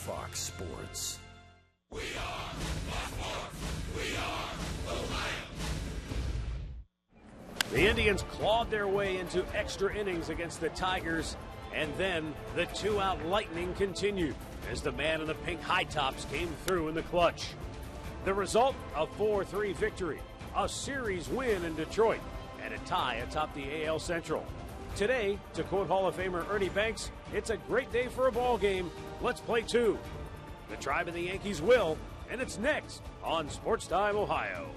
Fox Sports. We are Fox Sports. We are Ohio. The Indians clawed their way into extra innings against the Tigers, and then the two-out lightning continued as the man in the pink high tops came through in the clutch. The result, a 4-3 victory, a series win in Detroit, and a tie atop the AL Central. Today, to quote Hall of Famer Ernie Banks, it's a great day for a ball game. Let's play two. The Tribe and the Yankees will, and it's next on Sports Time Ohio.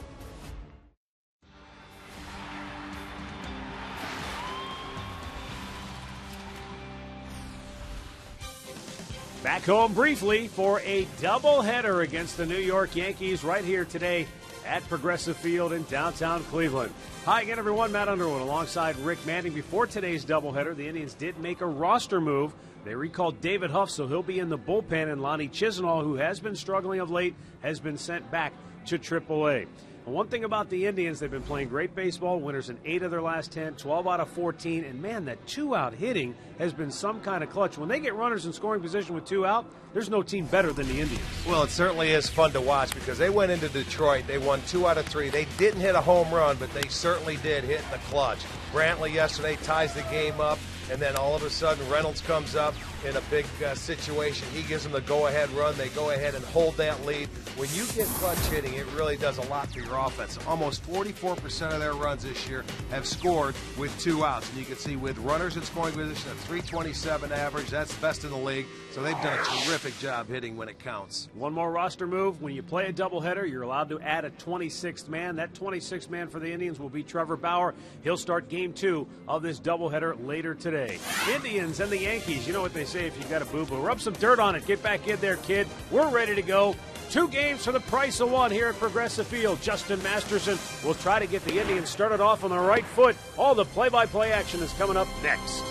Back home briefly for a doubleheader against the New York Yankees right here today at Progressive Field in downtown Cleveland. Hi again, everyone. Matt Underwood alongside Rick Manning. Before today's doubleheader, the Indians did make a roster move. They recalled David Huff, so he'll be in the bullpen, and Lonnie Chisenhall, who has been struggling of late, has been sent back to AAA. And one thing about the Indians, they've been playing great baseball, winners in 8 of their last 10, 12 out of 14, and man, that two-out hitting has been some kind of clutch. When they get runners in scoring position with 2 out, there's no team better than the Indians. Well, it certainly is fun to watch because they went into Detroit. They won 2 out of 3. They didn't hit a home run, but they certainly did hit in the clutch. Brantley yesterday ties the game up, and then all of a sudden Reynolds comes up in a big situation. He gives them the go-ahead run. They go ahead and hold that lead. When you get clutch hitting, it really does a lot for your offense. Almost 44% of their runs this year have scored with 2 outs. And you can see with runners in scoring position, a 327 average. That's best in the league. So they've done a terrific job hitting when it counts. One more roster move. When you play a doubleheader, you're allowed to add a 26th man. That 26th man for the Indians will be Trevor Bauer. He'll start game 2 of this doubleheader later today. Indians and the Yankees, you know what they say if you've got a boo-boo. Rub some dirt on it. Get back in there, kid. We're ready to go. 2 games for the price of 1 here at Progressive Field. Justin Masterson will try to get the Indians started off on the right foot. All the play-by-play action is coming up next.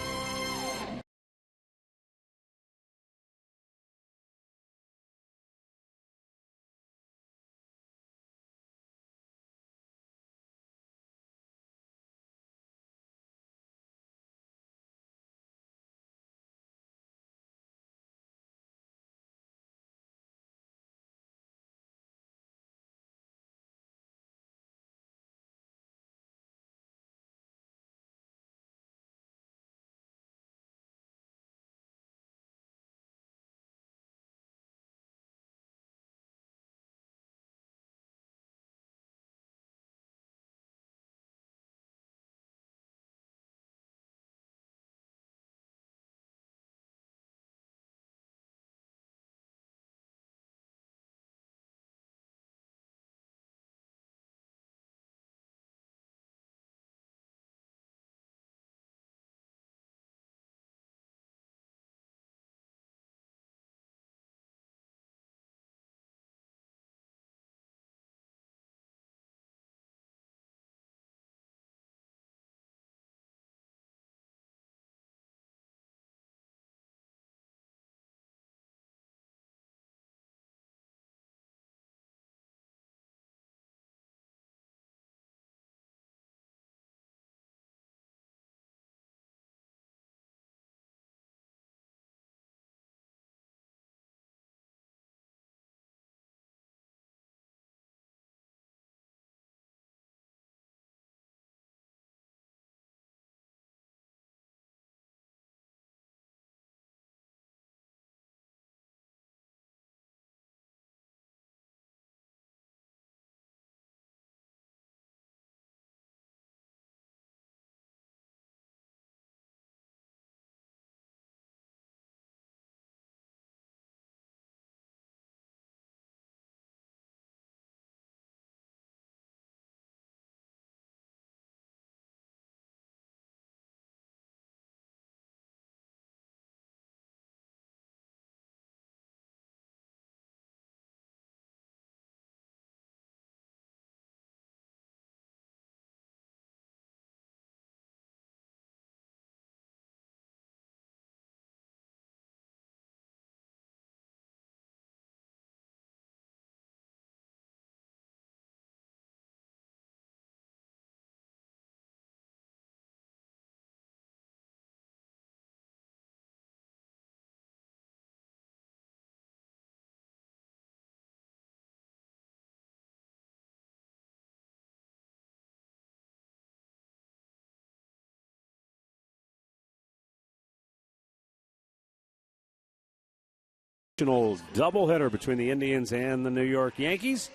Doubleheader between the Indians and the New York Yankees.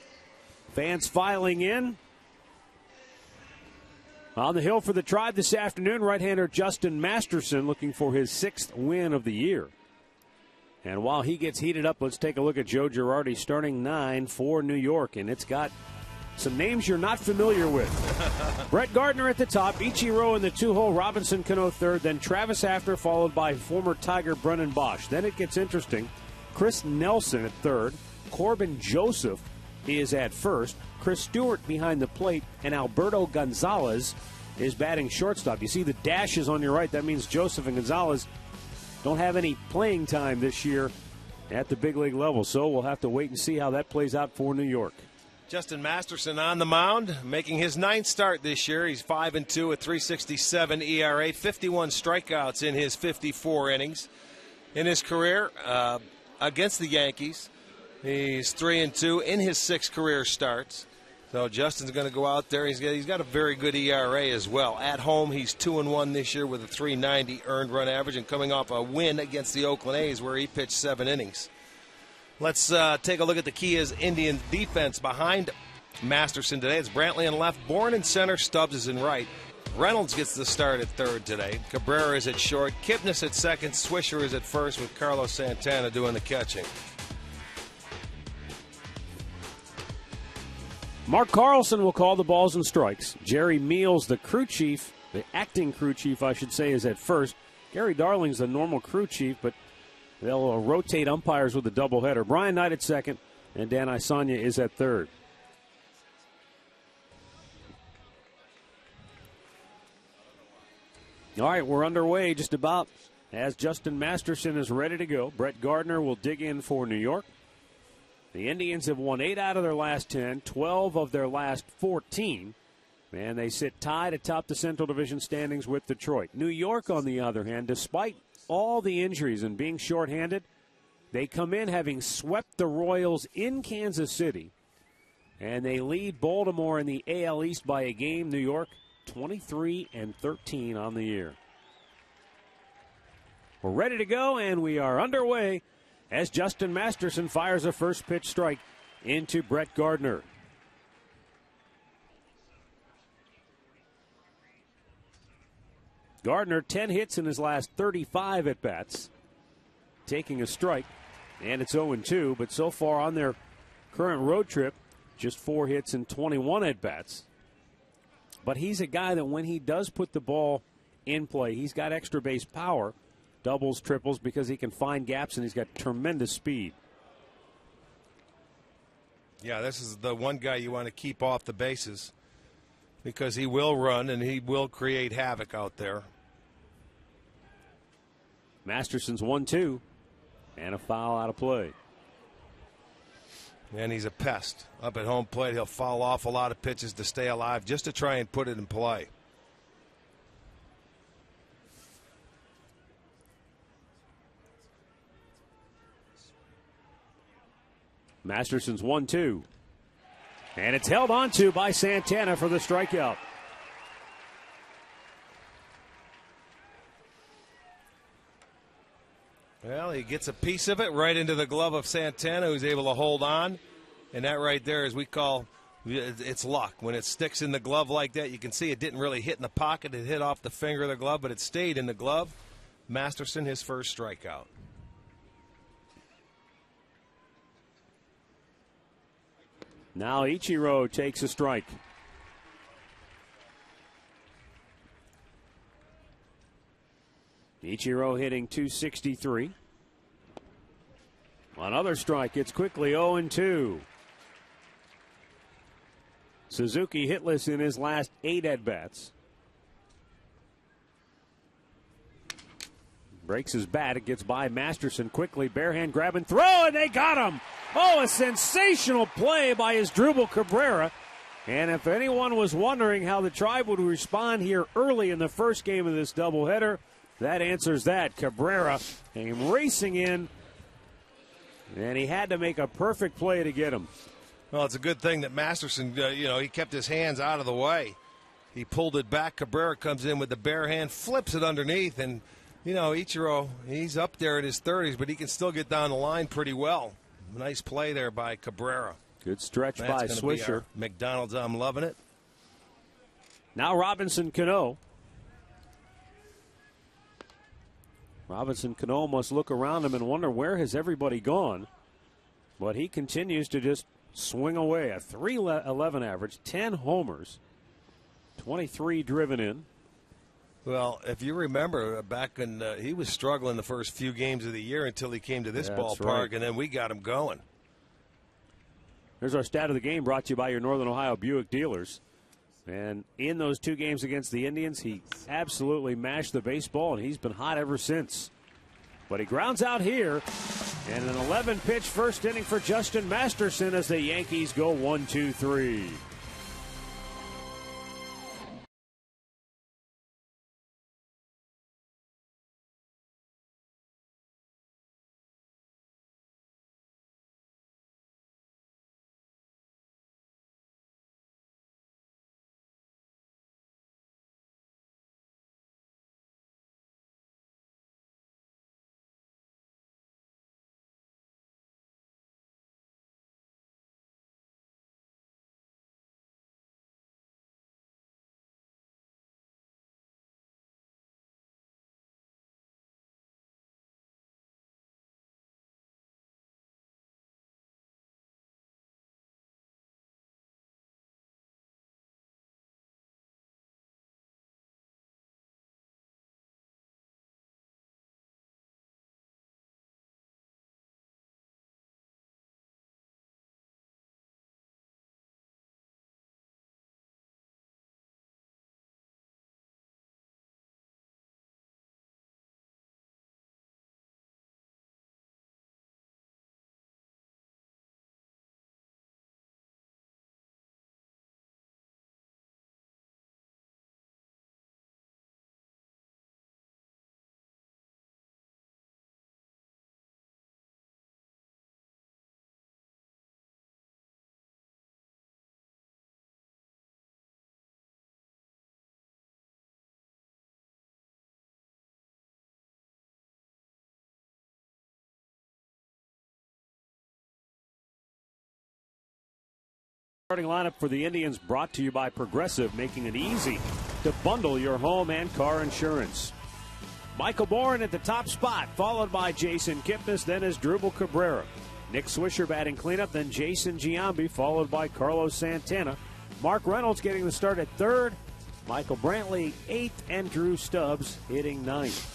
Fans filing in. On the hill for the Tribe this afternoon, right-hander Justin Masterson looking for his 6th win of the year. And while he gets heated up, let's take a look at Joe Girardi's starting 9 for New York. And it's got some names you're not familiar with. Brett Gardner at the top, Ichiro in the 2-hole, Robinson Cano third, then Travis After, followed by former Tiger Brennan Bosch. Then it gets interesting. Chris Nelson at third, Corbin Joseph is at first, Chris Stewart behind the plate, and Alberto Gonzalez is batting shortstop. You see the dashes on your right. That means Joseph and Gonzalez don't have any playing time this year at the big league level. So we'll have to wait and see how that plays out for New York. Justin Masterson on the mound, making his 9th start this year. He's 5-2 at 3.67 ERA, 51 strikeouts in his 54 innings. In his career against the Yankees, he's 3-2 in his 6 career starts. So Justin's going to go out there. He's got a very good ERA as well. At home, he's 2-1 this year with a 3.90 earned run average, and coming off a win against the Oakland A's where he pitched 7 innings. Let's take a look at the Kia's Indian defense behind Masterson today. It's Brantley in left, Bourne in center, Stubbs is in right. Reynolds gets the start at third today. Cabrera is at short, Kipnis at second, Swisher is at first with Carlos Santana doing the catching. Mark Carlson will call the balls and strikes. Jerry Meals, the crew chief, the acting crew chief, I should say, is at first. Gary Darling's the normal crew chief, but they'll rotate umpires with a doubleheader. Brian Knight at second, and Dan Isanya is at third. All right, we're underway just about as Justin Masterson is ready to go. Brett Gardner will dig in for New York. The Indians have won 8 out of their last 10, 12 of their last 14, and they sit tied atop the Central Division standings with Detroit. New York, on the other hand, despite all the injuries and being shorthanded, they come in having swept the Royals in Kansas City, and they lead Baltimore in the AL East by a game. New York 23-13 on the year. We're ready to go, and we are underway as Justin Masterson fires a first pitch strike into Brett Gardner. Gardner, 10 hits in his last 35 at-bats, taking a strike, and it's 0-2, but so far on their current road trip, just 4 hits and 21 at-bats. But he's a guy that when he does put the ball in play, he's got extra base power, doubles, triples, because he can find gaps, and he's got tremendous speed. Yeah, this is the one guy you want to keep off the bases because he will run and he will create havoc out there. Masterson's 1-2, and a foul out of play. And he's a pest. Up at home plate, he'll foul off a lot of pitches to stay alive just to try and put it in play. Masterson's 1-2. And it's held onto by Santana for the strikeout. Well, he gets a piece of it right into the glove of Santana, who's able to hold on. And that right there is we call it's luck. When it sticks in the glove like that, you can see it didn't really hit in the pocket. It hit off the finger of the glove, but it stayed in the glove. Masterson, his first strikeout. Now Ichiro takes a strike. Ichiro hitting .263. Another strike. It's quickly 0-2. Suzuki hitless in his last 8 at-bats. Breaks his bat. It gets by Masterson quickly. Barehand grab and throw, and they got him. Oh, a sensational play by Asdrubal Cabrera. And if anyone was wondering how the Tribe would respond here early in the first game of this doubleheader, that answers that. Cabrera came racing in, and he had to make a perfect play to get him. Well, it's a good thing that Masterson, he kept his hands out of the way. He pulled it back. Cabrera comes in with the bare hand, flips it underneath, and You know, Ichiro, he's up there in his 30s, but he can still get down the line pretty well. Nice play there by Cabrera. Good stretch by Swisher. McDonald's, I'm loving it. Now Robinson Cano. Robinson Cano must look around him and wonder where has everybody gone. But he continues to just swing away. A 3.11 average, 10 homers, 23 driven in. Well, if you remember, back when he was struggling the first few games of the year until he came to this ballpark, right. And then we got him going. There's our stat of the game brought to you by your Northern Ohio Buick dealers. And in those 2 games against the Indians, he absolutely mashed the baseball, and he's been hot ever since. But he grounds out here, and an 11-pitch first inning for Justin Masterson as the Yankees go 1-2-3. Starting lineup for the Indians brought to you by Progressive, making it easy to bundle your home and car insurance. Michael Bourne at the top spot, followed by Jason Kipnis, then is Drupal Cabrera. Nick Swisher batting cleanup, then Jason Giambi, followed by Carlos Santana. Mark Reynolds getting the start at third, Michael Brantley 8th, and Drew Stubbs hitting 9th.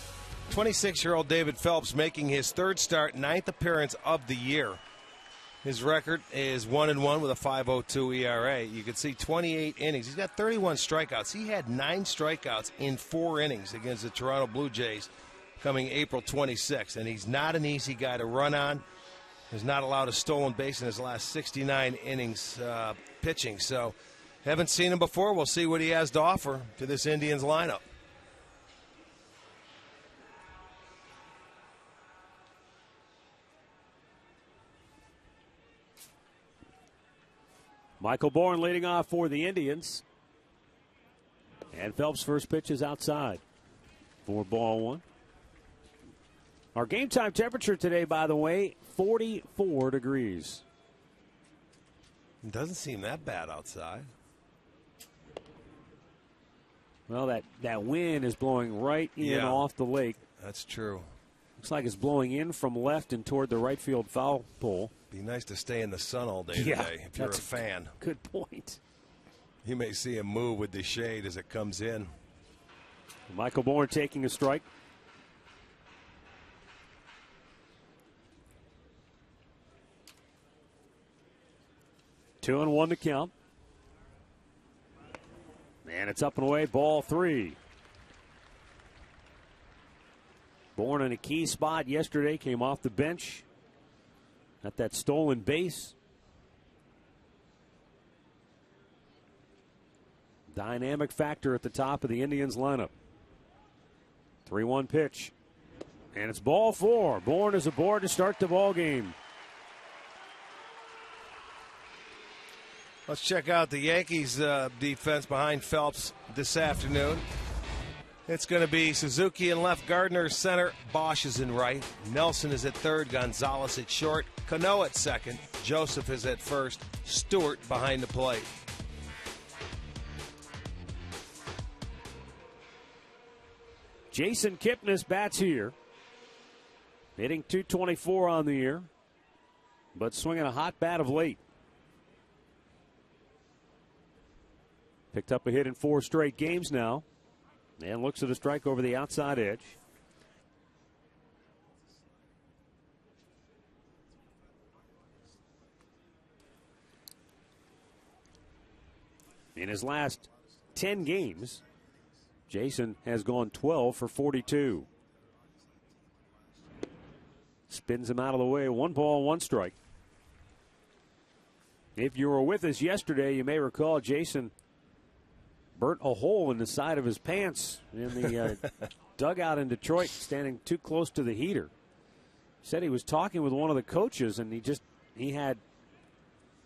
26-year-old David Phelps making his 3rd start, 9th appearance of the year. His record is 1-1 with a 5.02 ERA. You can see 28 innings. He's got 31 strikeouts. He had 9 strikeouts in 4 innings against the Toronto Blue Jays coming April 26th. And he's not an easy guy to run on. He's not allowed a stolen base in his last 69 innings pitching. So haven't seen him before. We'll see what he has to offer to this Indians lineup. Michael Bourne leading off for the Indians. And Phelps' first pitch is outside for ball 1. Our game time temperature today, by the way, 44 degrees. It doesn't seem that bad outside. Well, that wind is blowing right in off the lake. That's true. Looks like it's blowing in from left and toward the right field foul pole. Be nice to stay in the sun all day today if you're a fan. Good point. You may see him move with the shade as it comes in. Michael Bourne taking a strike. Two and one to count. And it's up and away, ball 3. Bourne in a key spot yesterday, came off the bench. Got that stolen base. Dynamic factor at the top of the Indians lineup. 3-1 pitch. And it's ball 4. Bourne is aboard to start the ball game. Let's check out the Yankees defense behind Phelps this afternoon. It's going to be Suzuki in left, Gardner center, Bosch is in right, Nelson is at third, Gonzalez at short, Cano at second, Joseph is at first, Stewart behind the plate. Jason Kipnis bats here, hitting .224 on the year, but swinging a hot bat of late. Picked up a hit in 4 straight games now, and looks at a strike over the outside edge. In his last 10 games, Jason has gone 12 for 42. Spins him out of the way. 1 ball, 1 strike. If you were with us yesterday, you may recall Jason burnt a hole in the side of his pants in the dugout in Detroit, standing too close to the heater. Said he was talking with one of the coaches, and he had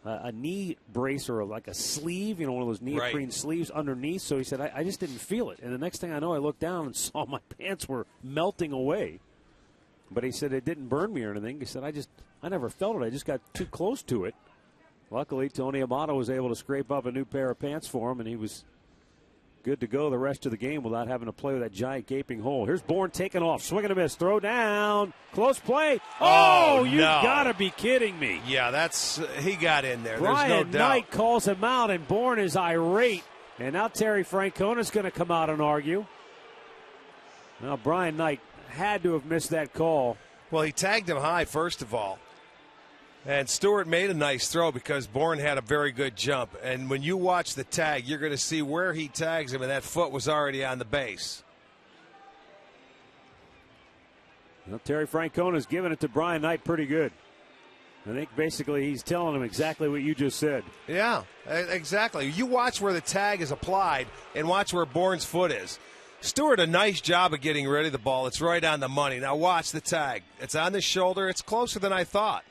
a knee brace or like a sleeve, one of those neoprene sleeves underneath. So he said, I just didn't feel it. And the next thing I know, I looked down and saw my pants were melting away. But he said it didn't burn me or anything. He said, I never felt it. I just got too close to it. Luckily, Tony Amato was able to scrape up a new pair of pants for him, and he was good to go the rest of the game without having to play with that giant gaping hole. Here's Bourne taking off, swinging a miss, throw down, close play. Oh, you got to be kidding me. Yeah, he got in there. Brian There's no doubt. Knight calls him out, and Bourne is irate. And now Terry Francona's going to come out and argue. Now, Brian Knight had to have missed that call. Well, he tagged him high, first of all. And Stewart made a nice throw because Bourne had a very good jump. And when you watch the tag, you're going to see where he tags him, and that foot was already on the base. Well, Terry Francona's giving it to Brian Knight pretty good. I think basically he's telling him exactly what you just said. Yeah, exactly. You watch where the tag is applied and watch where Bourne's foot is. Stewart, a nice job of getting rid of the ball. It's right on the money. Now watch the tag. It's on the shoulder. It's closer than I thought.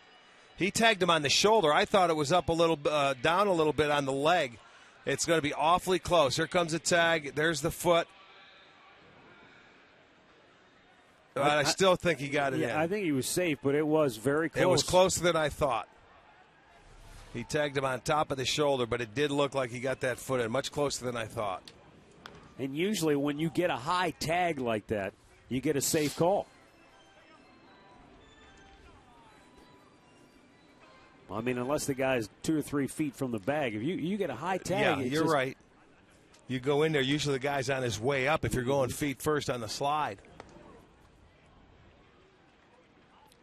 He tagged him on the shoulder. I thought it was up a little, down a little bit on the leg. It's going to be awfully close. Here comes the tag. There's the foot. But I still think he got it in. I think he was safe, but it was very close. It was closer than I thought. He tagged him on top of the shoulder, but it did look like he got that foot in. Much closer than I thought. And usually when you get a high tag like that, you get a safe call. I mean, unless the guy's 2 or 3 feet from the bag. If you get a high tag. Yeah, you're right. You go in there, usually the guy's on his way up if you're going feet first on the slide.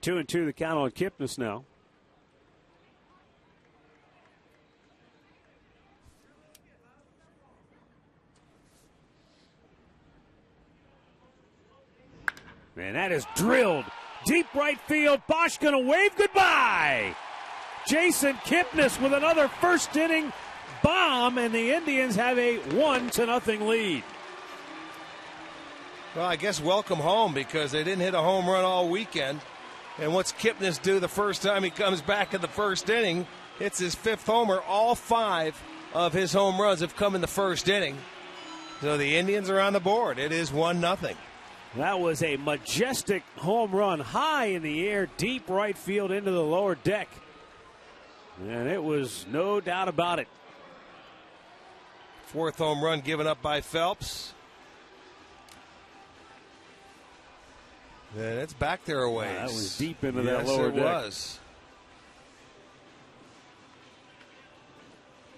2-2 the count on Kipnis now. And that is drilled. Deep right field. Bosch going to wave goodbye. Jason Kipnis with another first inning bomb, and the Indians have a 1-0 lead. Well, I guess welcome home because they didn't hit a home run all weekend. And what's Kipnis do the first time he comes back in the first inning? It's his 5th homer. All 5 of his home runs have come in the first inning. So the Indians are on the board. It is 1-0. That was a majestic home run high in the air, deep right field into the lower deck. And it was no doubt about it. 4th home run given up by Phelps. And it's back there a ways. That was deep into that lower deck. Yes,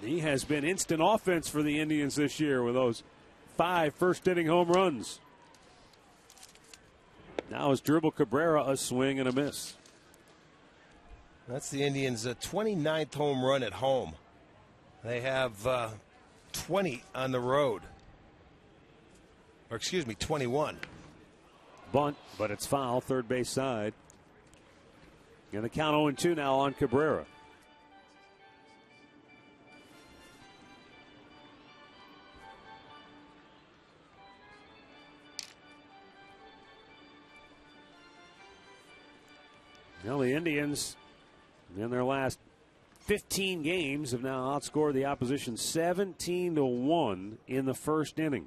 it was. He has been instant offense for the Indians this year with those 5 first-inning home runs. Now it's Dribble Cabrera, a swing and a miss. That's the Indians' 29th home run at home. They have 20 on the road. Or excuse me, 21. Bunt, but it's foul, third base side. And the count 0-2 now on Cabrera. Well, the Indians, in their last 15 games, have now outscored the opposition 17-1 in the first inning.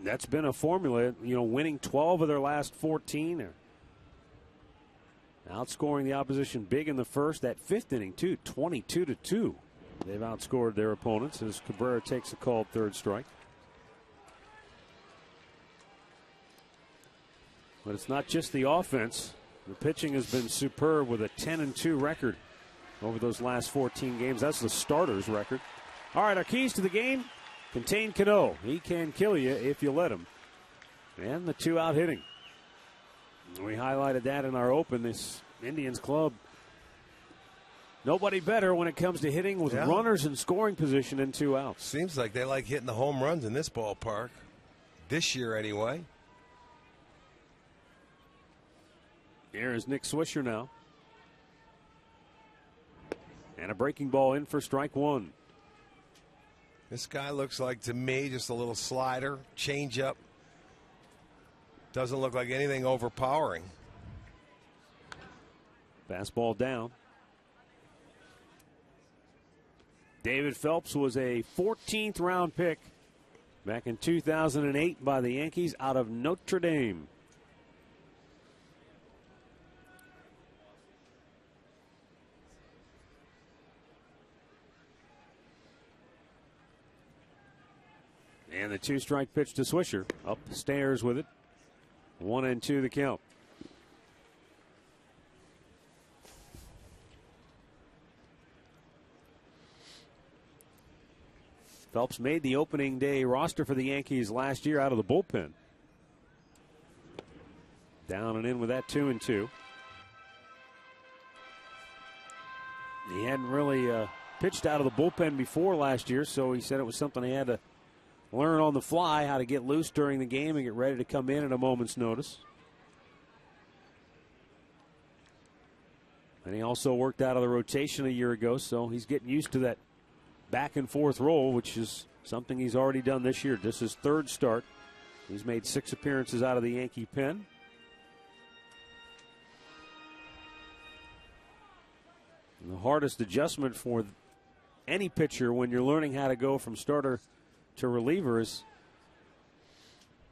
That's been a formula, winning 12 of their last 14. Outscoring the opposition big in the first. That fifth inning, too, 22-2. They've outscored their opponents as Cabrera takes a called third strike. But it's not just the offense. The pitching has been superb with a 10-2 record over those last 14 games. That's the starters' record. All right, our keys to the game contain Cano. He can kill you if you let him. And the 2-out hitting. We highlighted that in our open. This Indians club, nobody better when it comes to hitting with runners in scoring position and 2 outs. Seems like they like hitting the home runs in this ballpark. This year, anyway. Here is Nick Swisher now. And a breaking ball in for strike one. This guy looks like, to me, just a little slider, changeup. Doesn't look like anything overpowering. Fastball down. David Phelps was a 14th round pick back in 2008 by the Yankees out of Notre Dame. And the 2-strike pitch to Swisher. Up the stairs with it. 1-2 the count. Phelps made the opening day roster for the Yankees last year out of the bullpen. Down and in with that 2-2. He hadn't really pitched out of the bullpen before last year, so he said it was something he had to learn on the fly, how to get loose during the game and get ready to come in at a moment's notice. And he also worked out of the rotation a year ago, so he's getting used to that back and forth role, which is something he's already done this year. This is his third start. He's made 6 appearances out of the Yankee pen. And the hardest adjustment for any pitcher when you're learning how to go from starter to reliever is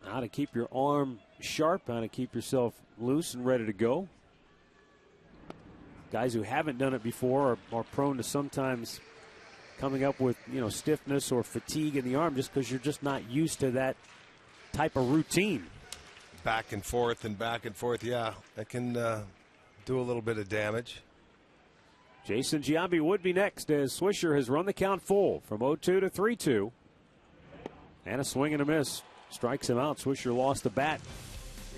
how to keep your arm sharp, how to keep yourself loose and ready to go. Guys who haven't done it before are prone to sometimes coming up with stiffness or fatigue in the arm just because you're just not used to that type of routine. Back and forth, yeah. That can do a little bit of damage. Jason Giambi would be next as Swisher has run the count full from 0-2 to 3-2. And a swing and a miss. Strikes him out. Swisher lost the bat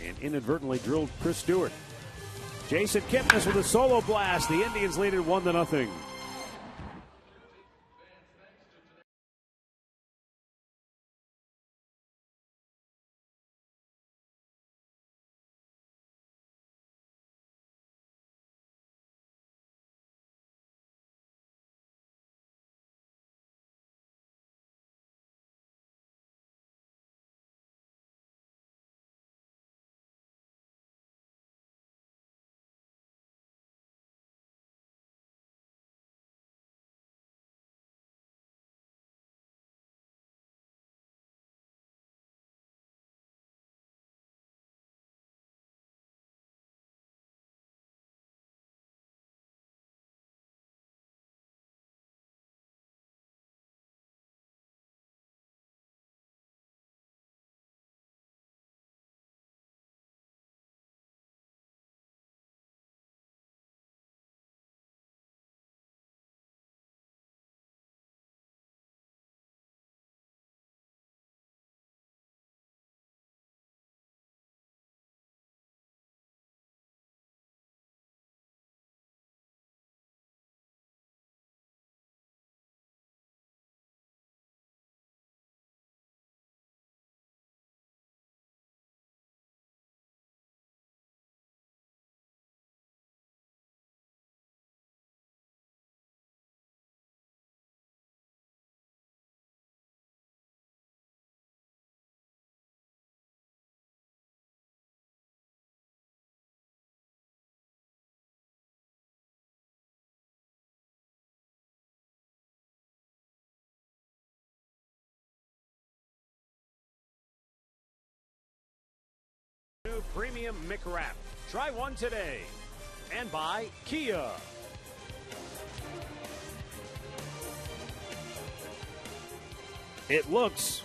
and inadvertently drilled Chris Stewart. Jason Kipnis with a solo blast. The Indians lead it 1-0. Premium McWrap. Try one today. And by Kia. It looks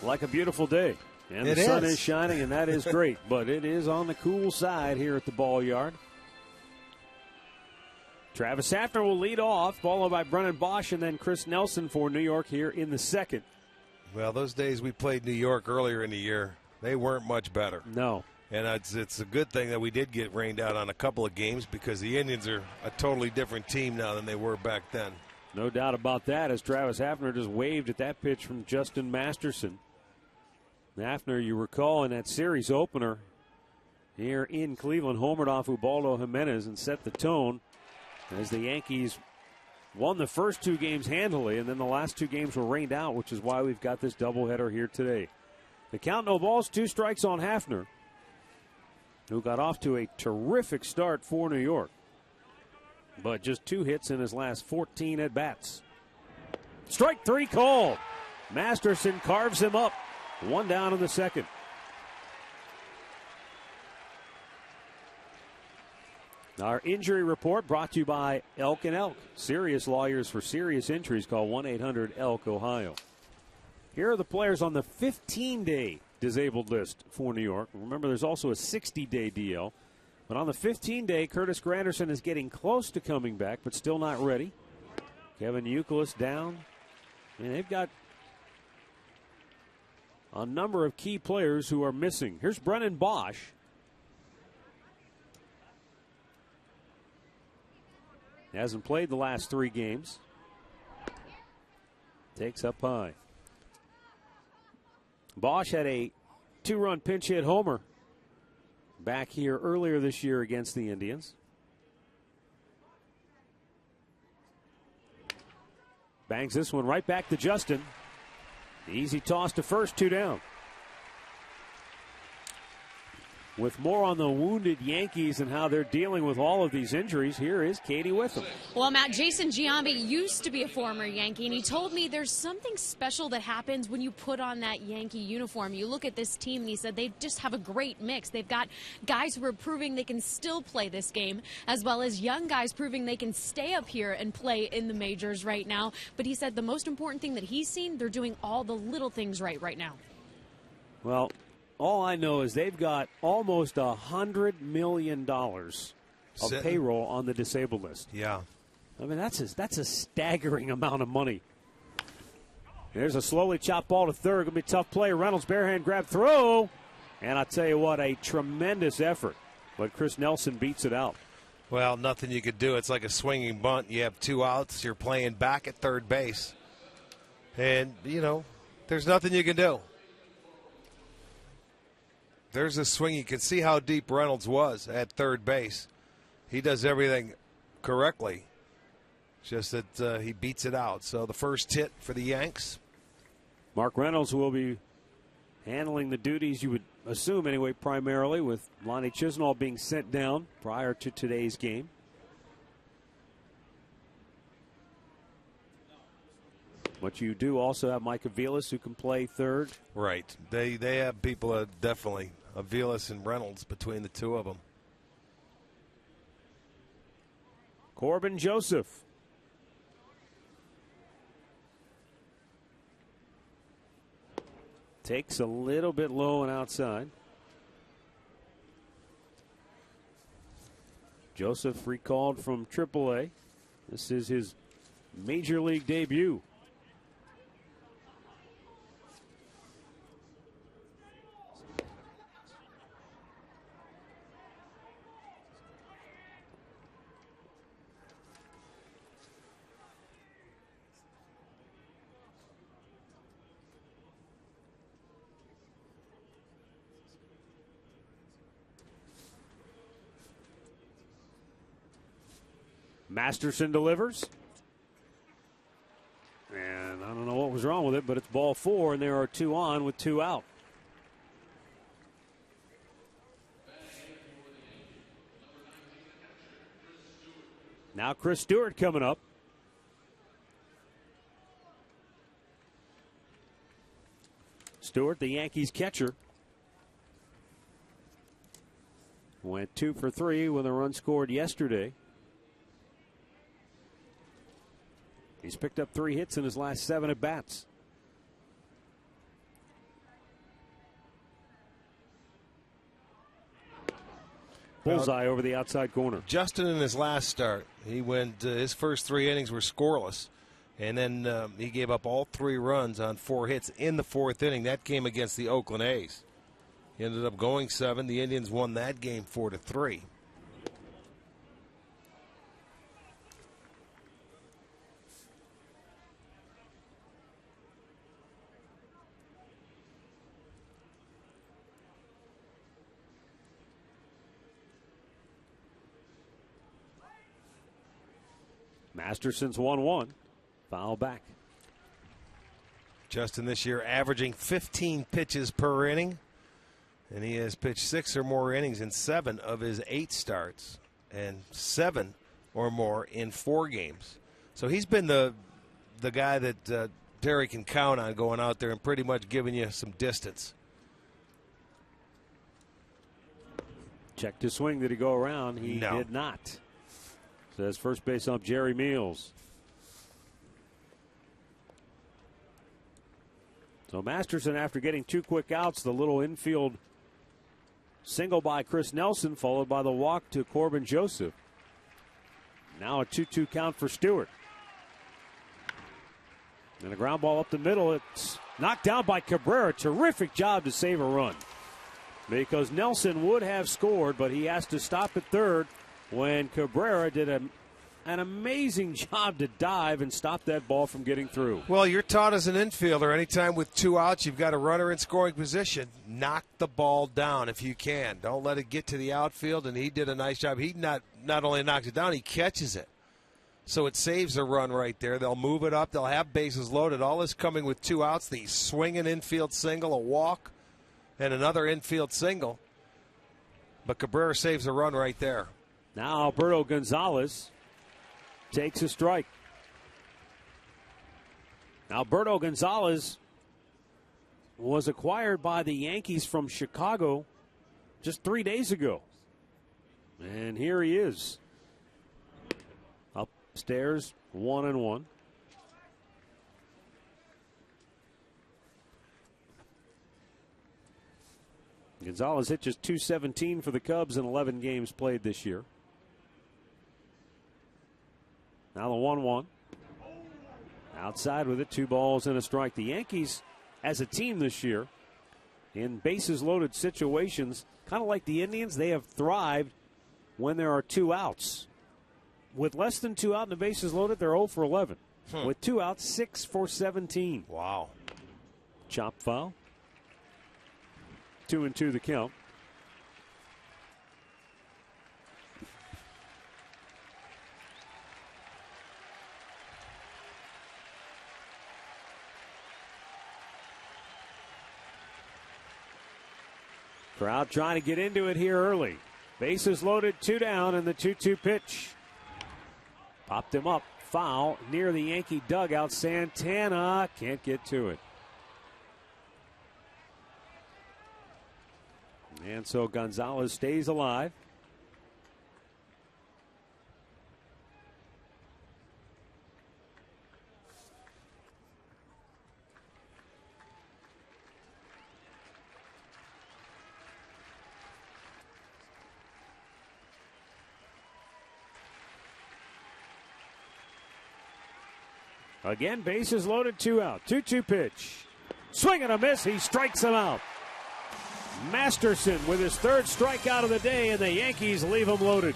like a beautiful day. And the sun is shining, and that is great. But it is on the cool side here at the ball yard. Travis Hafner will lead off, followed by Brennan Bosch and then Chris Nelson for New York here in the second. Well, those days we played New York earlier in the year, they weren't much better. No. And it's a good thing that we did get rained out on a couple of games because the Indians are a totally different team now than they were back then. No doubt about that, as Travis Hafner just waved at that pitch from Justin Masterson. Hafner, you recall, in that series opener here in Cleveland, homered off Ubaldo Jimenez and set the tone as the Yankees won the first two games handily, and then the last two games were rained out, which is why we've got this doubleheader here today. The count, no balls, 2 strikes on Hafner, who got off to a terrific start for New York, but just 2 hits in his last 14 at-bats. Strike 3 called. Masterson carves him up. 1 down in the second. Our injury report brought to you by Elk & Elk. Serious lawyers for serious injuries. Call 1-800-ELK-OHIO. Here are the players on the 15-day disabled list for New York. Remember, there's also a 60-day DL. But on the 15-day, Curtis Granderson is getting close to coming back, but still not ready. Kevin Youkilis down. And they've got a number of key players who are missing. Here's Brennan Bosch. Hasn't played the last 3 games. Takes up high. Bosch had a 2-run pinch hit homer back here earlier this year against the Indians. Bangs this one right back to Justin. Easy toss to first, 2 down. With more on the wounded Yankees and how they're dealing with all of these injuries, here is Katie Witham. Well, Matt, Jason Giambi used to be a former Yankee, and he told me there's something special that happens when you put on that Yankee uniform. You look at this team, and he said they just have a great mix. They've got guys who are proving they can still play this game, as well as young guys proving they can stay up here and play in the majors right now. But he said the most important thing that he's seen, they're doing all the little things right now. Well, all I know is they've got almost $100 million of payroll on the disabled list. Yeah. I mean, that's a staggering amount of money. There's a slowly chopped ball to third. Going to be a tough play. Reynolds, barehand grab, throw. And I'll tell you what, a tremendous effort. But Chris Nelson beats it out. Well, nothing you could do. It's like a swinging bunt. You have 2 outs. You're playing back at third base. And, there's nothing you can do. There's a swing. You can see how deep Reynolds was at third base. He does everything correctly. Just that he beats it out. So the first hit for the Yanks. Mark Reynolds will be handling the duties, you would assume anyway, primarily, with Lonnie Chisenhall being sent down prior to today's game. But you do also have Mike Aviles, who can play third. Right. They have people definitely, Aviles and Reynolds, between the 2 of them. Corbin Joseph. Takes a little bit low and outside. Joseph recalled from AAA. This is his major league debut. Masterson delivers. And I don't know what was wrong with it, but it's ball 4, and there are 2 on with 2 out. Now Chris Stewart coming up. Stewart, the Yankees catcher. Went 2 for 3 with a run scored yesterday. He's picked up 3 hits in his last 7 at bats. Bullseye over the outside corner. Justin in his last start, he went his first 3 innings were scoreless, and then he gave up all 3 runs on 4 hits in the 4th inning. That game against the Oakland A's. He ended up going 7. The Indians won that game 4-3. Masterson's 1-1. Foul back. Justin this year averaging 15 pitches per inning. And he has pitched 6 or more innings in 7 of his 8 starts. And 7 or more in 4 games. So he's been the guy that Terry can count on going out there and pretty much giving you some distance. Checked his swing. Did he go around? He did not. Says first base ump Jerry Meals. So Masterson, after getting 2 quick outs, the little infield single by Chris Nelson, followed by the walk to Corbin Joseph. Now a 2-2 count for Stewart. And a ground ball up the middle. It's knocked down by Cabrera. Terrific job to save a run. Because Nelson would have scored, but he has to stop at third when Cabrera did an amazing job to dive and stop that ball from getting through. Well, you're taught as an infielder, anytime with 2 outs, you've got a runner in scoring position, knock the ball down if you can. Don't let it get to the outfield, and he did a nice job. He not only knocked it down, he catches it. So it saves a run right there. They'll move it up. They'll have bases loaded. All this coming with 2 outs. The swinging infield single, a walk, and another infield single. But Cabrera saves a run right there. Now Alberto Gonzalez takes a strike. Alberto Gonzalez was acquired by the Yankees from Chicago just 3 days ago. And here he is. Upstairs, 1-1. Gonzalez hit just .217 for the Cubs in 11 games played this year. Now the 1-1. Outside with it, 2 balls and a strike. The Yankees, as a team this year, in bases loaded situations, kind of like the Indians, they have thrived when there are 2 outs. With less than 2 out and the bases loaded, they're 0 for 11. With 2 outs, 6 for 17. Wow. Chop foul. 2-2 the count. Crowd trying to get into it here early. Bases loaded, 2 down, and the 2-2 pitch. Popped him up. Foul near the Yankee dugout. Santana can't get to it. And so Gonzalez stays alive. Again, bases loaded, 2 out. 2-2 pitch. Swing and a miss. He strikes him out. Masterson with his 3rd strikeout of the day, and the Yankees leave him loaded.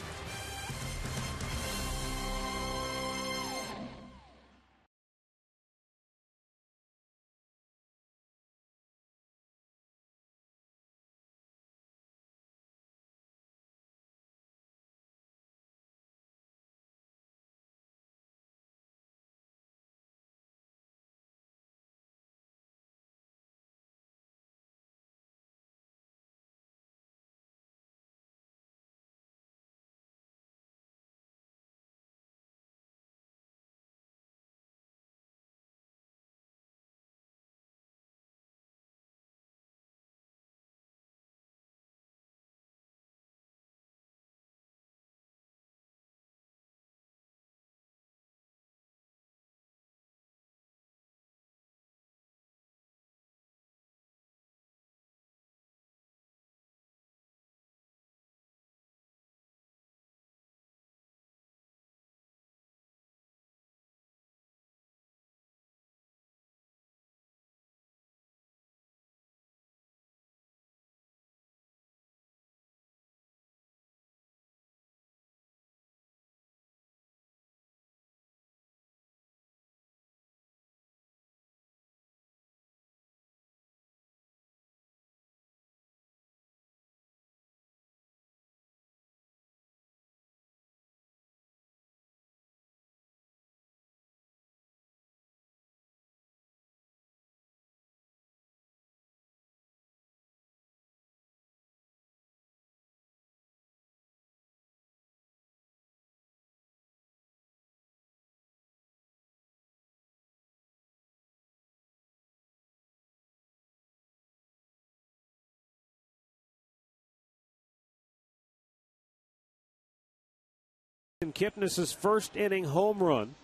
Jason Kipnis' first inning home run.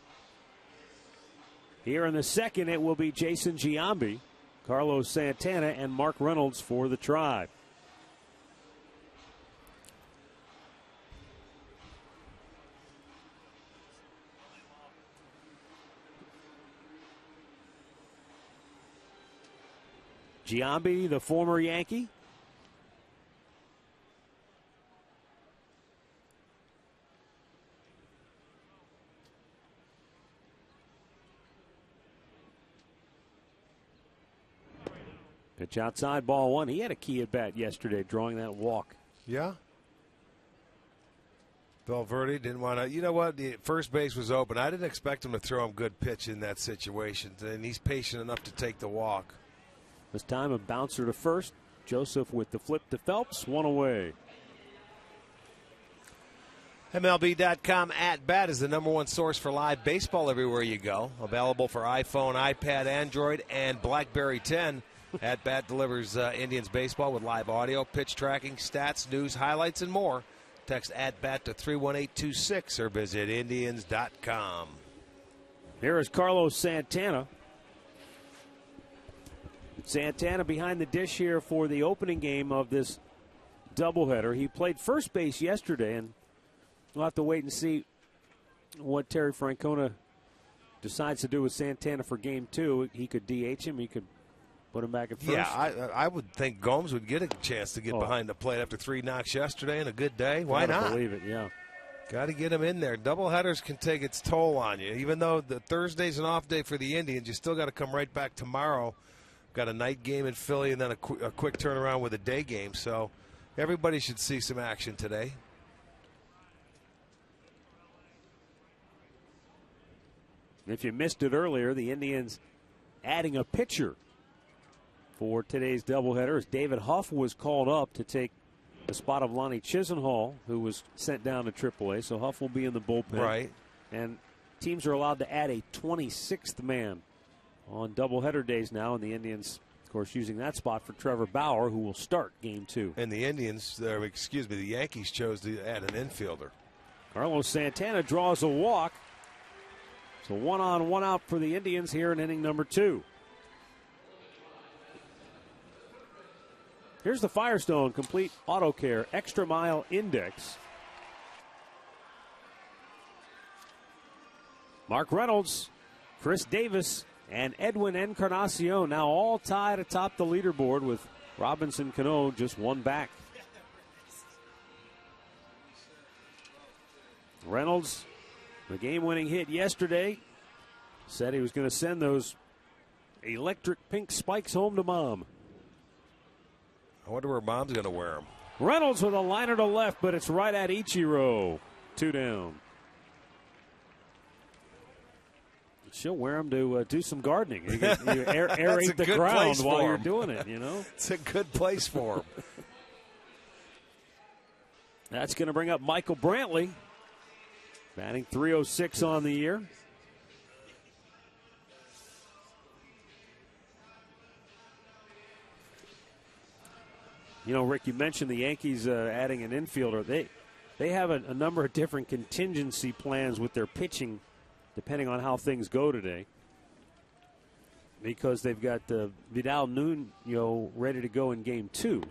Here in the second, it will be Jason Giambi, Carlos Santana, and Mark Reynolds for the Tribe. Giambi, the former Yankee. Pitch outside, ball one. He had a key at bat yesterday, drawing that walk. Yeah. Valverde didn't want to. You know what? The first base was open. I didn't expect him to throw him good pitch in that situation, and he's patient enough to take the walk. This time a bouncer to first. Joseph with the flip to Phelps, one away. MLB.com at bat is the #1 source for live baseball everywhere you go. Available for iPhone, iPad, Android, and BlackBerry 10. At Bat delivers Indians baseball with live audio, pitch tracking, stats, news, highlights, and more. Text at bat to 31826 or visit Indians.com. Here is Carlos Santana. Santana behind the dish here for the opening game of this doubleheader. He played first base yesterday, and we'll have to wait and see what Terry Francona decides to do with Santana for game two. He could DH him. He could put him back at first. Yeah, I would think Gomes would get a chance to get behind the plate after 3 knocks yesterday and a good day. Why not? Believe it, yeah. Got to get him in there. Doubleheaders can take its toll on you. Even though the Thursday's an off day for the Indians, you still got to come right back tomorrow. Got a night game in Philly and then a quick turnaround with a day game. So everybody should see some action today. If you missed it earlier, the Indians adding a pitcher for today's doubleheader as David Huff was called up to take the spot of Lonnie Chisenhall, who was sent down to AAA. So Huff will be in the bullpen. Right. And teams are allowed to add a 26th man on doubleheader days now, and the Indians, of course, using that spot for Trevor Bauer, who will start game two. And the the Yankees chose to add an infielder. Carlos Santana draws a walk. So 1 on, 1 out for the Indians here in inning number 2. Here's the Firestone Complete Auto Care Extra Mile Index. Mark Reynolds, Chris Davis, and Edwin Encarnacion now all tied atop the leaderboard with Robinson Cano just one back. Reynolds, the game-winning hit yesterday, said he was going to send those electric pink spikes home to Mom. I wonder where Mom's going to wear them. Reynolds with a liner to left, but it's right at Ichiro. 2 down. She'll wear them to do some gardening. You aerate the ground while you're doing it, you know? It's a good place for him. That's going to bring up Michael Brantley, batting .306 on the year. You know, Rick, you mentioned the Yankees adding an infielder. They have a number of different contingency plans with their pitching, depending on how things go today. Because they've got Vidal Nuno ready to go in game 2.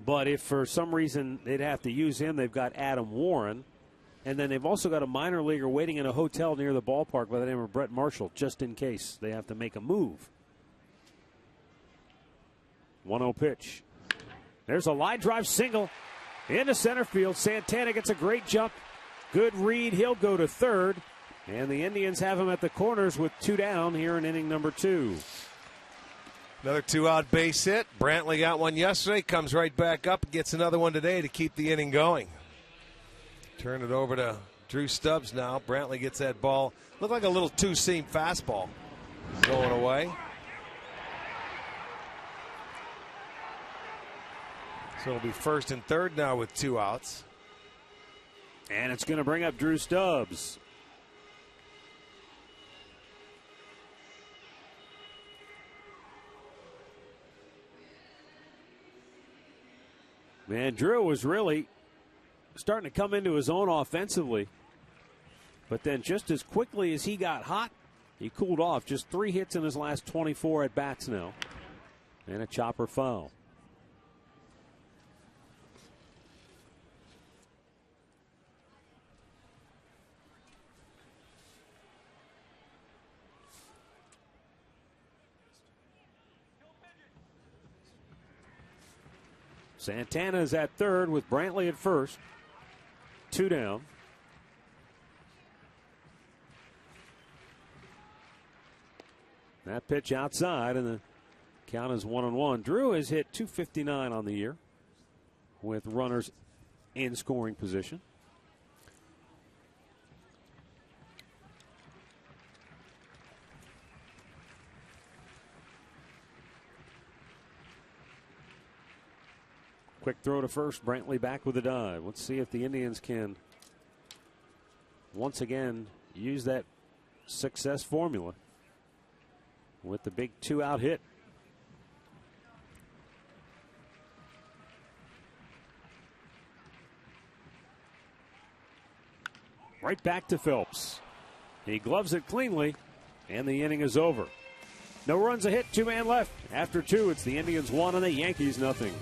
But if for some reason they'd have to use him, they've got Adam Warren. And then they've also got a minor leaguer waiting in a hotel near the ballpark by the name of Brett Marshall, just in case they have to make a move. 1-0 pitch. There's a line drive single into center field. Santana gets a great jump. Good read. He'll go to third. And the Indians have him at the corners with 2 down here in inning number 2. Another 2-out base hit. Brantley got one yesterday. Comes right back up. Gets another one today to keep the inning going. Turn it over to Drew Stubbs now. Brantley gets that ball. Looked like a little two-seam fastball going away. So it'll be first and third now with 2 outs. And it's going to bring up Drew Stubbs. Man, Drew was really starting to come into his own offensively. But then just as quickly as he got hot, he cooled off. Just 3 hits in his last 24 at-bats now. And a chopper foul. Santana's at third with Brantley at first. 2 down. That pitch outside, and the count is 1-1. Drew has hit .259 on the year with runners in scoring position. Quick throw to first. Brantley back with a dive. Let's see if the Indians can once again use that success formula with the big 2-out hit. Right back to Phelps. He gloves it cleanly, and the inning is over. No runs, a hit, 2-man left. After 2, it's the Indians 1 and the Yankees nothing.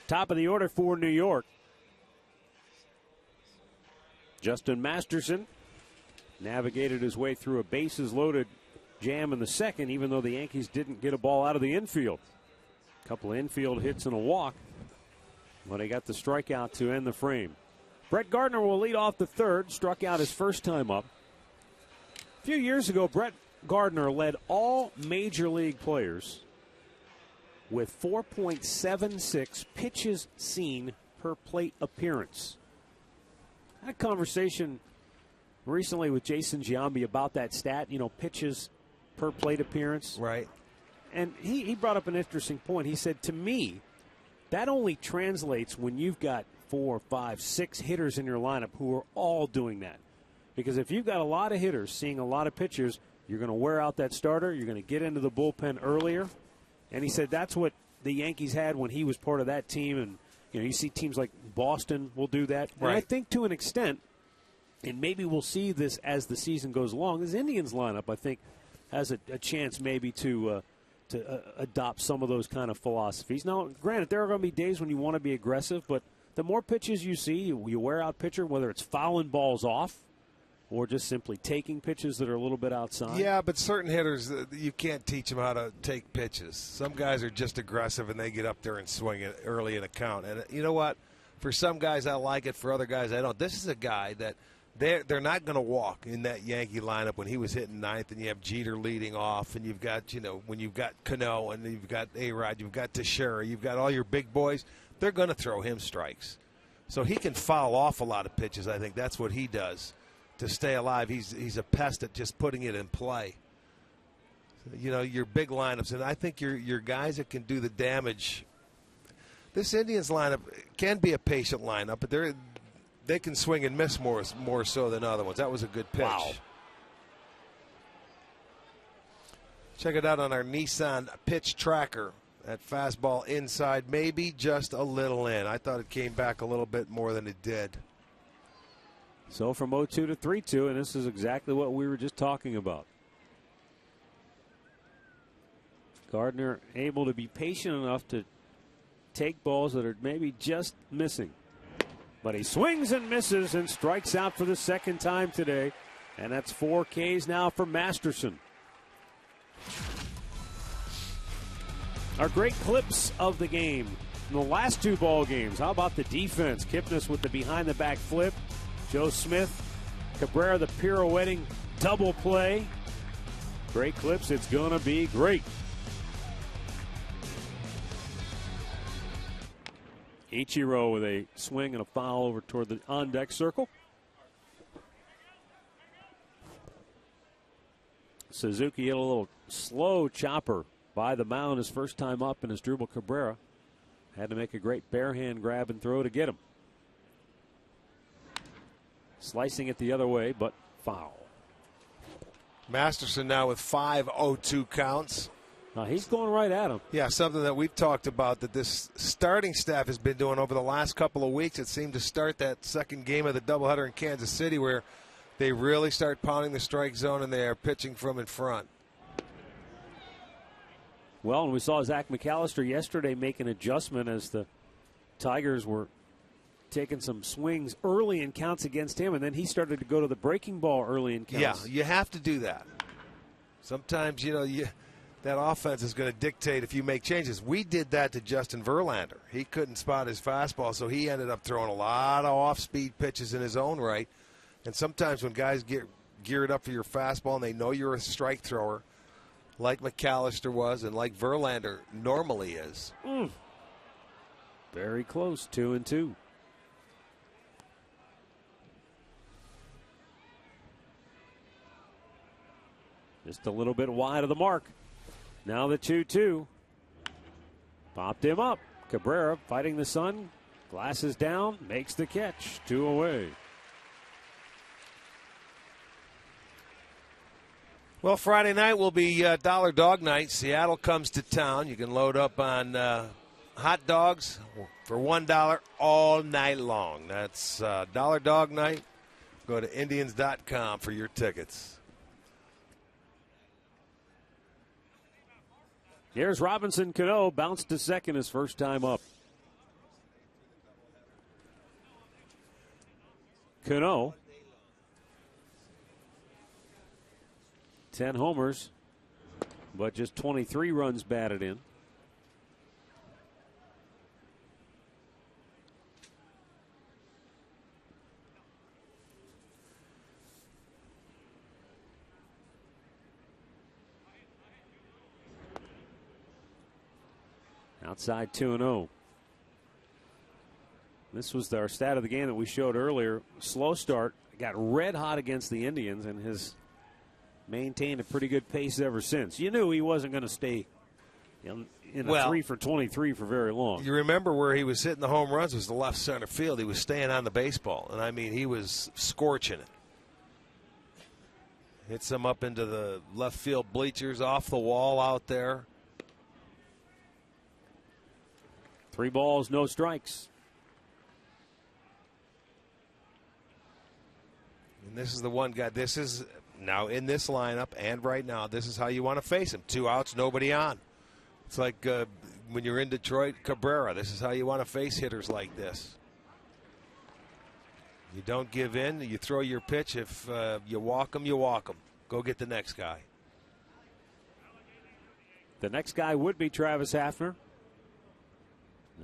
Top of the order for New York. Justin Masterson navigated his way through a bases-loaded jam in the second, even though the Yankees didn't get a ball out of the infield. A couple of infield hits and a walk, but he got the strikeout to end the frame. Brett Gardner will lead off the third, struck out his first time up. A few years ago, Brett Gardner led all major league players with 4.76 pitches seen per plate appearance. I had a conversation recently with Jason Giambi about that stat, pitches per plate appearance. Right. And he brought up an interesting point. He said, to me, that only translates when you've got 4, 5, 6 hitters in your lineup who are all doing that. Because if you've got a lot of hitters seeing a lot of pitchers, you're going to wear out that starter. You're going to get into the bullpen earlier. And he said that's what the Yankees had when he was part of that team. And, you see teams like Boston will do that. Right. And I think to an extent, and maybe we'll see this as the season goes along, this Indians lineup, I think, has a chance maybe to adopt some of those kind of philosophies. Now, granted, there are going to be days when you want to be aggressive, but the more pitches you see, you wear out pitcher, whether it's fouling balls off or just simply taking pitches that are a little bit outside. Yeah, but certain hitters, you can't teach them how to take pitches. Some guys are just aggressive, and they get up there and swing it early in a count. And you know what? For some guys, I like it. For other guys, I don't. This is a guy that they're not going to walk in that Yankee lineup when he was hitting ninth, and you have Jeter leading off, and you've got, when you've got Cano, and you've got A-Rod, you've got Teixeira, you've got all your big boys, they're going to throw him strikes. So he can foul off a lot of pitches. I think that's what he does to stay alive. He's a pest at just putting it in play. Your big lineups, and I think your guys that can do the damage. This Indians lineup can be a patient lineup, but they can swing and miss more so than other ones. That was a good pitch. Wow. Check it out on our Nissan pitch tracker. That fastball inside, maybe just a little in. I thought it came back a little bit more than it did. So from 0-2 to 3-2, and this is exactly what we were just talking about. Gardner able to be patient enough to take balls that are maybe just missing. But he swings and misses and strikes out for the second time today. And that's 4 Ks now for Masterson. Our great clips of the game in the last 2 ball games. How about the defense? Kipnis with the behind-the-back flip. Joe Smith, Cabrera the pirouetting double play. Great clips. It's going to be great. Ichiro with a swing and a foul over toward the on-deck circle. Suzuki hit a little slow chopper by the mound his first time up, and Asdrubal Cabrera had to make a great bare hand grab and throw to get him. Slicing it the other way, but foul. Masterson now with 5 0-2 counts. Now he's going right at him. Yeah, something that we've talked about that this starting staff has been doing over the last couple of weeks. It seemed to start that second game of the doubleheader in Kansas City where they really start pounding the strike zone and they are pitching from in front. Well, and we saw Zach McAllister yesterday make an adjustment as the Tigers were taking some swings early in counts against him, and then he started to go to the breaking ball early in counts. Yeah, you have to do that. Sometimes, that offense is going to dictate if you make changes. We did that to Justin Verlander. He couldn't spot his fastball, so he ended up throwing a lot of off-speed pitches in his own right. And sometimes when guys get geared up for your fastball and they know you're a strike thrower, like McAllister was and like Verlander normally is. Very close, 2-2. Just a little bit wide of the mark. Now the 2-2. Popped him up. Cabrera fighting the sun. Glasses down. Makes the catch. 2 away. Well, Friday night will be Dollar Dog Night. Seattle comes to town. You can load up on hot dogs for $1 all night long. That's Dollar Dog Night. Go to Indians.com for your tickets. Here's Robinson Cano, bounced to second his first time up. Cano, 10 homers, but just 23 runs batted in. Outside 2-0. This was our stat of the game that we showed earlier. Slow start, got red hot against the Indians, and has maintained a pretty good pace ever since. You knew he wasn't going to stay in the 3 for 23 for very long. You remember where he was hitting the home runs was the left center field. He was staying on the baseball, and I mean he was scorching it. Hits him up into the left field bleachers, off the wall out there. 3 balls, no strikes. And this is the one guy. This is now in this lineup, and right now, this is how you want to face him. 2 outs, nobody on. It's like when you're in Detroit, Cabrera. This is how you want to face hitters like this. You don't give in. You throw your pitch. If you walk them, you walk them. Go get the next guy. The next guy would be Travis Hafner.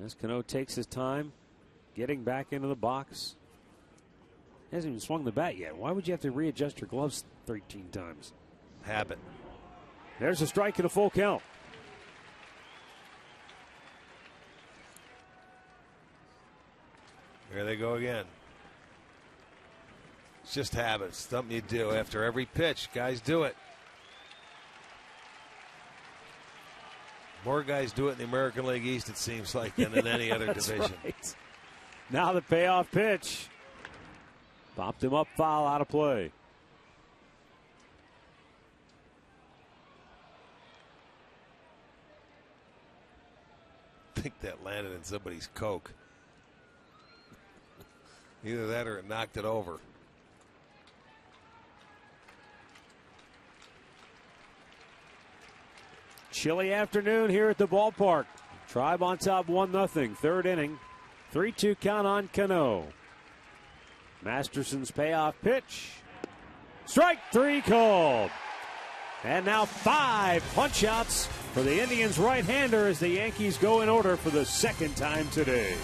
As Cano takes his time getting back into the box. Hasn't even swung the bat yet. Why would you have to readjust your gloves 13 times? Habit. There's a strike and a full count. Here they go again. It's just habits. Something you do after every pitch. Guys do it. More guys do it in the American League East, it seems like, than in any other division. Right. Now the payoff pitch. Popped him up, foul, out of play. I think that landed in somebody's Coke. Either that or it knocked it over. Chilly afternoon here at the ballpark. Tribe on top 1-0. Third inning. 3-2 count on Cano. Masterson's payoff pitch. Strike 3 called. And now 5 punch-outs for the Indians right-hander as the Yankees go in order for the second time today.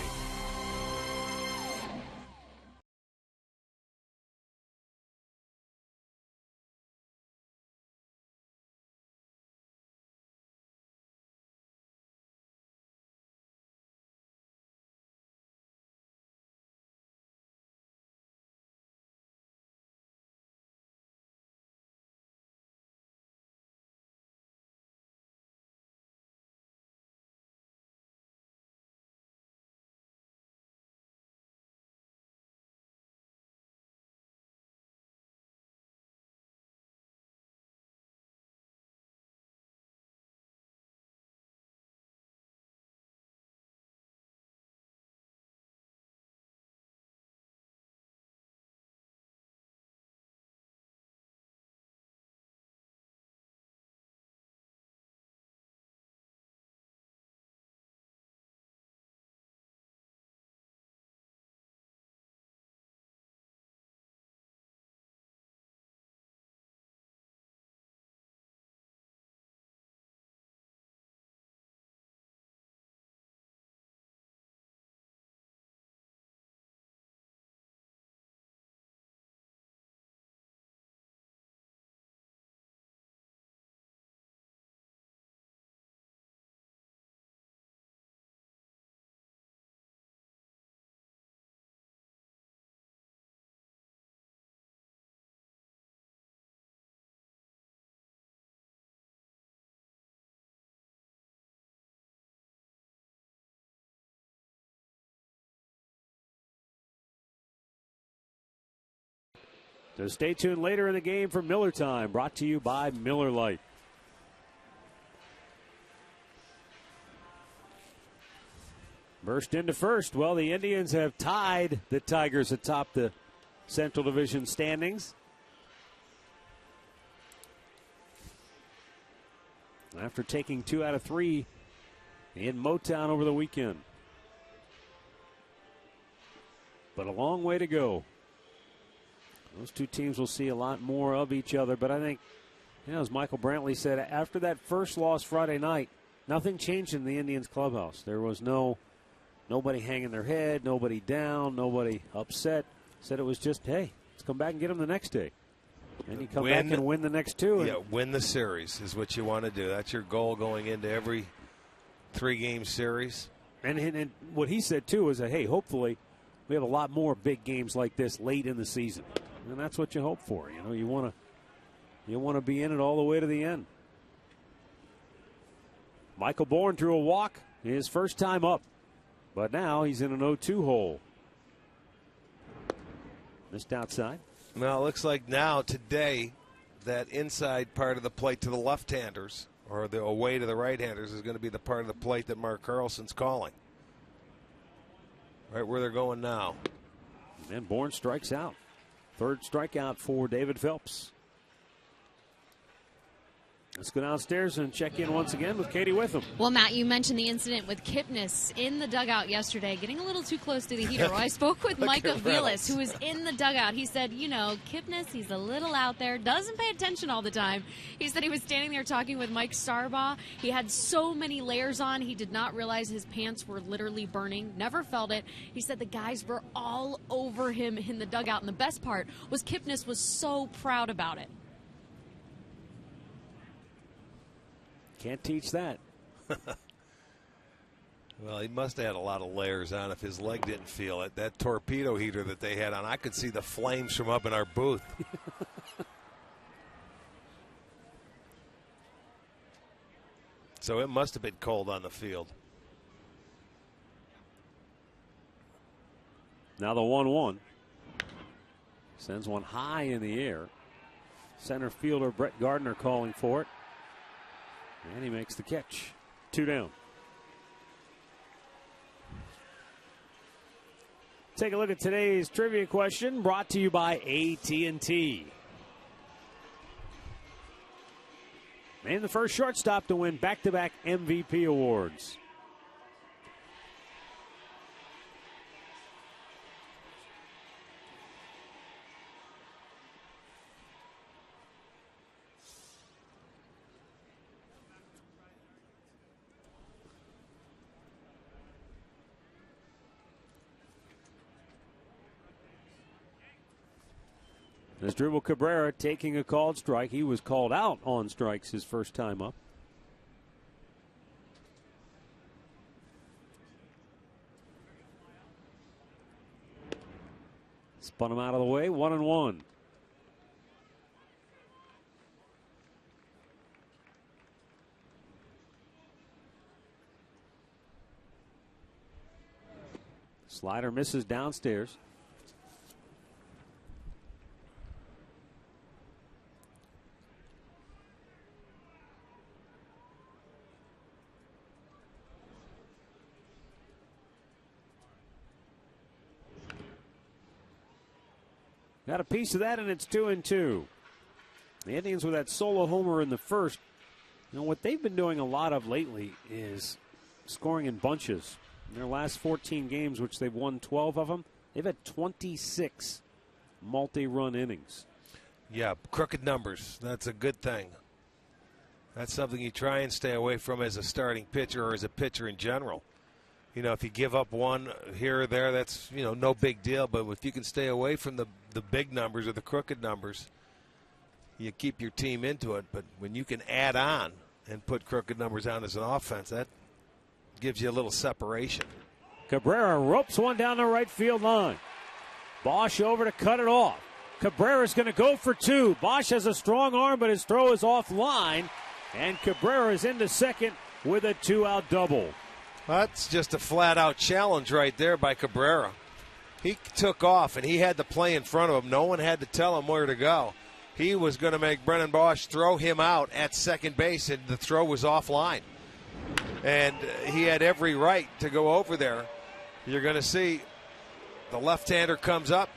So stay tuned later in the game for Miller Time, brought to you by Miller Lite. Burst into first. Well, the Indians have tied the Tigers atop the Central Division standings. After taking 2 out of 3 in Motown over the weekend. But a long way to go. Those two teams will see a lot more of each other. But I think, as Michael Brantley said, after that first loss Friday night, nothing changed in the Indians clubhouse. There was nobody hanging their head, nobody down, nobody upset. Said it was just, hey, let's come back and get them the next day. And you come back and win the next 2. Yeah, win the series is what you want to do. That's your goal going into every 3-game series. And what he said, too, is that, hey, hopefully we have a lot more big games like this late in the season. And that's what you hope for. You want to be in it all the way to the end. Michael Bourne threw a walk his first time up. But now he's in an 0-2 hole. Missed outside. Well, it looks like now, today, that inside part of the plate to the left-handers, or the away to the right-handers, is going to be the part of the plate that Mark Carlson's calling. Right where they're going now. And Bourne strikes out. Third strikeout for David Phelps. Let's go downstairs and check in once again with Katie Witham. Well, Matt, you mentioned the incident with Kipnis in the dugout yesterday, getting a little too close to the heater. Well, I spoke with Micah Vilas, who was in the dugout. He said, you know, Kipnis, he's a little out there, doesn't pay attention all the time. He said he was standing there talking with Mike Starbaugh. He had so many layers on, he did not realize his pants were literally burning, never felt it. He said the guys were all over him in the dugout, and the best part was Kipnis was so proud about it. Can't teach that. Well, he must have had a lot of layers on if his leg didn't feel it. That torpedo heater that they had on, I could see the flames from up in our booth. So it must have been cold on the field. Now the 1-1. Sends one high in the air. Center fielder Brett Gardner calling for it. And he makes the catch. 2 down. Take a look at today's trivia question brought to you by AT&T. Named the first shortstop to win back-to-back MVP awards. As Dribble Cabrera taking a called strike. He was called out on strikes his first time up. Spun him out of the way. 1-1. Slider misses downstairs. Got a piece of that, and it's 2-2. The Indians with that solo homer in the first. You know, what they've been doing a lot of lately is scoring in bunches. In their last 14 games, which they've won 12 of them, they've had 26 multi-run innings. Yeah, crooked numbers. That's a good thing. That's something you try and stay away from as a starting pitcher or as a pitcher in general. You know, if you give up one here or there, that's, you know, no big deal. But if you can stay away from the big numbers or the crooked numbers, you keep your team into it. But when you can add on and put crooked numbers on as an offense, that gives you a little separation. Cabrera ropes one down the right field line. Bosch over to cut it off. Cabrera's going to go for 2. Bosch has a strong arm, but his throw is offline. And Cabrera is into second with a 2-out double. That's just a flat-out challenge right there by Cabrera. He took off, and he had the play in front of him. No one had to tell him where to go. He was going to make Brennan Bosch throw him out at second base, and the throw was offline. And he had every right to go over there. You're going to see the left-hander comes up,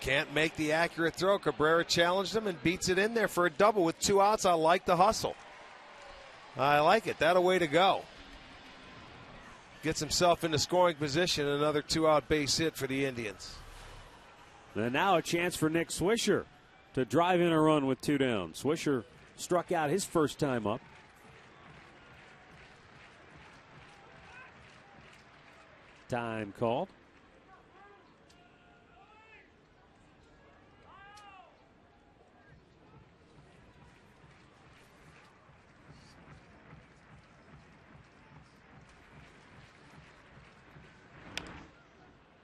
can't make the accurate throw. Cabrera challenged him and beats it in there for a double with 2 outs. I like the hustle. I like it. That a way to go. Gets himself into scoring position. Another 2-out base hit for the Indians. And now a chance for Nick Swisher to drive in a run with 2 down. Swisher struck out his first time up. Time called.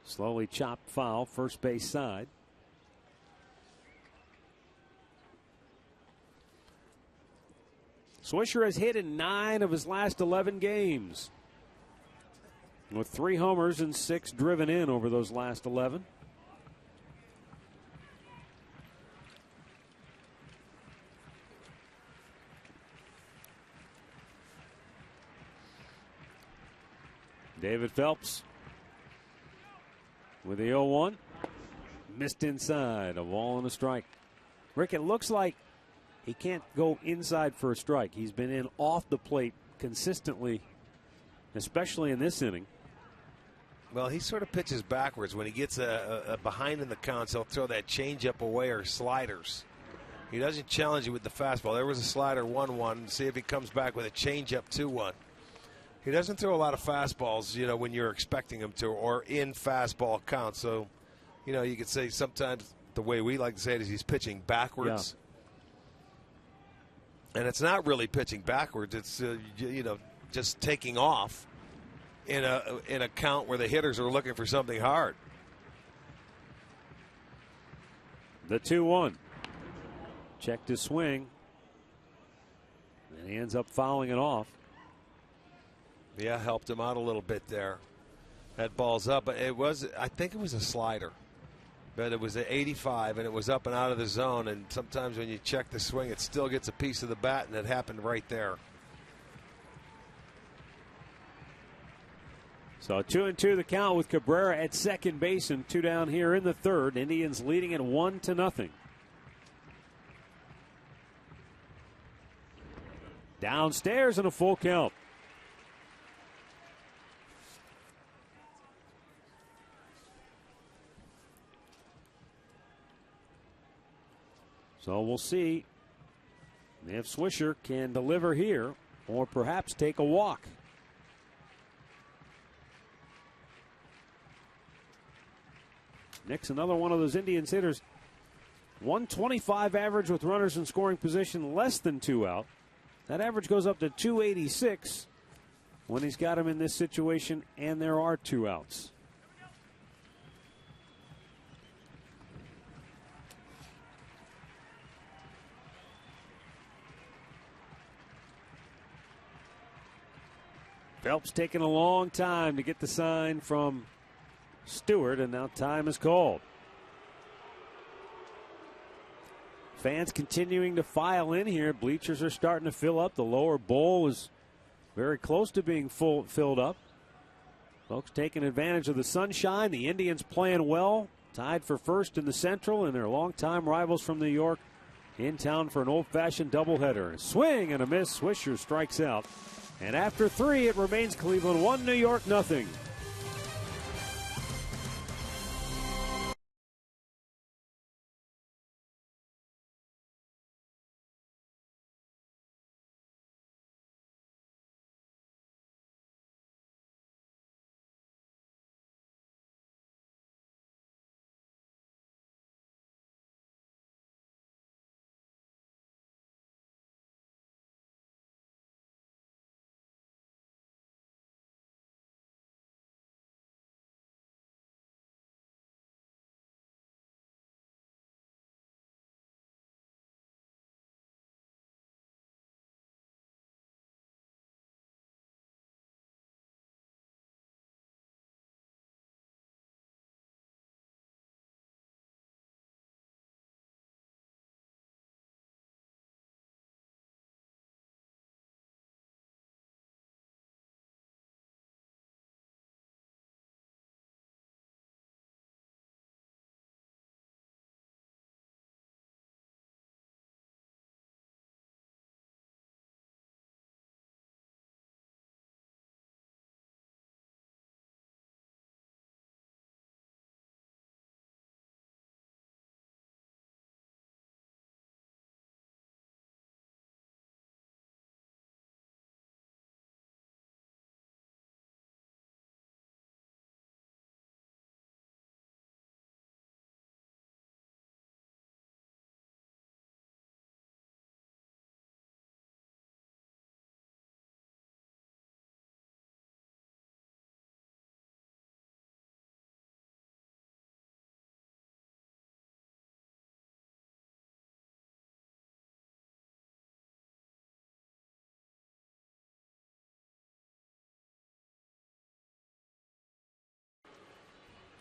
Slowly chopped foul, first base side. Swisher has hit in 9 of his last 11 games, with 3 homers and 6 driven in over those last 11. David Phelps with the 0-1. Missed inside, a ball and a strike. Rick, it looks like he can't go inside for a strike. He's been in off the plate consistently, especially in this inning. Well, he sort of pitches backwards. When he gets a behind in the counts, he'll throw that changeup away or sliders. He doesn't challenge you with the fastball. There was a slider 1-1. See if he comes back with a changeup 2-1. He doesn't throw a lot of fastballs, when you're expecting him to, or in fastball counts. So, you could say sometimes the way we like to say it is he's pitching backwards. Yeah. And it's not really pitching backwards. It's, just taking off in a count where the hitters are looking for something hard. The 2-1. Checked his swing. And he ends up fouling it off. Yeah, helped him out a little bit there. That ball's up. I think it was a slider. But it was at 85, and it was up and out of the zone. And sometimes when you check the swing, it still gets a piece of the bat, and it happened right there. So 2-2 the count with Cabrera at second base and 2 down here in the third. Indians leading at 1-0. Downstairs and a full count. So we'll see if Swisher can deliver here or perhaps take a walk. Nick's another one of those Indians hitters. 125 average with runners in scoring position, less than 2 out. That average goes up to 286 when he's got him in this situation and there are 2 outs. Phelps taking a long time to get the sign from Stewart, and now time is called. Fans continuing to file in here. Bleachers are starting to fill up. The lower bowl is very close to being filled up. Folks taking advantage of the sunshine. The Indians playing well, tied for first in the Central, and their longtime rivals from New York in town for an old-fashioned doubleheader. A swing and a miss. Swisher strikes out. And after 3, it remains Cleveland 1, New York 0.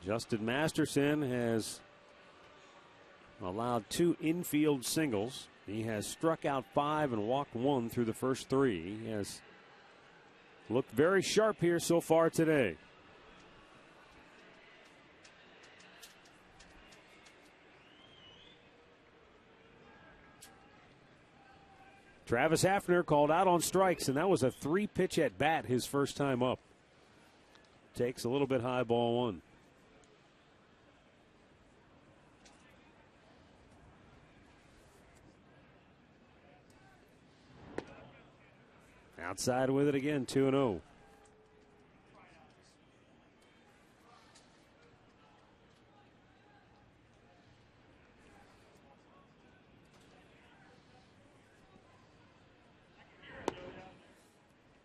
Justin Masterson has allowed 2 infield singles. He has struck out 5 and walked 1 through the first 3. He has looked very sharp here so far today. Travis Hafner called out on strikes, and that was a 3-pitch at bat his first time up. Takes a little bit high, ball 1. Outside with it again, 2-0.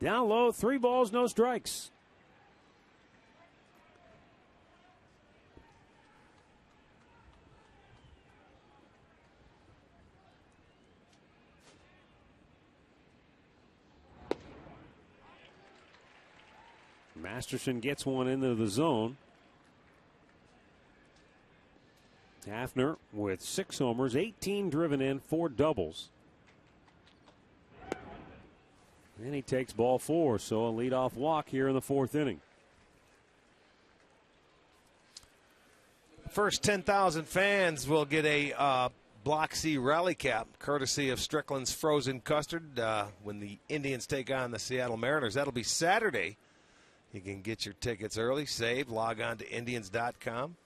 Down low, 3 balls, no strikes. Masterson gets one into the zone. Hafner with 6 homers, 18 driven in, 4 doubles. And he takes ball 4, so a leadoff walk here in the 4th inning. First 10,000 fans will get a Block C rally cap, courtesy of Strickland's Frozen Custard, when the Indians take on the Seattle Mariners. That'll be Saturday. You can get your tickets early, save, log on to Indians.com.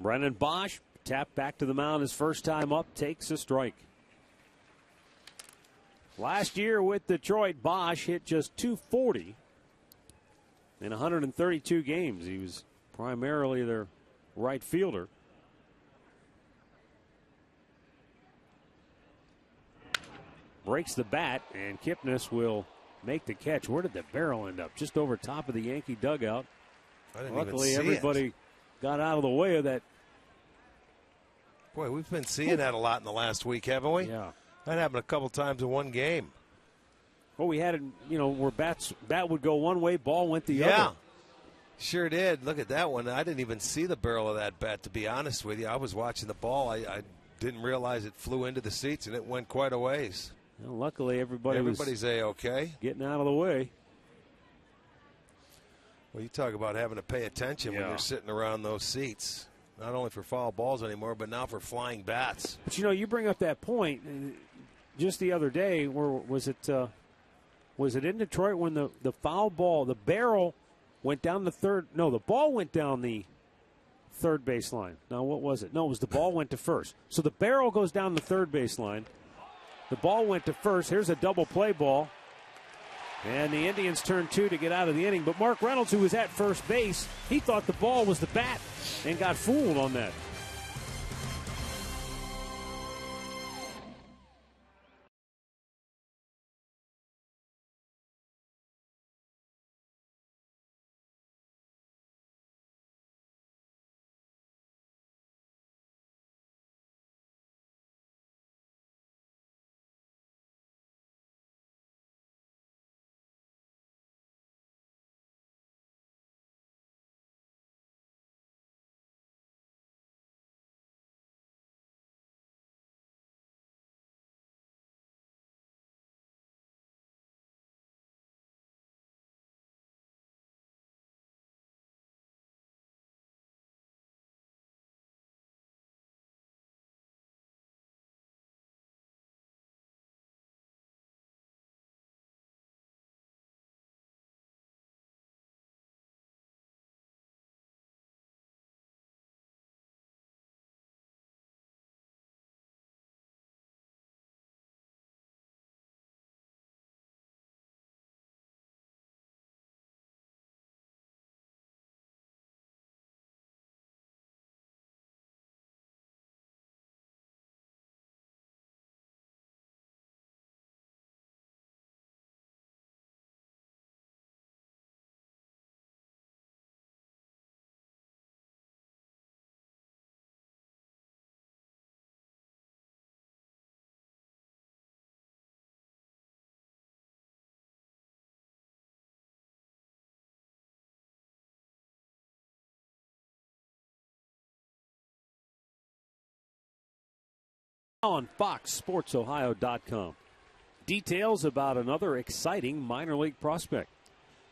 Brennan Bosch tapped back to the mound his first time up, takes a strike. Last year with Detroit, Bosch hit just .240 in 132 games. He was primarily their right fielder. Breaks the bat, and Kipnis will make the catch. Where did the barrel end up? Just over top of the Yankee dugout. Luckily, everybody got out of the way of that. Boy, we've been seeing that a lot in the last week, haven't we? Yeah. That happened a couple times in one game. Well, we had it, where bat would go one way, ball went the other. Yeah, sure did. Look at that one. I didn't even see the barrel of that bat, to be honest with you. I was watching the ball. I didn't realize it flew into the seats, and it went quite a ways. Well, luckily, everybody's A-okay. Getting out of the way. Well, you talk about having to pay attention when you're sitting around those seats. Not only for foul balls anymore, but now for flying bats. But, you bring up that point. Just the other day, where was it in Detroit when the foul ball, the barrel went down the third? No, the ball went down the third baseline. Now, what was it? No, it was the ball went to first. So the barrel goes down the third baseline. The ball went to first. Here's a double play ball. And the Indians turn 2 to get out of the inning. But Mark Reynolds, who was at first base, he thought the ball was the bat and got fooled on that. On FoxSportsOhio.com. Details about another exciting minor league prospect.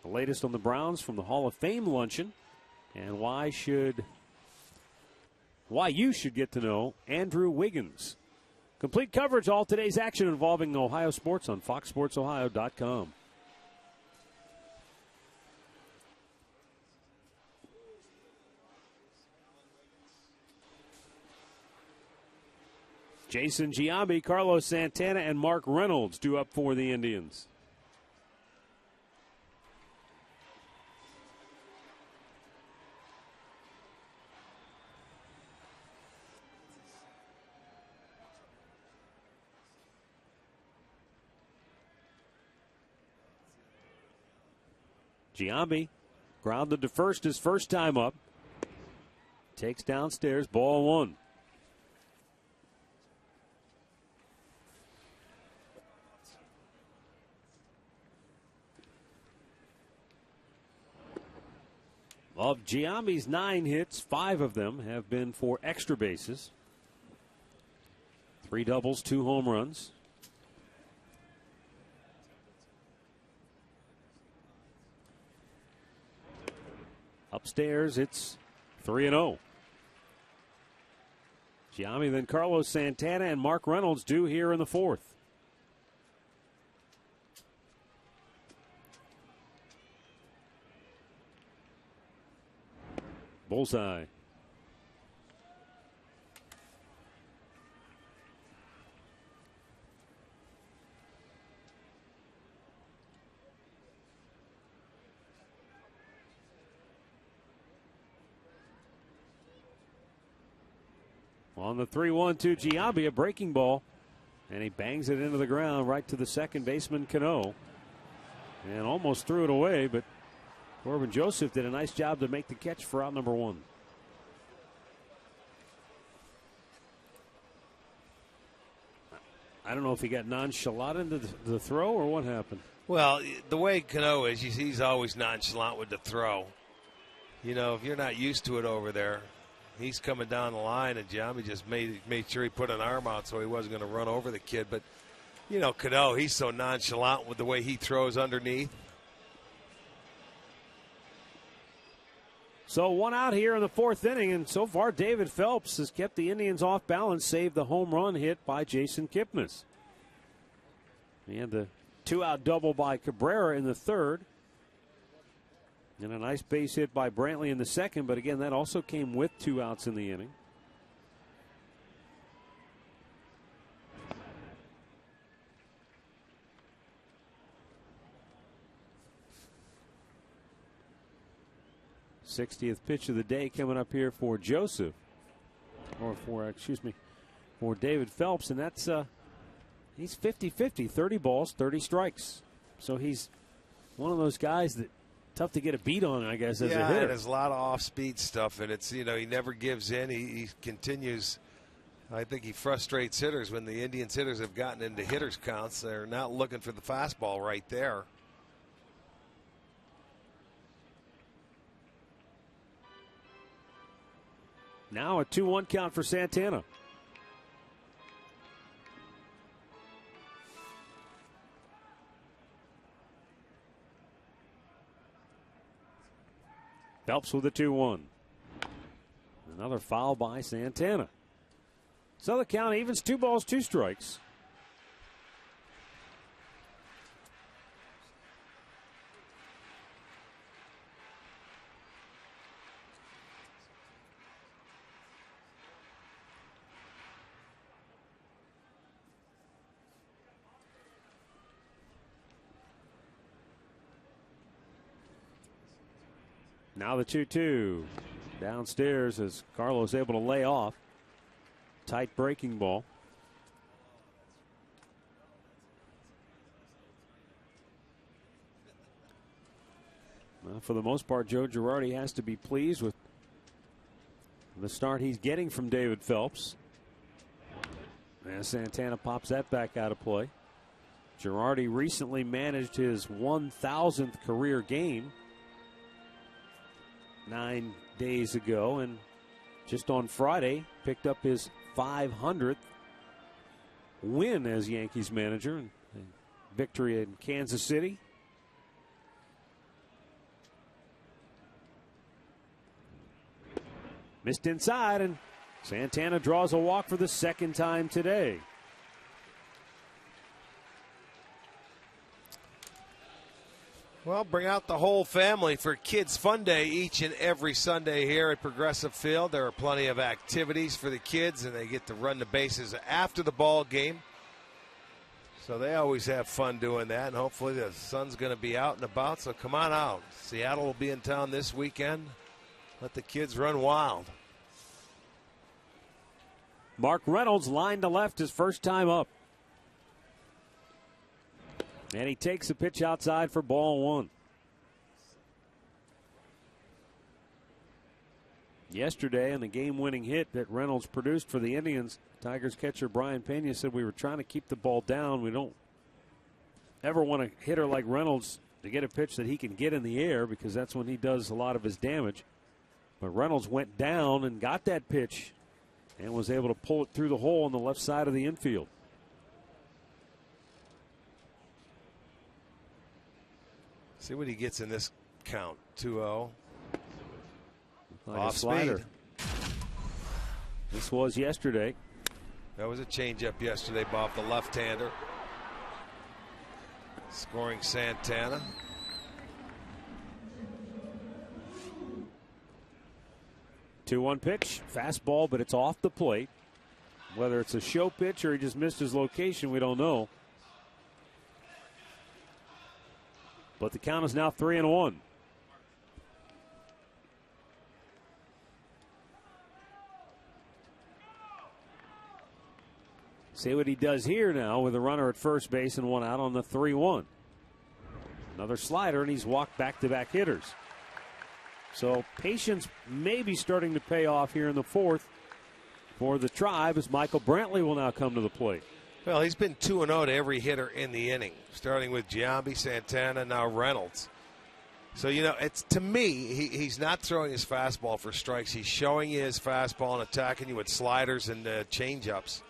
The latest on the Browns from the Hall of Fame luncheon. And why should why you should get to know Andrew Wiggins. Complete coverage, all today's action involving Ohio sports on foxsportsohio.com. Jason Giambi, Carlos Santana, and Mark Reynolds due up for the Indians. Giambi grounded to first his first time up. Takes downstairs, ball one. Of Giambi's 9 hits, 5 of them have been for extra bases. 3 doubles, 2 home runs. Upstairs, it's 3-0. Giambi, then Carlos Santana and Mark Reynolds due here in the 4th. Bullseye. On the 3-1 to Giambi, a breaking ball. And he bangs it into the ground right to the second baseman, Cano. And almost threw it away, but Corbin Joseph did a nice job to make the catch for out number 1. I don't know if he got nonchalant into the throw or what happened. Well, the way Cano is, he's always nonchalant with the throw. You know, if you're not used to it over there, he's coming down the line, and Giambi just made sure he put an arm out so he wasn't going to run over the kid. But, you know, Cano, he's so nonchalant with the way he throws underneath. So 1 out here in the 4th inning, and so far David Phelps has kept the Indians off balance, saved the home run hit by Jason Kipnis. He had the 2-out double by Cabrera in the 3rd. And a nice base hit by Brantley in the 2nd, but again, that also came with 2 outs in the inning. '60th pitch of the day coming up here for Joseph, or for David Phelps, and that's he's 50-50, 30 balls, 30 strikes. So he's one of those guys that tough to get a beat on, I guess, as a hitter. Yeah, there's a lot of off-speed stuff, and it's, you know, he never gives in. He continues. I think he frustrates hitters when the Indians hitters have gotten into hitters counts. They're not looking for the fastball right there. Now a 2-1 count for Santana. Phelps with a 2-1. Another foul by Santana. So the count evens, 2 balls, 2 strikes. Now the 2-2 downstairs as Carlos able to lay off. Tight breaking ball. Well, for the most part, Joe Girardi has to be pleased with the start he's getting from David Phelps. And Santana pops that back out of play. Girardi recently managed his 1,000th career game 9 days ago, and just on Friday picked up his 500th win as Yankees manager, and victory in Kansas City. Missed inside, and Santana draws a walk for the second time today. Well, bring out the whole family for Kids Fun Day each and every Sunday here at Progressive Field. There are plenty of activities for the kids, and they get to run the bases after the ball game. So they always have fun doing that, and hopefully the sun's going to be out and about, so come on out. Seattle will be in town this weekend. Let the kids run wild. Mark Reynolds line to left his first time up. And he takes a pitch outside for ball one. Yesterday, in the game-winning hit that Reynolds produced for the Indians, Tigers catcher Brian Pena said we were trying to keep the ball down. We don't ever want a hitter like Reynolds to get a pitch that he can get in the air because that's when he does a lot of his damage. But Reynolds went down and got that pitch and was able to pull it through the hole on the left side of the infield. See what he gets in this count. 2-0. Like off a slider. speed. This was yesterday. That was a changeup yesterday, Bob, the left-hander. Scoring Santana. Two-one pitch, fastball, but it's off the plate. Whether it's a show pitch or he just missed his location, we don't know. But the count is now 3-1. See what he does here now with a runner at first base and one out on the 3-1. Another slider, and he's walked back-to-back hitters. So patience may be starting to pay off here in the fourth for the Tribe as Michael Brantley will now come to the plate. Well, he's been 2-0 to every hitter in the inning, starting with Giambi, Santana, now Reynolds. So, you know, it's to me, he's not throwing his fastball for strikes. He's showing you his fastball and attacking you with sliders and changeups.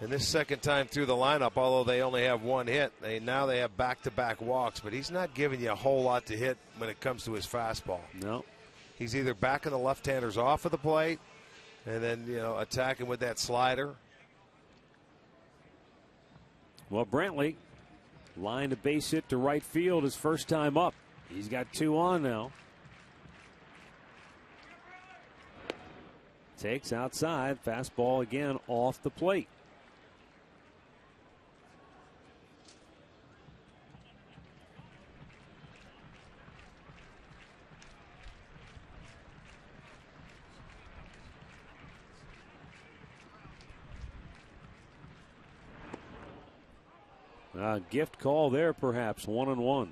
And this second time through the lineup, although they only have one hit, now they have back-to-back walks, but he's not giving you a whole lot to hit when it comes to his fastball. No. He's either backing the left-handers off of the plate and then, you know, attacking with that slider. Well, Brantley lined a base hit to right field his first time up. He's got two on now. Takes outside. Fastball again off the plate. Gift call there, perhaps. 1-1.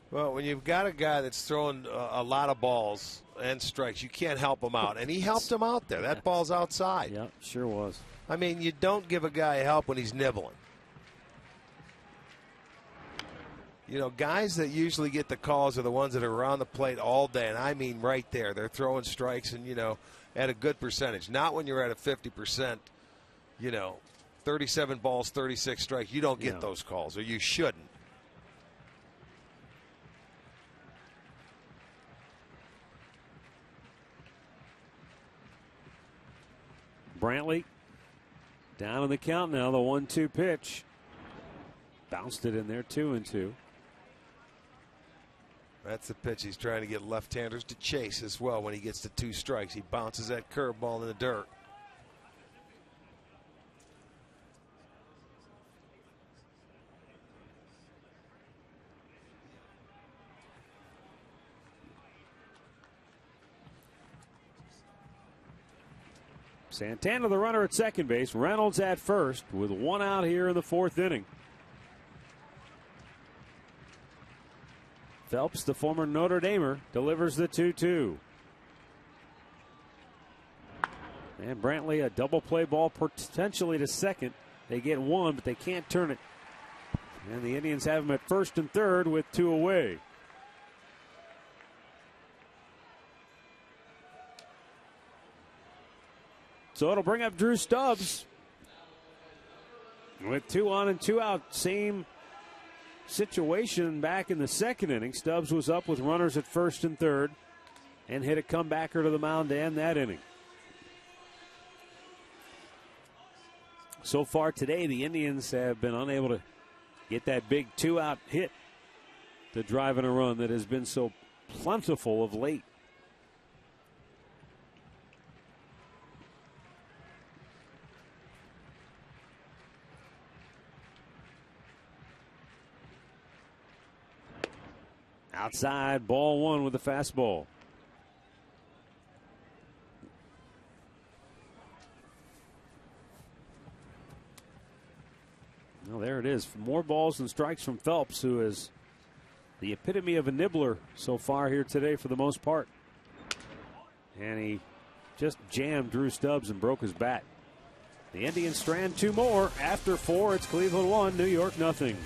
Well, when you've got a guy that's throwing a lot of balls and strikes, you can't help him out. And he helped him out there. That ball's outside. Yeah, sure was. I mean, you don't give a guy help when he's nibbling. You know, guys that usually get the calls are the ones that are around the plate all day. And I mean right there. They're throwing strikes and, you know, at a good percentage. Not when you're at a 50%, you know, 37 balls, 36 strikes. You don't get those calls, or you shouldn't. Brantley down in the count now. The 1-2 pitch. Bounced it in there, 2-2. That's the pitch he's trying to get left-handers to chase as well when he gets to two strikes. He bounces that curveball in the dirt. Santana, the runner at second base. Reynolds at first with one out here in the fourth inning. Phelps, the former Notre Damer, delivers the 2-2. And Brantley, a double play ball potentially to second. They get one, but they can't turn it. And the Indians have him at first and third with two away. So it'll bring up Drew Stubbs with 2 on and 2 out. Same situation back in the second inning. Stubbs was up with runners at first and third. and hit a comebacker to the mound to end that inning. So far today, the Indians have been unable to get that big 2-out hit to drive in a run that has been so plentiful of late. Outside, ball one with the fastball. Well, there it is. More balls than strikes from Phelps, who is the epitome of a nibbler so far here today for the most part. And he just jammed Drew Stubbs and broke his bat. The Indians strand 2 more. After 4, it's Cleveland 1, New York nothing.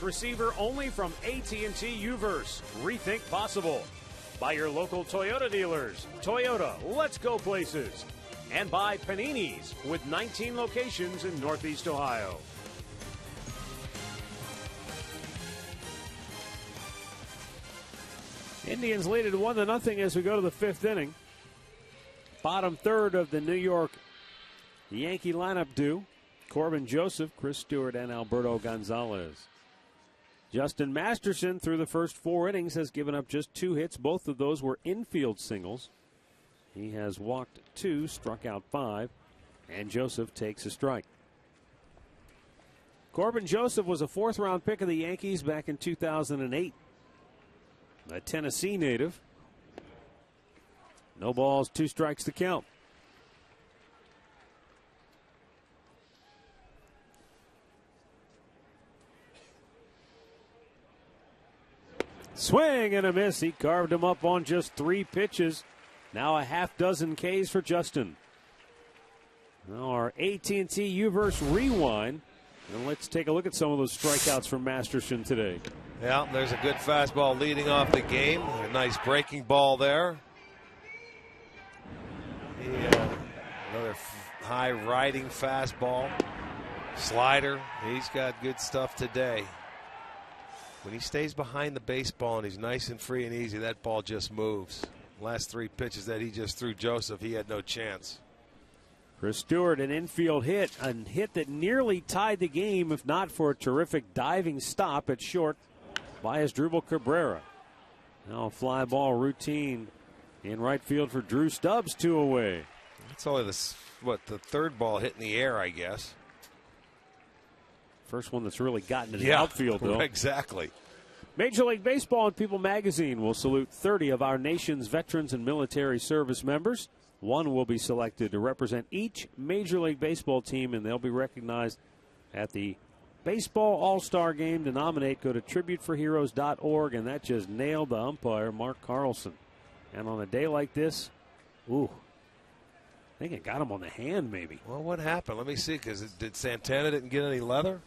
Receiver only from AT&T Uverse. Rethink possible. By your local Toyota dealers. Toyota, let's go places. And by Panini's with 19 locations in Northeast Ohio. Indians lead it 1-0 as we go to the 5th inning. Bottom third of the New York Yankee lineup due. Corbin Joseph, Chris Stewart, and Alberto Gonzalez. Justin Masterson, through the first 4 innings, has given up just 2 hits. Both of those were infield singles. He has walked 2, struck out 5, and Joseph takes a strike. Corbin Joseph was a 4th-round pick of the Yankees back in 2008. A Tennessee native. No balls, 2 strikes to count. Swing and a miss. He carved him up on just 3 pitches. Now a half dozen Ks for Justin. Now our AT&T Uverse rewind. And let's take a look at some of those strikeouts from Masterson today. Yeah, there's a good fastball leading off the game. A nice breaking ball there. Another high riding fastball. Slider. He's got good stuff today. When he stays behind the baseball and he's nice and free and easy, that ball just moves. Last 3 pitches that he just threw Joseph, he had no chance. Chris Stewart, an infield hit, a hit that nearly tied the game, if not for a terrific diving stop at short by Asdrubal Cabrera. Now a fly ball routine in right field for Drew Stubbs, 2 away. That's only the 3rd ball hit in the air, I guess. First one that's really gotten to the outfield, though. Exactly. Major League Baseball and People Magazine will salute 30 of our nation's veterans and military service members. 1 will be selected to represent each Major League Baseball team, and they'll be recognized at the Baseball All-Star Game. To nominate, go to tributeforheroes.org, and that just nailed the umpire, Mark Carlson. And on a day like this, ooh, I think it got him on the hand maybe. Well, what happened? Let me see, because did Santana didn't get any leather?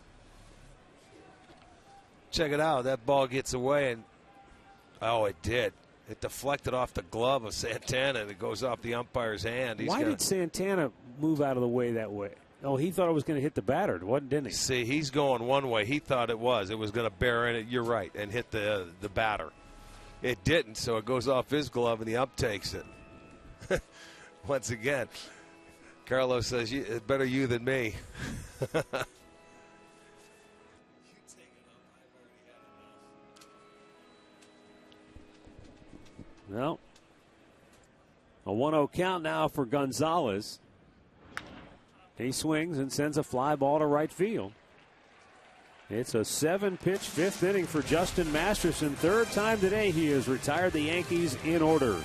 Check it out. That ball gets away, and oh, it did. It deflected off the glove of Santana, and it goes off the umpire's hand. Why did Santana move out of the way that way? Oh, he thought it was going to hit the batter, didn't he? See, he's going one way. He thought it was. It was going to bear in it. You're right, and hit the batter. It didn't, so it goes off his glove, and the ump takes it. Once again, Carlos says, "It's better you than me." Well, a 1-0 count now for Gonzalez. He swings and sends a fly ball to right field. It's a 7-pitch fifth inning for Justin Masterson. Third time today he has retired the Yankees in order.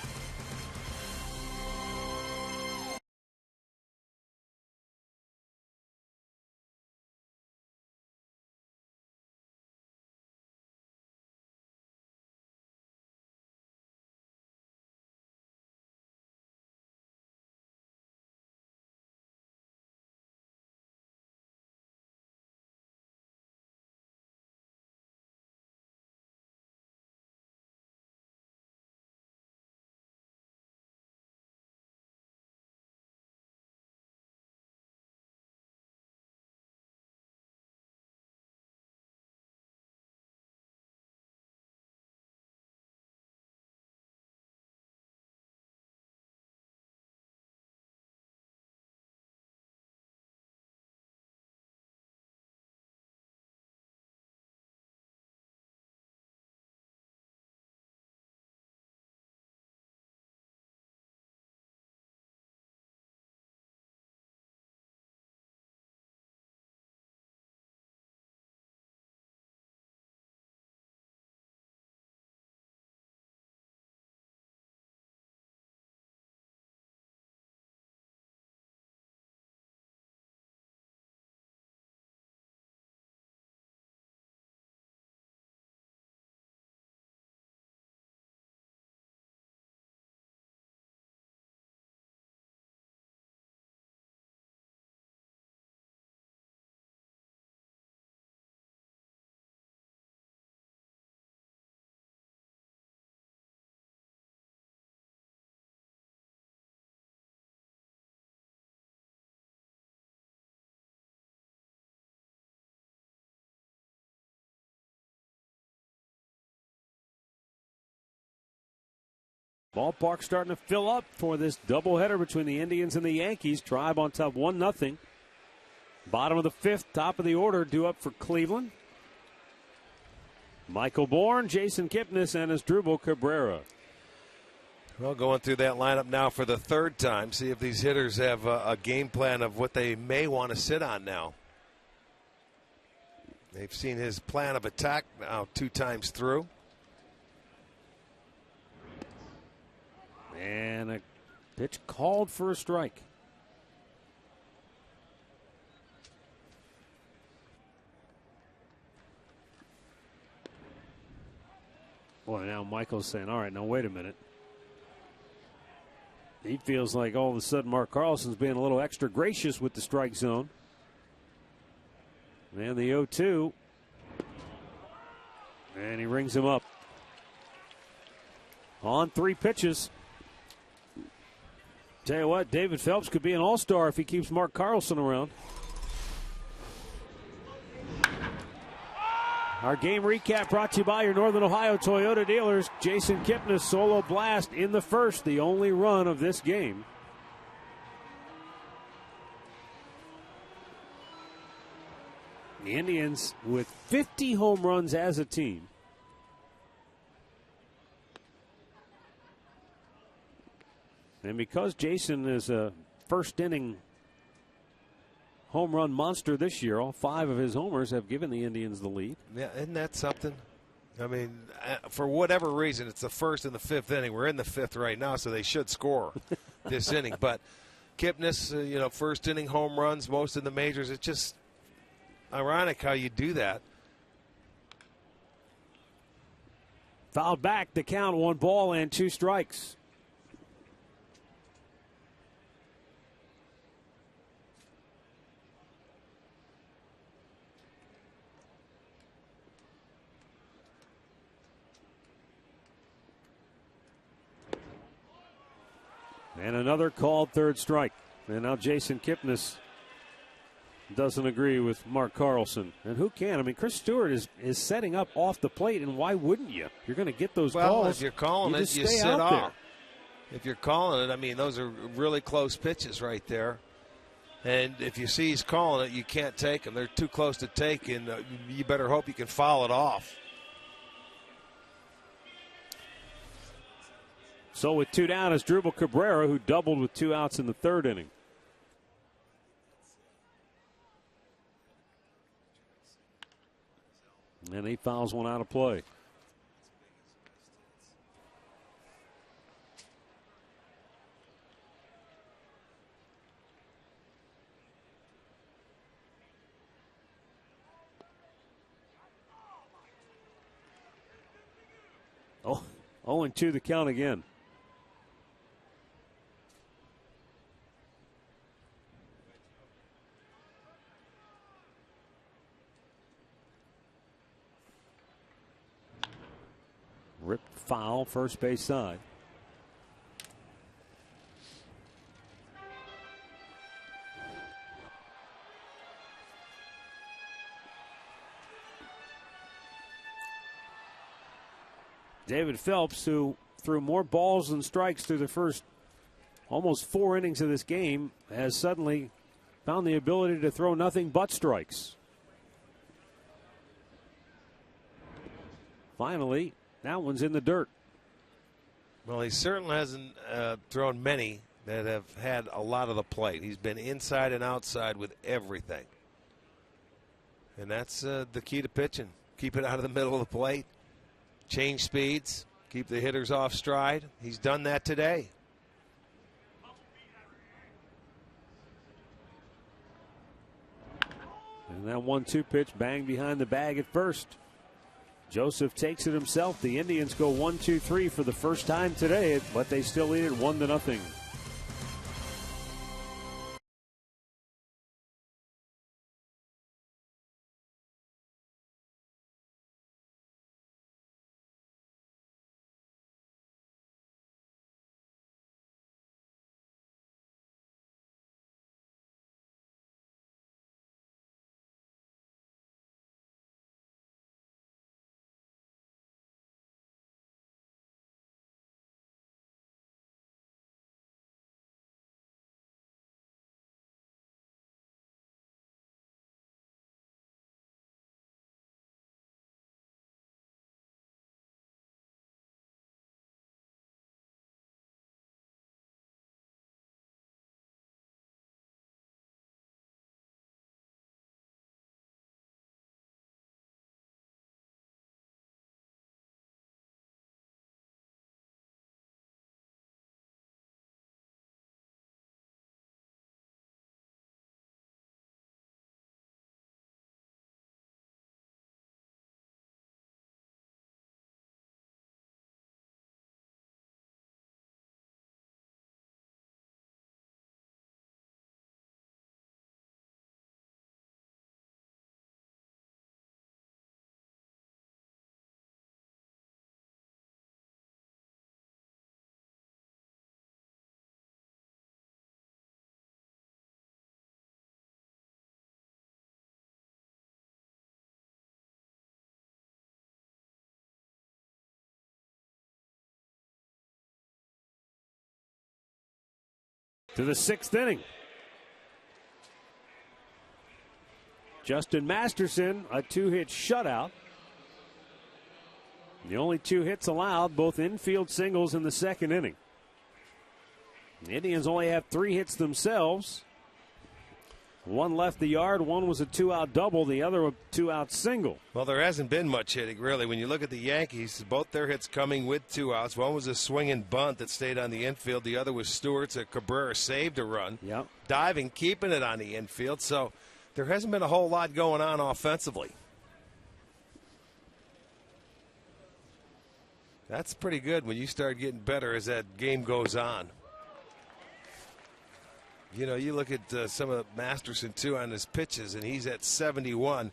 Ballpark starting to fill up for this doubleheader between the Indians and the Yankees. Tribe on top 1-0. Bottom of the fifth, top of the order, due up for Cleveland. Michael Bourne, Jason Kipnis, and Asdrubal Cabrera. Well, going through that lineup now for the third time. See if these hitters have a game plan of what they may want to sit on now. They've seen his plan of attack now 2 times through. And a pitch called for a strike. Boy, now Michael's saying, all right, now wait a minute. He feels like all of a sudden Mark Carlson's being a little extra gracious with the strike zone. And the 0-2. And he rings him up. On 3 pitches. Tell you what, David Phelps could be an all-star if he keeps Mark Carlson around. Our game recap brought to you by your Northern Ohio Toyota dealers. Jason Kipnis solo blast in the first, the only run of this game. The Indians with 50 home runs as a team. And because Jason is a first inning home run monster this year, all 5 of his homers have given the Indians the lead. Yeah, isn't that something? I mean, for whatever reason, it's the first and the 5th inning. We're in the 5th right now, so they should score this inning. But Kipnis, first inning home runs, most in the majors. It's just ironic how you do that. Fouled back, the count, 1 ball and 2 strikes. And another called third strike. And now Jason Kipnis doesn't agree with Mark Carlson. And who can? I mean, Chris Stewart is setting up off the plate, and why wouldn't you? You're going to get those calls. If you're calling it, you sit off. If you're calling it, I mean, those are really close pitches right there. And if you see he's calling it, you can't take them. They're too close to take, and you better hope you can foul it off. So with 2 down is Drupal Cabrera, who doubled with 2 outs in the third inning. And he fouls one out of play. Oh, 0-2 the count again. Ripped foul, first base side. David Phelps, who threw more balls than strikes through the first almost 4 innings of this game, has suddenly found the ability to throw nothing but strikes. Finally, that one's in the dirt. Well, he certainly hasn't thrown many that have had a lot of the plate. He's been inside and outside with everything. And that's the key to pitching. Keep it out of the middle of the plate. Change speeds. Keep the hitters off stride. He's done that today. And that 1-2 pitch banged behind the bag at first. Joseph takes it himself. The Indians go 1-2-3 for the first time today, but they still lead it 1-0. To the 6th inning. Justin Masterson, a 2-hit shutout. The only 2 hits allowed, both infield singles in the 2nd inning. The Indians only have 3 hits themselves. 1 left the yard, 1 was a 2-out double, the other a 2-out single. Well, there hasn't been much hitting, really. When you look at the Yankees, both their hits coming with 2 outs. One was a swinging bunt that stayed on the infield. The other was Stewart's. Cabrera saved a run. Yep. Diving, keeping it on the infield. So there hasn't been a whole lot going on offensively. That's pretty good when you start getting better as that game goes on. You know, you look at some of Masterson, too, on his pitches, and he's at 71.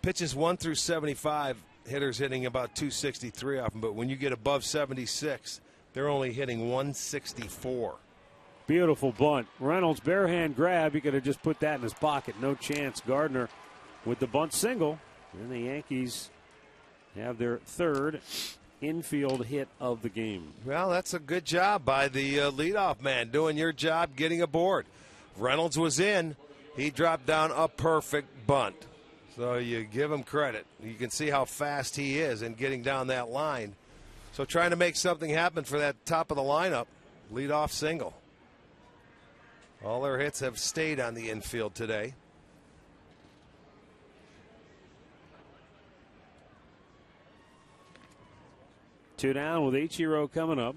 Pitches 1 through 75, hitters hitting about 263 off him. But when you get above 76, they're only hitting 164. Beautiful bunt. Reynolds, bare hand grab. He could have just put that in his pocket. No chance. Gardner with the bunt single. And the Yankees have their third infield hit of the game. Well, that's a good job by the leadoff man, doing your job, getting aboard. Reynolds was in. He dropped down a perfect bunt. So you give him credit. You can see how fast he is in getting down that line. So trying to make something happen for that top of the lineup. Leadoff single. All their hits have stayed on the infield today. Two down with Ichiro coming up.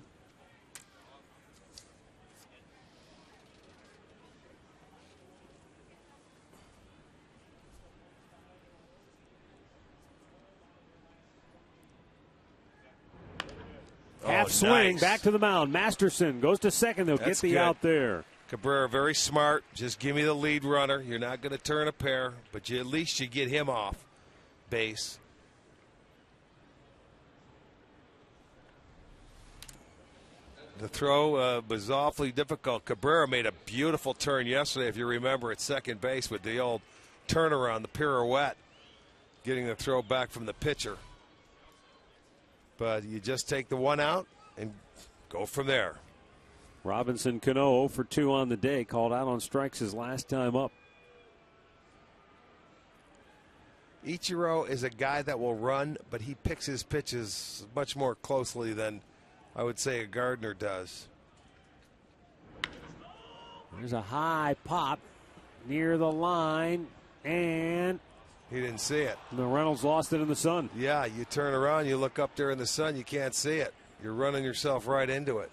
Half swing, nice. back to the mound. Masterson goes to second. They'll That's get the good. out there. Cabrera very smart. Just give me the lead runner. You're not going to turn a pair, but at least you get him off base. The throw was awfully difficult. Cabrera made a beautiful turn yesterday, if you remember, at second base with the old turnaround, the pirouette, getting the throw back from the pitcher. But you just take the one out and go from there. Robinson Cano for 2 on the day, called out on strikes his last time up. Ichiro is a guy that will run, but he picks his pitches much more closely than I would say a Gardner does. There's a high pop near the line, and he didn't see it. The Reynolds lost it in the sun. Yeah, you turn around, you look up there in the sun, you can't see it. You're running yourself right into it.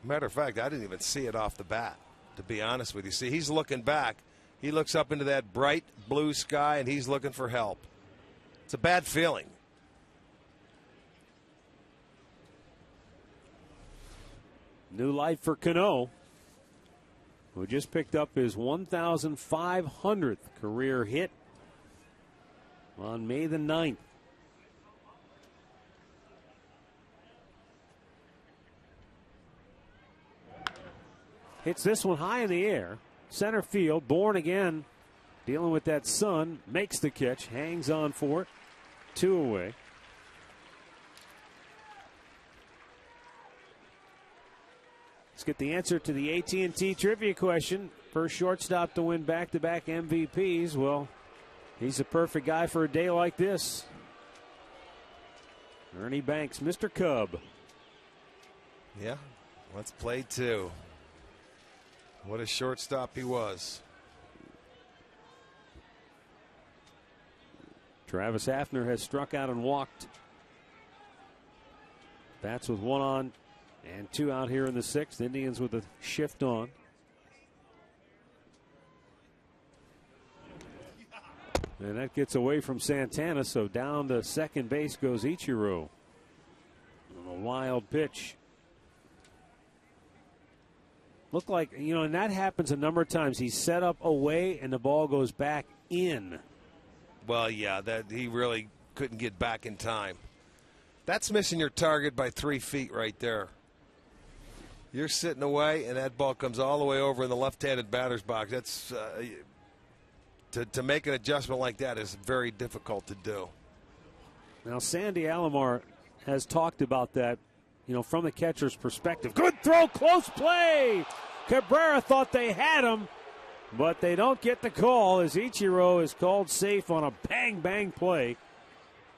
Matter of fact, I didn't even see it off the bat, to be honest with you. See, he's looking back. He looks up into that bright blue sky, and he's looking for help. It's a bad feeling. New life for Cano, who just picked up his 1,500th career hit on May the 9th. Hits this one high in the air. Center field, Bourne again, dealing with that sun, makes the catch, hangs on for it. 2 away. Let's get the answer to the AT&T trivia question. First shortstop to win back-to-back MVPs. Well, he's the perfect guy for a day like this. Ernie Banks, Mr. Cub. Yeah, let's play 2. What a shortstop he was. Travis Hafner has struck out and walked. Bats with 1 on and 2 out here in the 6th. Indians with a shift on. And that gets away from Santana, so down to second base goes Ichiro. A wild pitch. Looked like, and that happens a number of times. He's set up away and the ball goes back in. Well, yeah, that he really couldn't get back in time. That's missing your target by 3 feet right there. You're sitting away, and that ball comes all the way over in the left-handed batter's box. That's to make an adjustment like that is very difficult to do. Now, Sandy Alomar has talked about that, from the catcher's perspective. Good throw, close play. Cabrera thought they had him, but they don't get the call as Ichiro is called safe on a bang-bang play.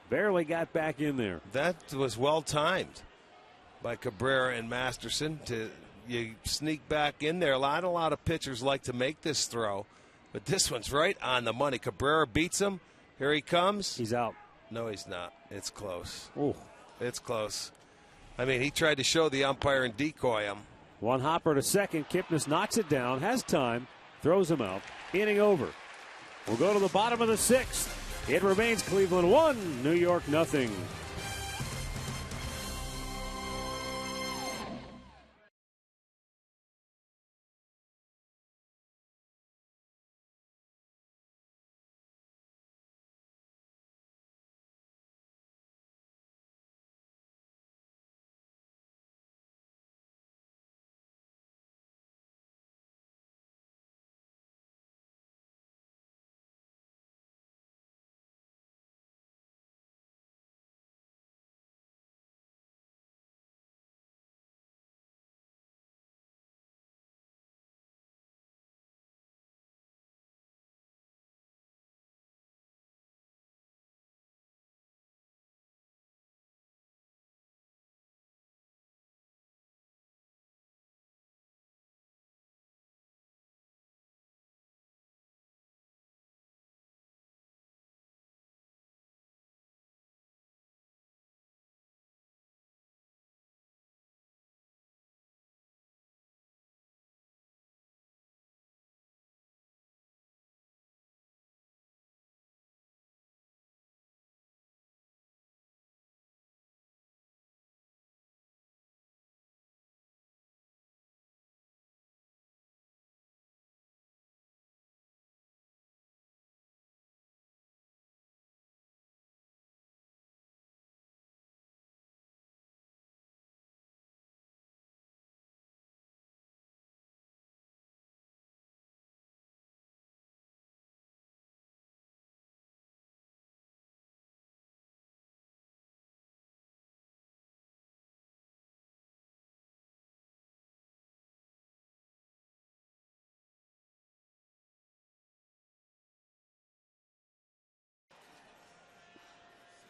Barely got back in there. That was well timed by Cabrera and Masterson you sneak back in there. A lot of pitchers like to make this throw, but this one's right on the money. Cabrera beats him. Here he comes. He's out. No, he's not. It's close. Oh, it's close. I mean, he tried to show the umpire and decoy him. One hopper to second. Kipnis knocks it down, has time, throws him out. Inning over. We'll go to the bottom of the 6th. It remains Cleveland 1, New York 0.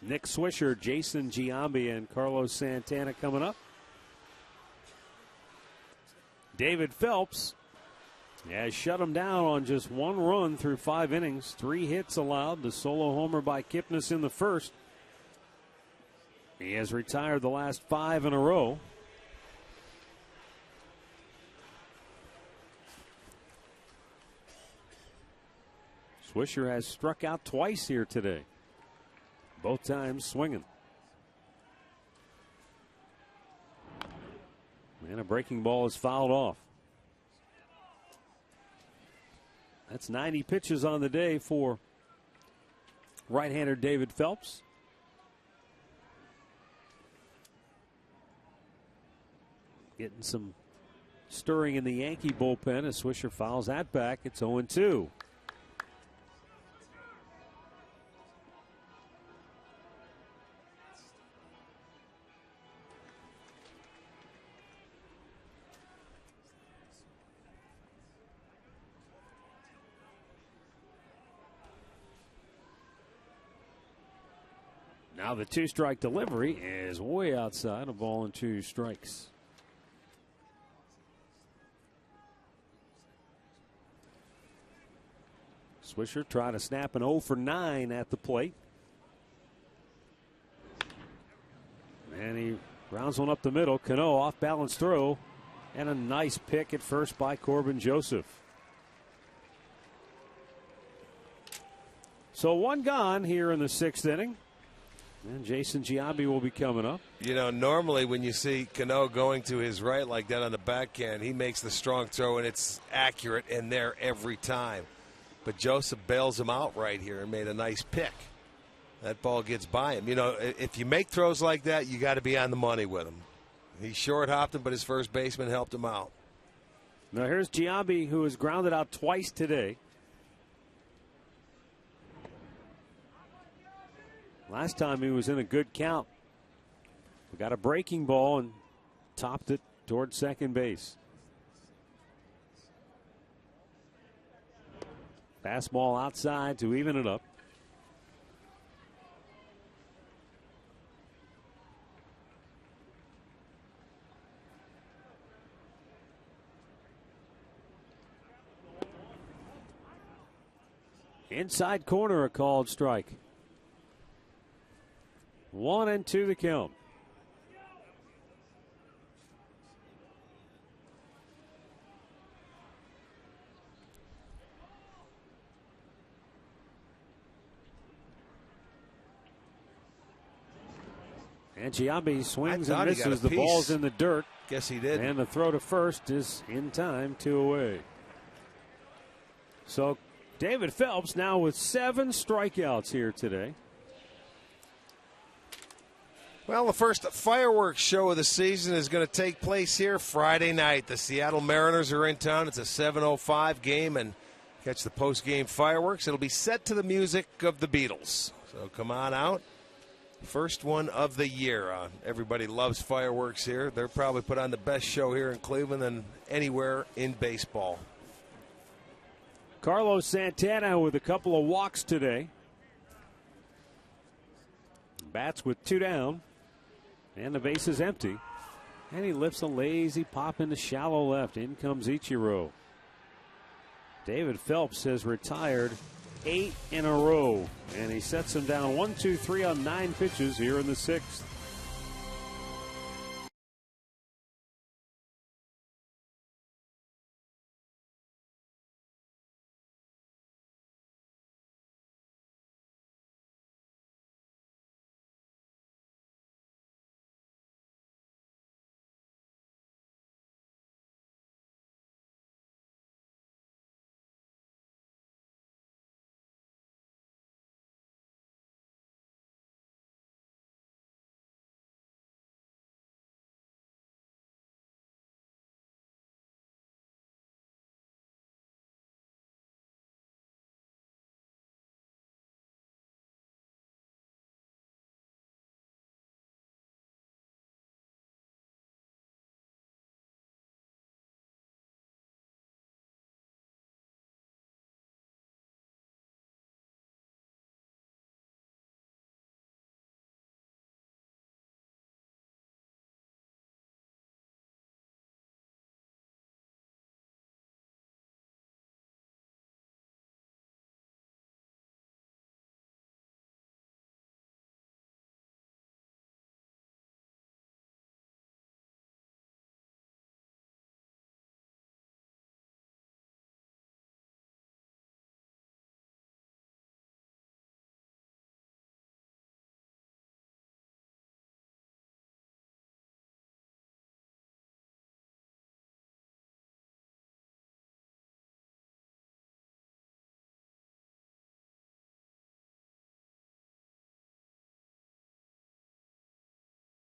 Nick Swisher, Jason Giambi, and Carlos Santana coming up. David Phelps has shut him down on just one run through 5 innings. 3 hits allowed. The solo homer by Kipnis in the first. He has retired the last 5 in a row. Swisher has struck out twice here today. Both times swinging. And a breaking ball is fouled off. That's 90 pitches on the day for right-hander David Phelps. Getting some stirring in the Yankee bullpen as Swisher fouls that back. It's 0-2. Now the 2-strike delivery is way outside. A ball and 2 strikes. Swisher trying to snap an 0 for 9 at the plate. And he rounds one up the middle. Cano off balance throw. And a nice pick at first by Corbin Joseph. So 1 gone here in the 6th inning. And Jason Giambi will be coming up. You know, normally when you see Cano going to his right like that on the backhand, he makes the strong throw, and it's accurate and there every time. But Joseph bails him out right here and made a nice pick. That ball gets by him. You know, if you make throws like that, you got to be on the money with him. He short hopped him, but his first baseman helped him out. Now here's Giambi, who has grounded out twice today. Last time he was in a good count. We got a breaking ball and topped it towards second base. Fastball outside to even it up. Inside corner, a called strike. 1-2 the count. And Giambi swings and misses. The ball's in the dirt. Guess he did. And the throw to first is in time, 2 away. So David Phelps now with 7 strikeouts here today. Well, the first fireworks show of the season is going to take place here Friday night. The Seattle Mariners are in town. It's a 7:05 game, and catch the post-game fireworks. It'll be set to the music of the Beatles. So come on out. First one of the year. Everybody loves fireworks here. They'll probably put on the best show here in Cleveland than anywhere in baseball. Carlos Santana with a couple of walks today. Bats with 2 down. And the base is empty. And he lifts a lazy pop into shallow left. In comes Ichiro. David Phelps has retired 8 in a row. And he sets him down 1-2-3 on 9 pitches here in the 6th.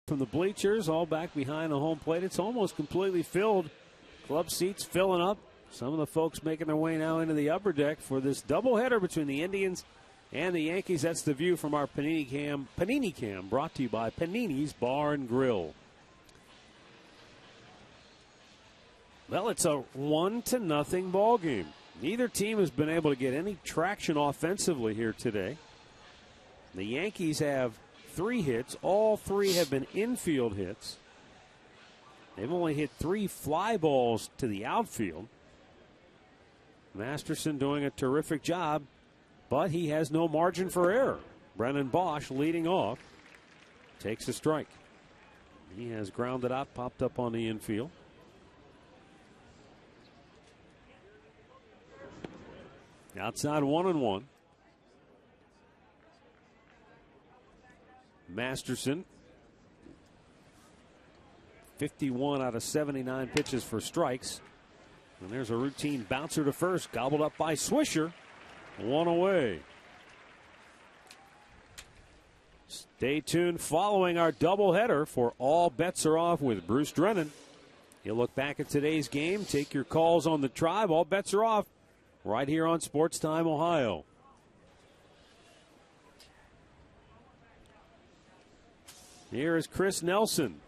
from the bleachers, all back behind the home plate. It's almost completely filled. Club seats filling up. Some of the folks making their way now into the upper deck for this doubleheader between the Indians and the Yankees. That's the view from our Panini Cam, brought to you by Panini's Bar and Grill. Well, it's a 1-0 ball game. Neither team has been able to get any traction offensively here today. The Yankees have 3 hits. All 3 have been infield hits. They've only hit 3 fly balls to the outfield. Masterson doing a terrific job, but he has no margin for error. Brennan Bosch leading off. Takes a strike. He has grounded out, popped up on the infield. Outside 1-1. Masterson, 51 out of 79 pitches for strikes. And there's a routine bouncer to first, gobbled up by Swisher. 1 away. Stay tuned following our doubleheader for All Bets Are Off with Bruce Drennan. He'll look back at today's game, take your calls on the Tribe. All bets are off right here on Sports Time Ohio. Here is Chris Nelson,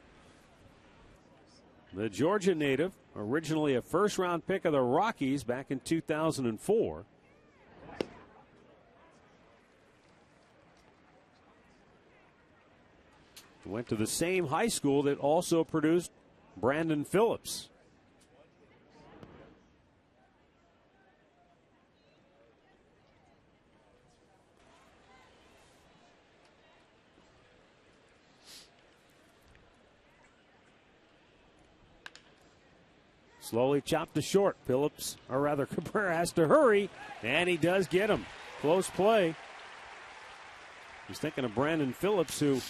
the Georgia native, originally a first-round pick of the Rockies back in 2004. Went to the same high school that also produced Brandon Phillips. Slowly chopped to short. Phillips, or rather Cabrera, has to hurry, and he does get him. Close play. He's thinking of Brandon Phillips, who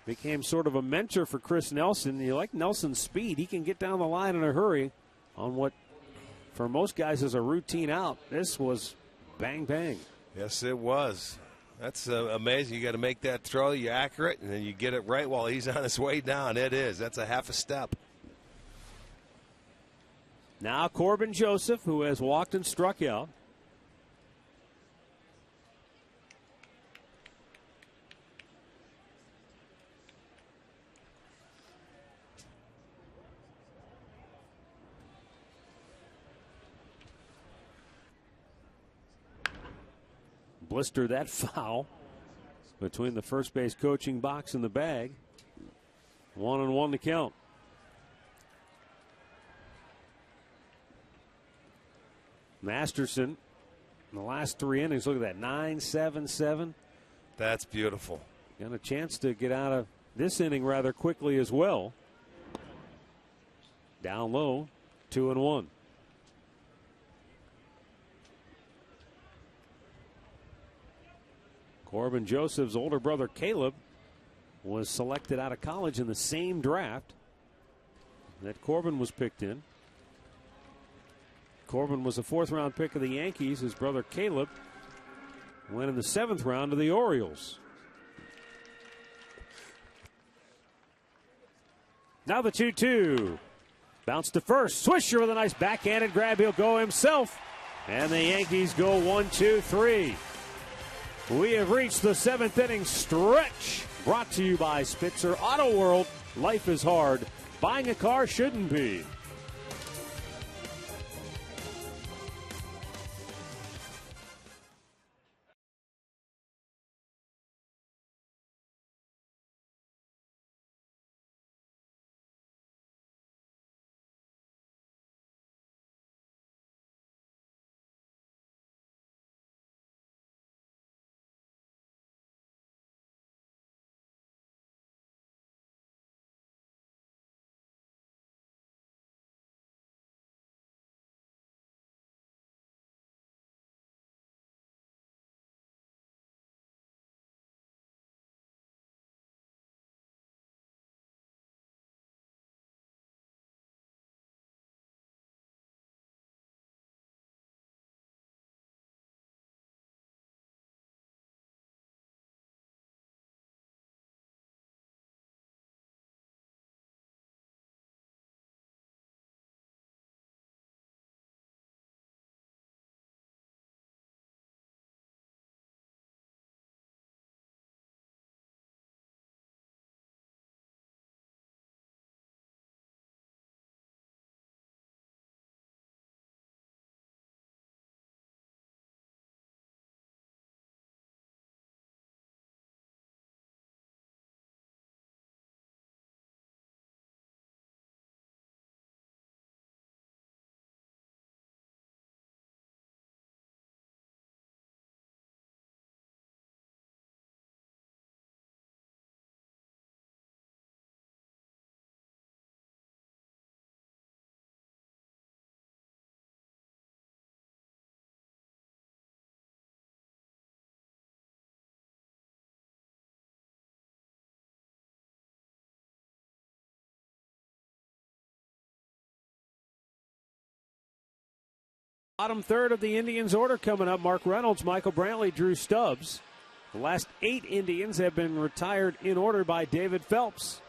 became sort of a mentor for Chris Nelson. You like Nelson's speed. He can get down the line in a hurry on what, for most guys, is a routine out. This was bang, bang. Yes, it was. That's amazing. You got to make that throw. You're accurate, and then you get it right while he's on his way down. It is. That's a half a step. Now Corbin Joseph, who has walked and struck out. Blister that foul between the first base coaching box and the bag. 1-1 to count. Masterson in the last 3 innings, look at that, 9-7-7. That's beautiful. Got a chance to get out of this inning rather quickly as well. Down low, 2-1. Corbin Joseph's older brother Caleb was selected out of college in the same draft that Corbin was picked in. Corbin was a 4th-round pick of the Yankees. His brother Caleb went in the 7th round to the Orioles. Now the 2-2. Bounce to first. Swisher with a nice backhanded grab. He'll go himself. And the Yankees go 1-2-3. We have reached the 7th inning stretch. Brought to you by Spitzer Auto World. Life is hard. Buying a car shouldn't be. Bottom third of the Indians' order coming up. Mark Reynolds, Michael Brantley, Drew Stubbs. The last 8 Indians have been retired in order by David Phelps.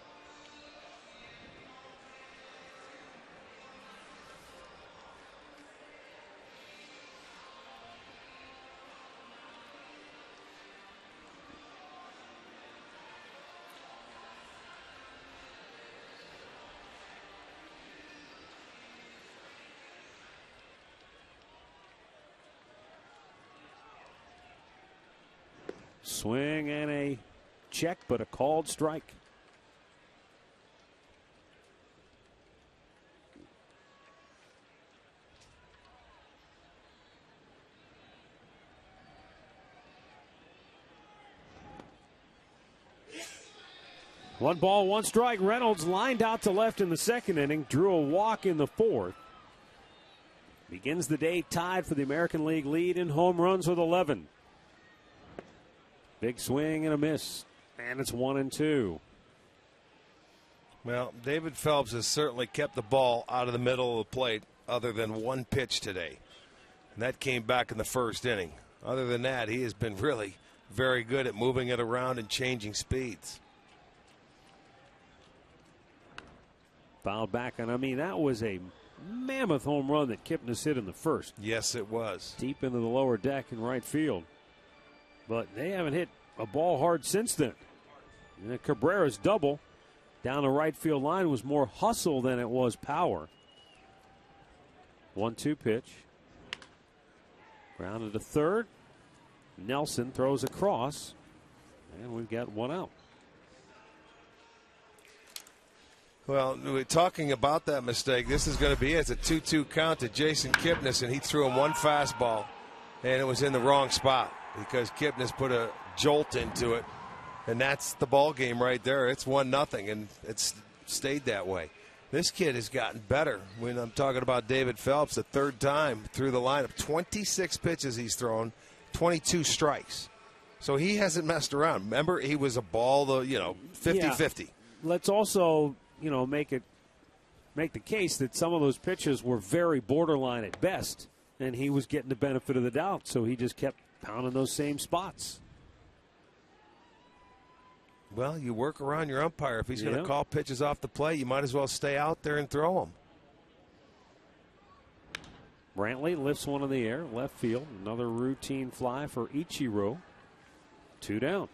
Swing and a check, but a called strike. One ball, one strike. Reynolds lined out to left in the second inning, drew a walk in the fourth. Begins the day tied for the American League lead in home runs with 11. Big swing and a miss, and it's 1-2. Well, David Phelps has certainly kept the ball out of the middle of the plate other than one pitch today. And that came back in the first inning. Other than that, he has been really very good at moving it around and changing speeds. Fouled back, and I mean, that was a mammoth home run that Kipnis hit in the first. Yes, it was. Deep into the lower deck in right field. But they haven't hit a ball hard since then. And Cabrera's double down the right field line was more hustle than it was power. 1-2 pitch. Grounded to third. Nelson throws across. And we've got one out. Well, we're talking about that mistake. This is going to be it. It's a 2-2 count to Jason Kipnis, and he threw him one fastball, and it was in the wrong spot because Kipnis put a jolt into it, and that's the ball game right there. It's 1-0, and it's stayed that way. This kid has gotten better. When I'm talking about David Phelps, the third time through the lineup, 26 pitches he's thrown, 22 strikes. So he hasn't messed around. Remember, he was a ball, 50-50. Yeah. Let's also, make the case that some of those pitches were very borderline at best, and he was getting the benefit of the doubt, so he just kept pounding those same spots. Well, you work around your umpire. If he's going to call pitches off the plate, you might as well stay out there and throw them. Brantley lifts one in the air, left field. Another routine fly for Ichiro. 2 down.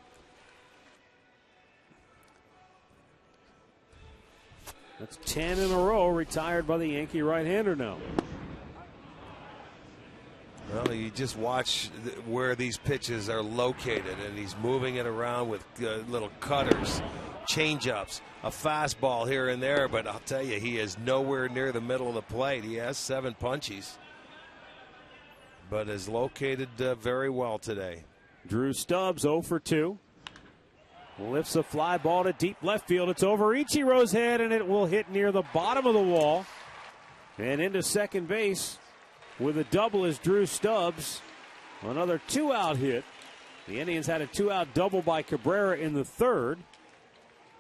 That's 10 in a row retired by the Yankee right-hander now. Well, you just watch where these pitches are located, and he's moving it around with little cutters, changeups, a fastball here and there, but I'll tell you, he is nowhere near the middle of the plate. He has 7 punchies, but is located very well today. Drew Stubbs 0 for 2. Lifts a fly ball to deep left field. It's over Ichiro's head, and it will hit near the bottom of the wall and into second base. With a double is Drew Stubbs. Another 2-out hit. The Indians had a 2-out double by Cabrera in the third.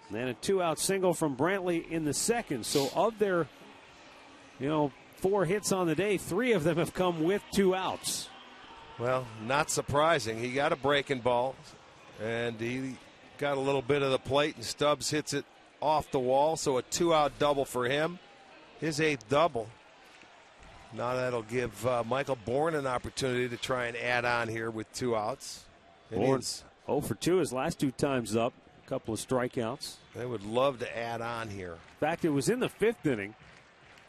And then a 2-out single from Brantley in the second. So of their, 4 hits on the day, 3 of them have come with 2 outs. Well, not surprising. He got a breaking ball, and he got a little bit of the plate, and Stubbs hits it off the wall. So a 2-out double for him. His 8th double. Now that'll give Michael Bourne an opportunity to try and add on here with 2 outs. Bourne 0 for 2 his last 2 times up. A couple of strikeouts. They would love to add on here. In fact, it was in the 5th inning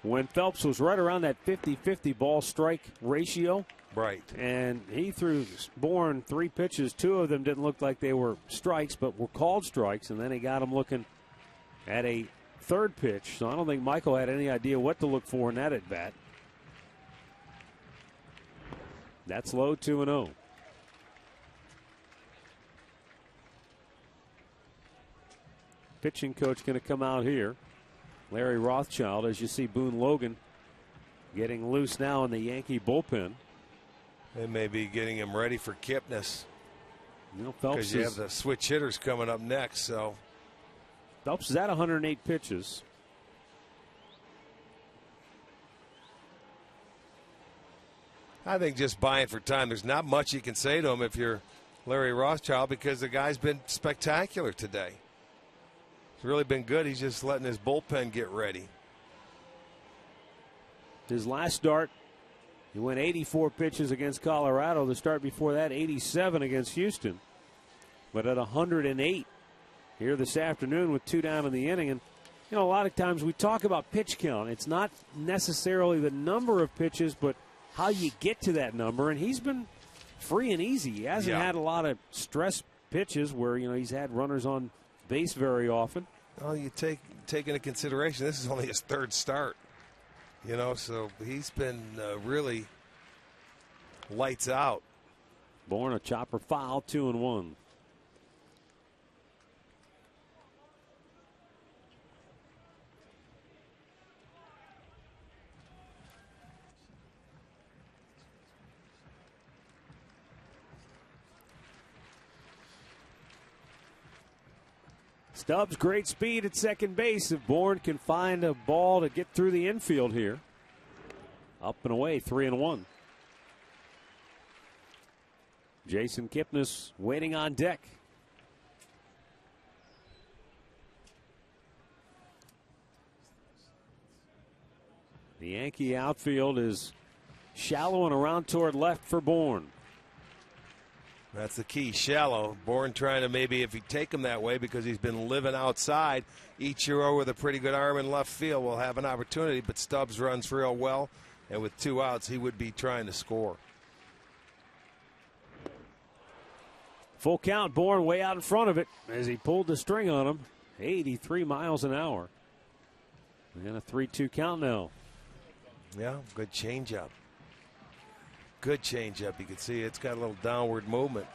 when Phelps was right around that 50-50 ball-strike ratio. Right. And he threw Bourne 3 pitches. 2 of them didn't look like they were strikes, but were called strikes. And then he got him looking at a 3rd pitch. So I don't think Michael had any idea what to look for in that at-bat. That's low, 2-0. Pitching coach going to come out here. Larry Rothschild, as you see Boone Logan getting loose now in the Yankee bullpen. They may be getting him ready for Kipnis. Phelps because you have the switch hitters coming up next. So Phelps is at 108 pitches. I think just buying for time. There's not much you can say to him if you're Larry Rothschild, because the guy's been spectacular today. He's really been good. He's just letting his bullpen get ready. His last start, he went 84 pitches against Colorado. The start before that, 87 against Houston. But at 108 here this afternoon with 2 down in the inning. And, a lot of times we talk about pitch count. It's not necessarily the number of pitches, but how you get to that number. And he's been free and easy. He hasn't had a lot of stress pitches where, he's had runners on base very often. Well, you take into consideration this is only his 3rd start. So he's been really lights out. Bourne a chopper foul, 2-1. Stubbs, great speed at second base. If Bourne can find a ball to get through the infield here. Up and away, 3-1. Jason Kipnis waiting on deck. The Yankee outfield is shallow and around toward left for Bourne. That's the key, shallow. Bourne trying to maybe, if he take him that way, because he's been living outside, Ichiro with a pretty good arm in left field will have an opportunity, but Stubbs runs real well, and with 2 outs, he would be trying to score. Full count, Bourne way out in front of it as he pulled the string on him. 83 miles an hour. And a 3-2 count now. Yeah, good changeup. Good changeup. You can see it's got a little downward movement.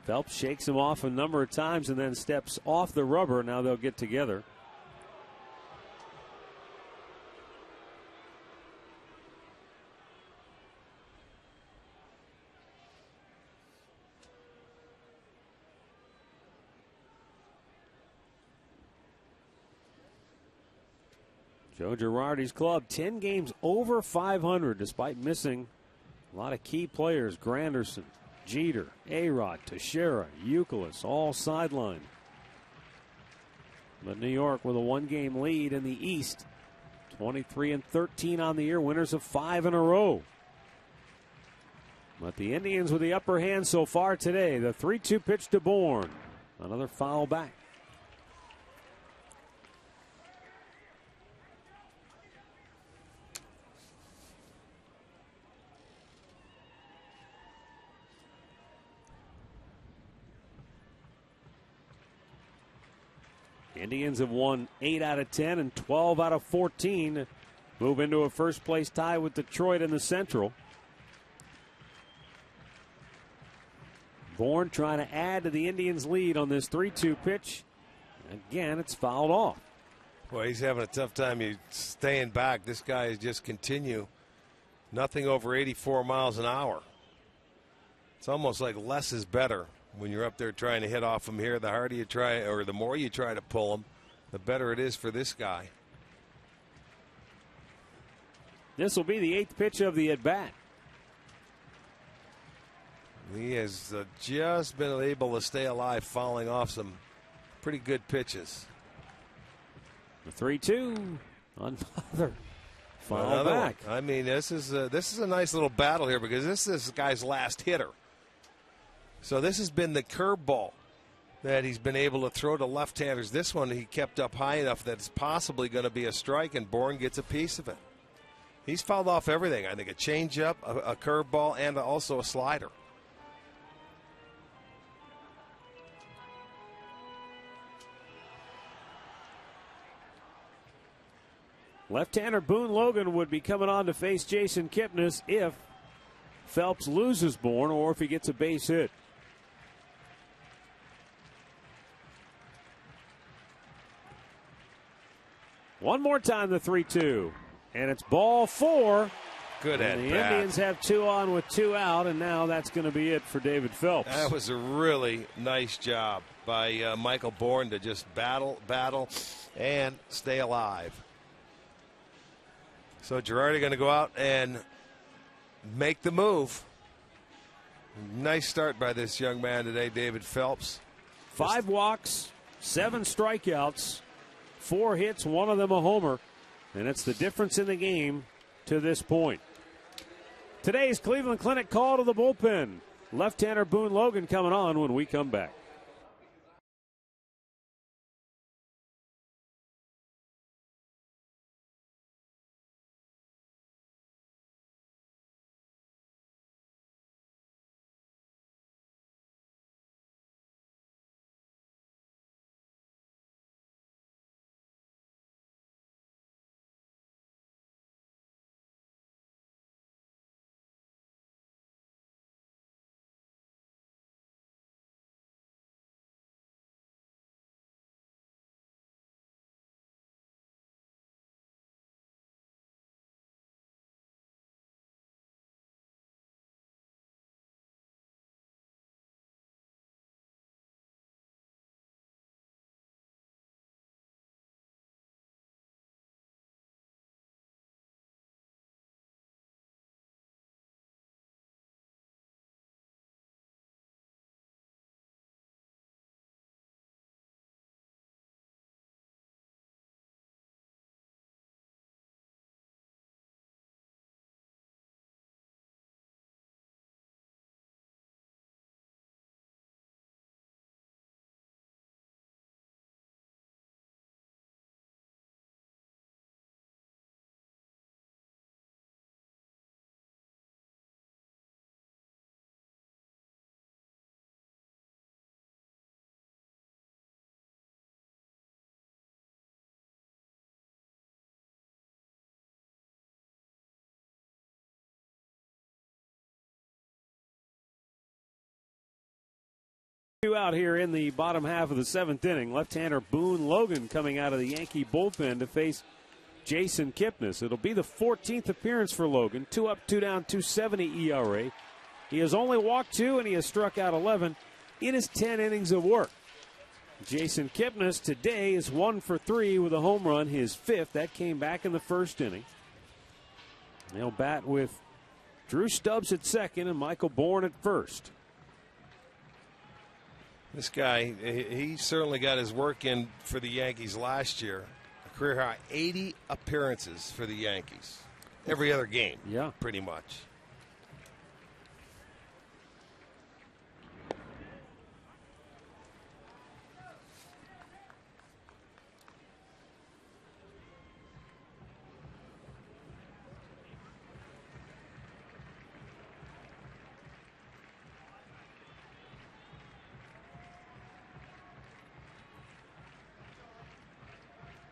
Phelps shakes him off a number of times and then steps off the rubber. Now they'll get together. Joe Girardi's club, 10 games over 500 despite missing a lot of key players. Granderson, Jeter, A-Rod, Teixeira, Youkilis, all sidelined. But New York with a 1-game lead in the East. 23-13 on the year, winners of 5 in a row. But the Indians with the upper hand so far today. The 3-2 pitch to Bourne. Another foul back. Indians have won 8 out of 10 and 12 out of 14. Move into a first-place tie with Detroit in the Central. Bourne trying to add to the Indians' lead on this 3-2 pitch. Again, it's fouled off. Well, he's having a tough time staying back. This guy is just continue. Nothing over 84 miles an hour. It's almost like less is better. When you're up there trying to hit off him here, the harder you try, or the more you try to pull him, the better it is for this guy. This will be the 8th pitch of the at-bat. He has just been able to stay alive, fouling off some pretty good pitches. The 3-2, another foul back. One. I mean, this is a nice little battle here because this is this guy's last hitter. So this has been the curveball that he's been able to throw to left-handers. This one he kept up high enough that it's possibly going to be a strike, and Bourne gets a piece of it. He's fouled off everything. I think a changeup, a curveball, and also a slider. Left-hander Boone Logan would be coming on to face Jason Kipnis if Phelps loses Bourne or if he gets a base hit. One more time, the 3-2. And it's ball 4. Good at The bat. Indians have 2 on with 2 out, and now that's going to be it for David Phelps. That was a really nice job by Michael Bourne to just battle, and stay alive. So Girardi going to go out and make the move. Nice start by this young man today, David Phelps. 5 walks, 7 strikeouts, 4 hits, 1 of them a homer, and it's the difference in the game to this point. Today's Cleveland Clinic call to the bullpen. Left-hander Boone Logan coming on when we come back. Out here in the bottom half of the 7th inning. Left-hander Boone Logan coming out of the Yankee bullpen to face Jason Kipnis. It'll be the 14th appearance for Logan. 2 up, 2 down, 2.70 ERA. He has only walked 2 and he has struck out 11 in his 10 innings of work. Jason Kipnis today is 1 for 3 with a home run, his 5th. That came back in the 1st inning. They'll bat with Drew Stubbs at 2nd and Michael Bourne at 1st. This guy, he certainly got his work in for the Yankees last year. A career high 80 appearances for the Yankees. Every other game, yeah, pretty much.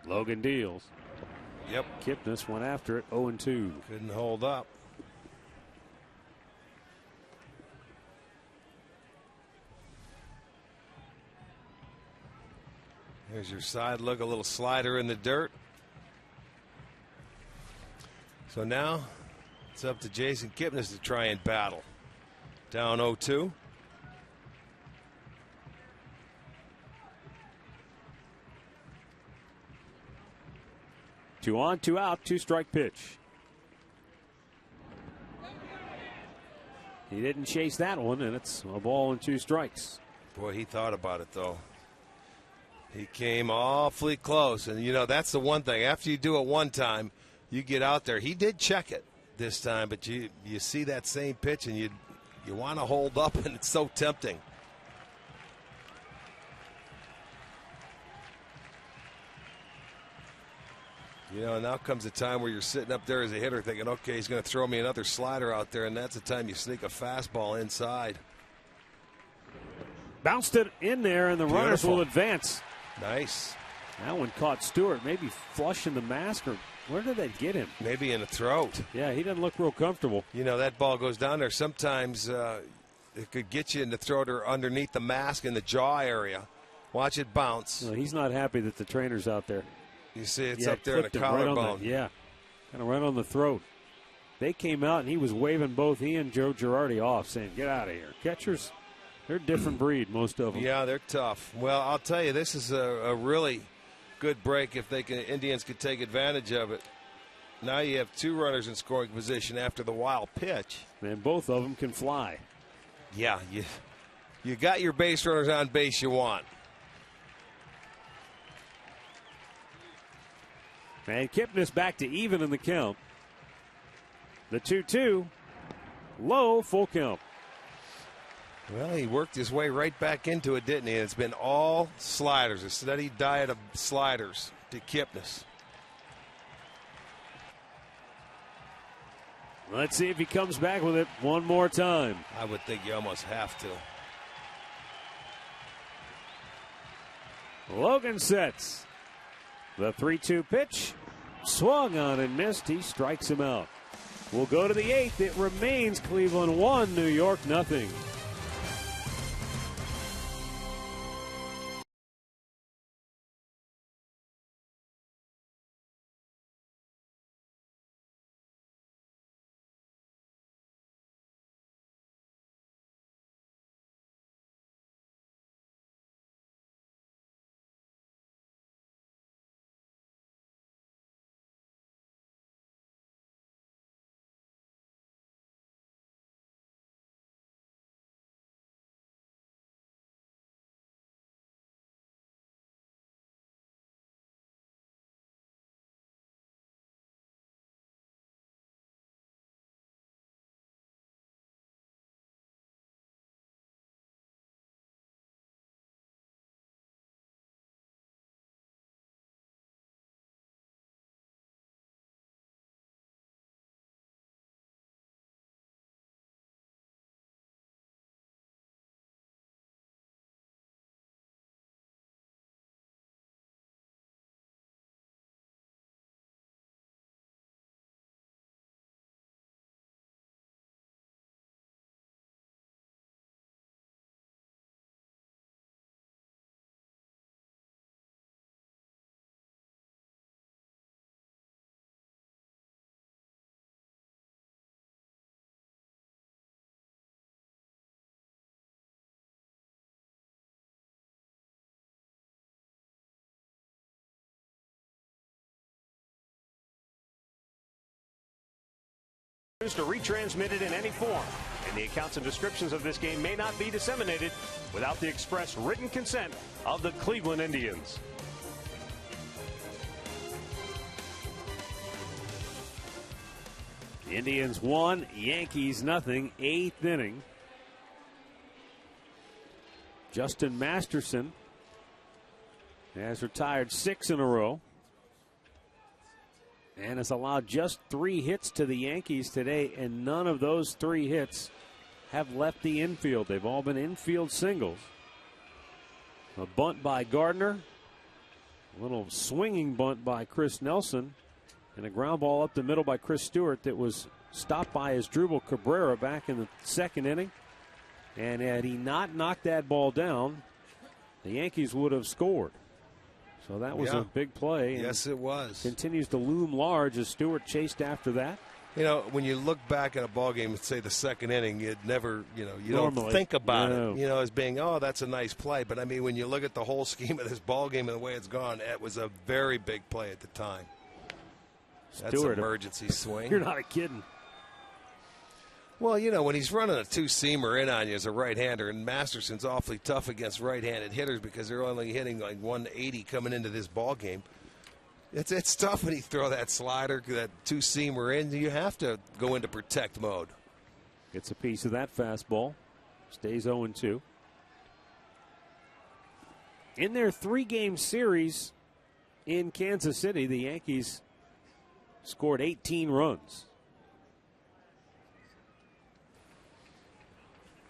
Logan deals. Yep. Kipnis went after it, 0-2. Couldn't hold up. There's your side look, a little slider in the dirt. So now it's up to Jason Kipnis to try and battle. Down 0-2. 2 on, 2 out, 2-strike pitch. He didn't chase that one, and it's a ball and 2 strikes. Boy, he thought about it, though. He came awfully close, and, you know, that's the one thing. After you do it one time, you get out there. He did check it this time, but you see that same pitch, and you want to hold up, and it's so tempting. You know, now comes a time where you're sitting up there as a hitter thinking, okay, he's going to throw me another slider out there, and that's the time you sneak a fastball inside. Bounced it in there, and the runners will advance. Nice. That one caught Stewart, maybe flush in the mask, or where did that get him? Maybe in the throat. Yeah, he doesn't look real comfortable. You know, that ball goes down there. Sometimes it could get you in the throat or underneath the mask in the jaw area. Watch it bounce. Well, he's not happy that the trainer's out there. You see it's up there in the collarbone. yeah, kind of right on the throat. they came out and he was waving both he and Joe Girardi off, saying, "Get out of here." Catchers, they're a different breed, most of them. Yeah, they're tough. Well, I'll tell you, this is a really good break if Indians could take advantage of it. Now you have 2 runners in scoring position after the wild pitch. And both of them can fly. Yeah, you got your base runners on base you want. And Kipnis back to even in the count. The 2-2, low, full count. Well, he worked his way right back into it, didn't he? And it's been all sliders, a steady diet of sliders to Kipnis. Let's see if he comes back with it one more time. I would think you almost have to. Logan sets. The 3-2 pitch. Swung on and missed. He strikes him out. We'll go to the 8th. It remains Cleveland 1, New York 0. To retransmit it in any form, and the accounts and descriptions of this game may not be disseminated without the express written consent of the Cleveland Indians. Indians 1, Yankees 0, 8th inning. Justin Masterson has retired 6 in a row and has allowed just 3 hits to the Yankees today, and none of those 3 hits have left the infield. They've all been infield singles. A bunt by Gardner, a little swinging bunt by Chris Nelson, and a ground ball up the middle by Chris Stewart that was stopped by Asdrubal Cabrera back in the 2nd inning. And had he not knocked that ball down, the Yankees would have scored. So that was a big play. Yes, it was. Continues to loom large as Stewart chased after that. You know, when you look back at a ball game, say the 2nd inning, you'd never, you don't think about it, as being, oh, that's a nice play. But I mean, when you look at the whole scheme of this ball game and the way it's gone, it was a very big play at the time. That's an emergency swing. You're not kidding. Well, when he's running a 2-seamer in on you as a right-hander, and Masterson's awfully tough against right-handed hitters because they're only hitting like 180 coming into this ball game. It's tough when you throw that slider, that 2-seamer in. You have to go into protect mode. Gets a piece of that fastball. Stays 0-2. In their 3-game series in Kansas City, the Yankees scored 18 runs.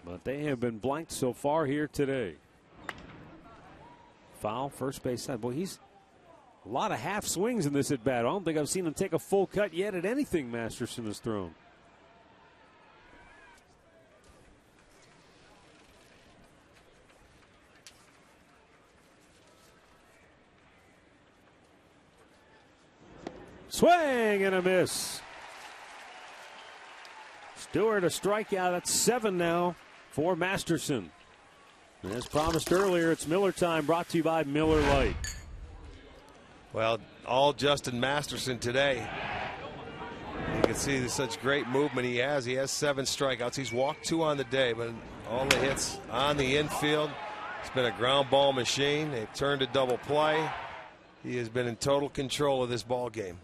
But they have been blanked so far here today. Foul, first base side. Boy, he's a lot of half swings in this at bat. I don't think I've seen him take a full cut yet at anything Masterson has thrown. Swing and a miss. Stewart a strikeout. That's 7 now for Masterson. And as promised earlier, it's Miller time, brought to you by Miller Lite. Well, all Justin Masterson today. You can see such great movement he has. He has 7 strikeouts. He's walked 2 on the day, but all the hits on the infield. It's been a ground ball machine. They've turned a double play. He has been in total control of this ball game.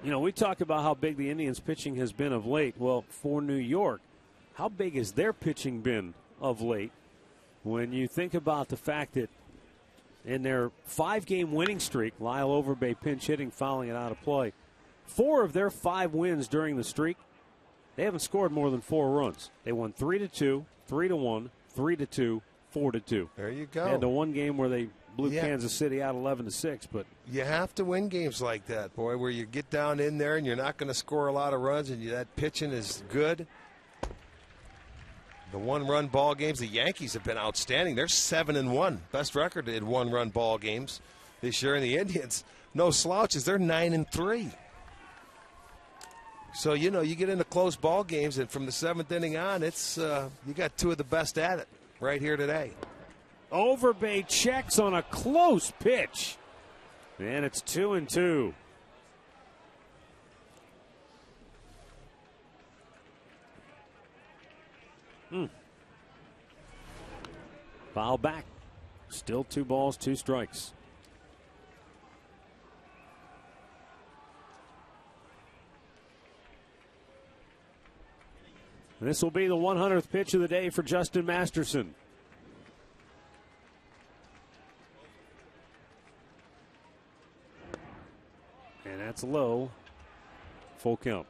You know, we talk about how big the Indians' pitching has been of late. Well, for New York, how big has their pitching been of late? When you think about the fact that in their 5-game winning streak, Lyle Overbay pinch hitting, fouling it out of play, 4 of their 5 wins during the streak, they haven't scored more than 4 runs. They won 3-2, 3-1, 3-2, 4-2. There you go. And the one game where they blew Kansas City out 11-6, but you have to win games like that, boy, where you get down in there and you're not going to score a lot of runs, and that pitching is good. The 1-run ball games, the Yankees have been outstanding. They're 7-1, best record in 1-run ball games this year. And the Indians, no slouches, they're 9-3. So you get into close ball games, and from the 7th inning on, it's you got 2 of the best at it right here today. Overbay checks on a close pitch. And it's 2-2. Foul back. Still 2 balls, 2 strikes. And this will be the 100th pitch of the day for Justin Masterson. And that's low. Full count.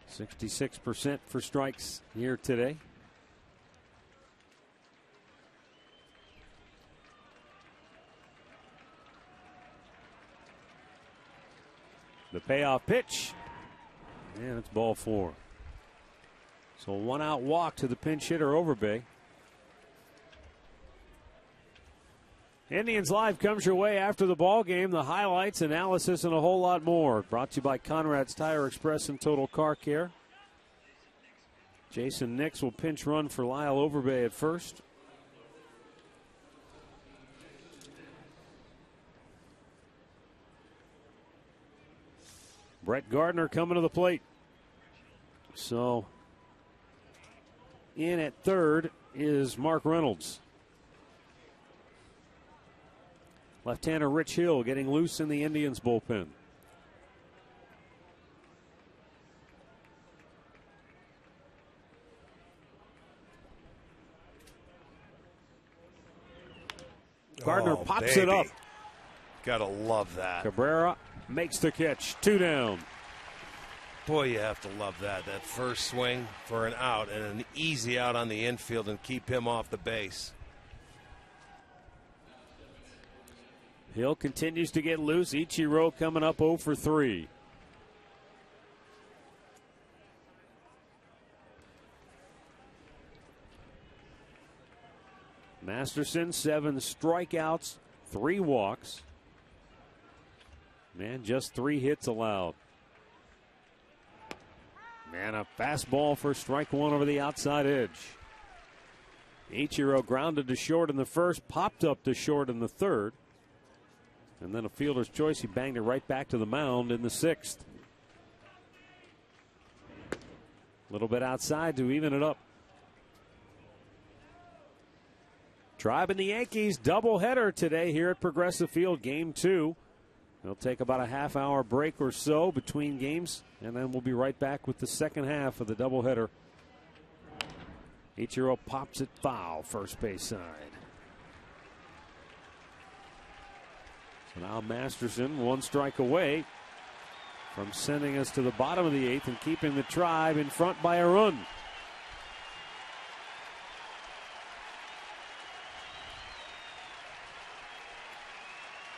%66 for strikes here today. The payoff pitch. And it's ball 4. So 1 out walk to the pinch hitter Overbay. Indians Live comes your way after the ball game. The highlights, analysis, and a whole lot more. Brought to you by Conrad's Tire Express and Total Car Care. Jason Nix will pinch run for Lyle Overbay at first. Brett Gardner coming to the plate. So in at third is Mark Reynolds. Left-hander Rich Hill getting loose in the Indians bullpen. Gardner pops it up. Gotta love that. Cabrera makes the catch. 2 down. Boy, you have to love that. That first swing for an out and an easy out on the infield and keep him off the base. Hill continues to get loose. Ichiro coming up 0 for 3. Masterson, 7 strikeouts, 3 walks. And just 3 hits allowed. And a fastball for strike 1 over the outside edge. Ichiro grounded to short in the first, popped up to short in the third. And then a fielder's choice, he banged it right back to the mound in the 6th. A little bit outside to even it up. Tribe and the Yankees doubleheader today here at Progressive Field, Game 2. They'll take about a half-hour break or so between games, and then we'll be right back with the second half of the doubleheader. Ichiro pops it foul, first base side. So now Masterson 1 strike away from sending us to the bottom of the 8th and keeping the Tribe in front by a run.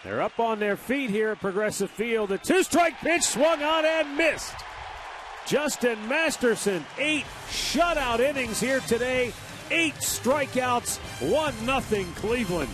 They're up on their feet here at Progressive Field. The 2-strike pitch swung on and missed. Justin Masterson, 8 shutout innings here today 8 strikeouts, 1-0 Cleveland.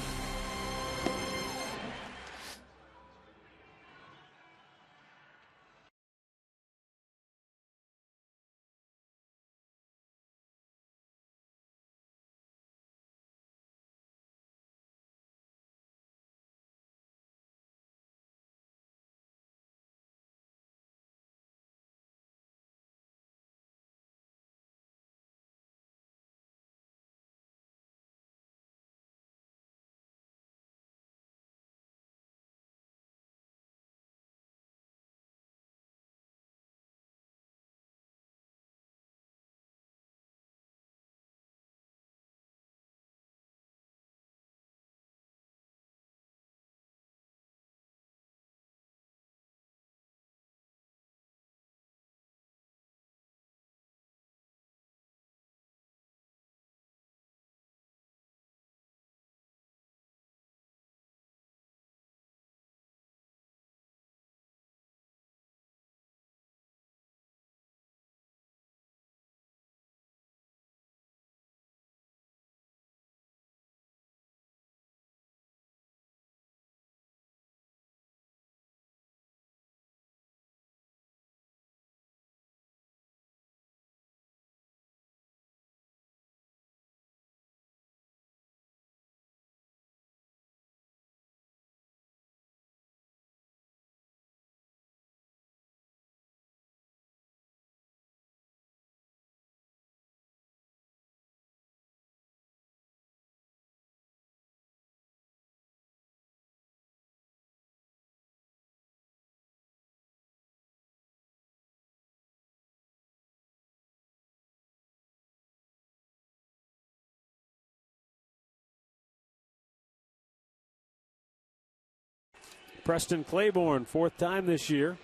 Preston Claiborne, 4th time this year.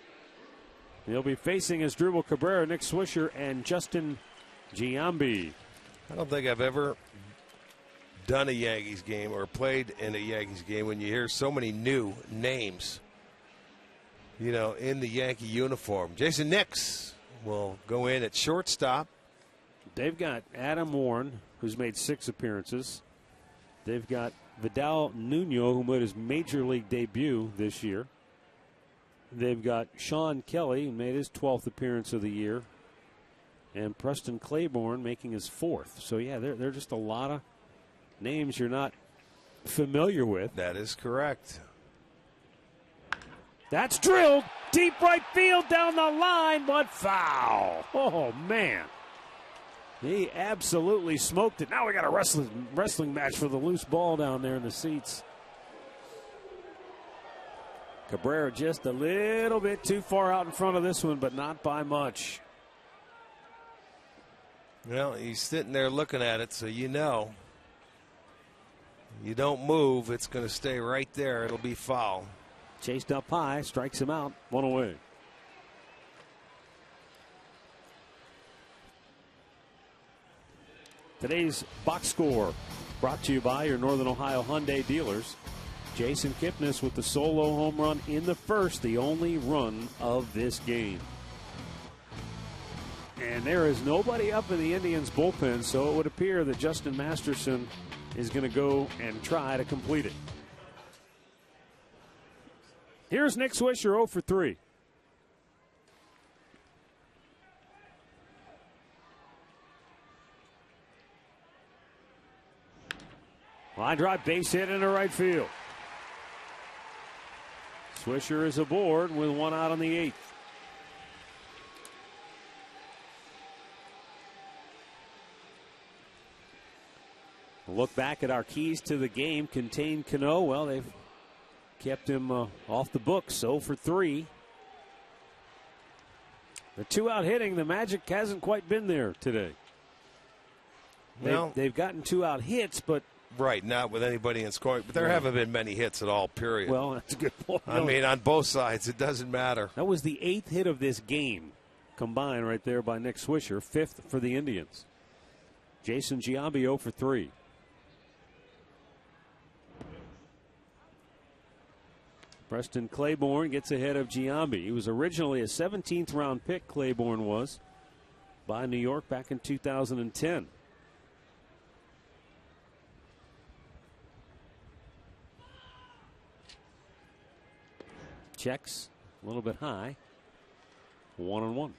He'll be facing Asdrubal Cabrera, Nick Swisher, and Justin Giambi. I don't think I've ever done a Yankees game or played in a Yankees game when you hear so many new names, in the Yankee uniform. Jason Nix will go in at shortstop. They've got Adam Warren, who's made 6 appearances. They've got Vidal Nuno, who made his major league debut this year. They've got Sean Kelly, who made his 12th appearance of the year. And Preston Claiborne making his 4th. So, yeah, there are just a lot of names you're not familiar with. That is correct. That's drilled. Deep right field down the line, but foul. Oh, man. He absolutely smoked it. Now we got a wrestling match for the loose ball down there in the seats. Cabrera just a little bit too far out in front of this one, but not by much. Well, he's sitting there looking at it, so you don't move, it's going to stay right there. It'll be foul. Chased up high, strikes him out, 1 away. Today's box score brought to you by your Northern Ohio Hyundai dealers. Jason Kipnis with the solo home run in the first, the only run of this game. And there is nobody up in the Indians' bullpen, so it would appear that Justin Masterson is going to go and try to complete it. Here's Nick Swisher, 0 for 3. Line drive, base hit into right field. Swisher is aboard with 1 out on the 8th. A look back at our keys to the game. Contain Cano. Well, they've kept him off the books, 0 for 3. The 2-out hitting, the magic hasn't quite been there today. They've gotten 2-out hits, but right, not with anybody in scoring. But there haven't been many hits at all, period. Well, that's a good point. I mean, on both sides, it doesn't matter. That was the 8th hit of this game combined right there by Nick Swisher, 5th for the Indians. Jason Giambi, 0 for 3. Preston Claiborne gets ahead of Giambi. He was originally a 17th round pick, Claiborne was, by New York back in 2010. checks a little bit high. 1-1.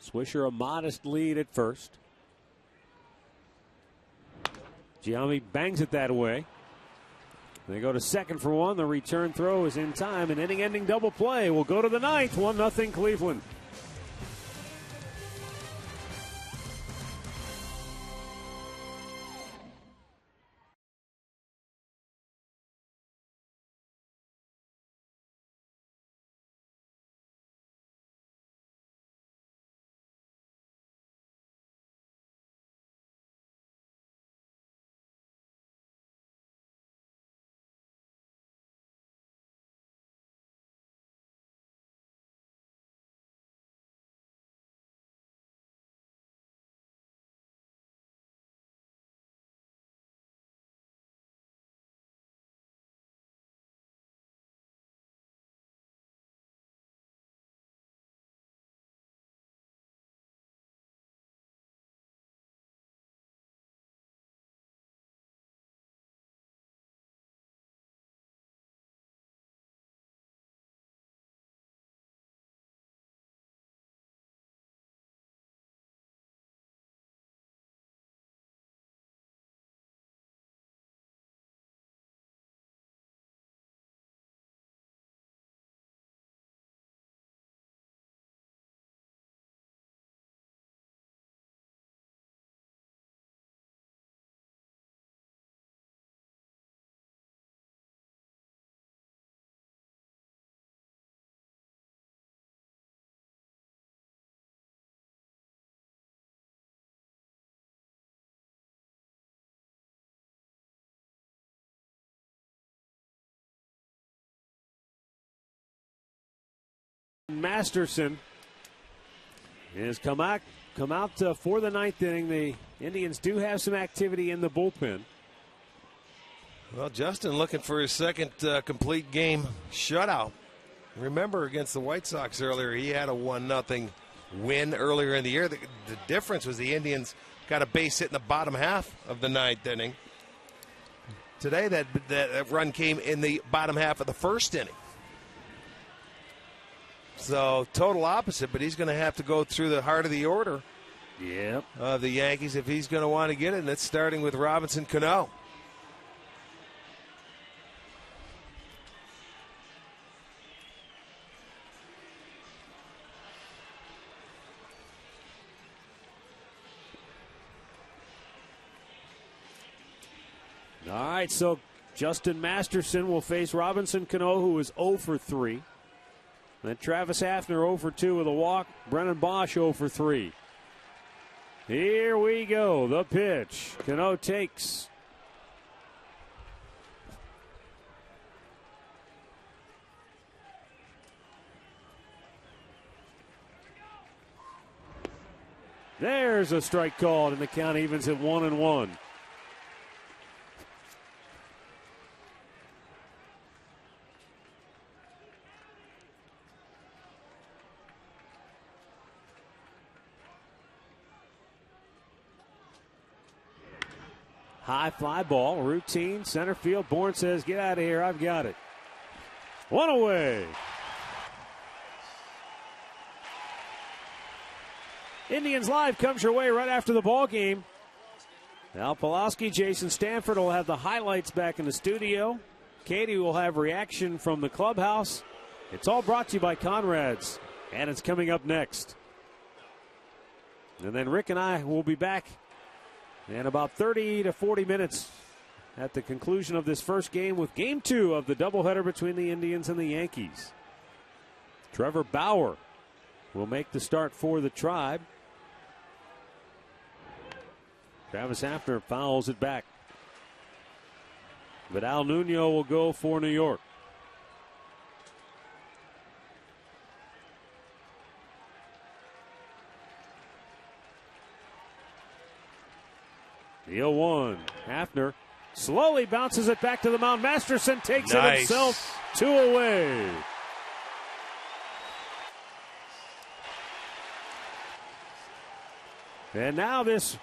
Swisher a modest lead at first. Giambi bangs it that way. They go to second for one. The return throw is in time. An inning-ending double play will go to the ninth. 1-0 Cleveland. Masterson has come out for the ninth inning. The Indians do have some activity in the bullpen. Well, Justin looking for his second complete game shutout. Remember against the White Sox earlier, he had a 1-0 win earlier in the year. The difference was the Indians got a base hit in the bottom half of the ninth inning. Today, that run came in the bottom half of the first inning. So total opposite, but he's going to have to go through the heart of the order. Yep. Of the Yankees if he's going to want to get it, and that's starting with Robinson Cano. All right, so Justin Masterson will face Robinson Cano, who is 0 for 3. Then Travis Hafner 0 for 2 with a walk. Brennan Bosch 0 for 3. Here we go. The pitch. Cano takes. There's a strike called, and the count evens at 1-1. High fly ball, routine, center field. Bourne says, get out of here, I've got it. One away. Indians Live comes your way right after the ball game. Al Pulaski, Jason Stanford will have the highlights back in the studio. Katie will have reaction from the clubhouse. It's all brought to you by Conrad's, and it's coming up next. And then Rick and I will be back in about 30 to 40 minutes at the conclusion of this first game with Game 2 of the doubleheader between the Indians and the Yankees. Trevor Bauer will make the start for the Tribe. Travis Hafner fouls it back. But Al Nuno will go for New York. The 0-1. Hafner slowly bounces it back to the mound. Masterson takes it himself. 2 away. And now this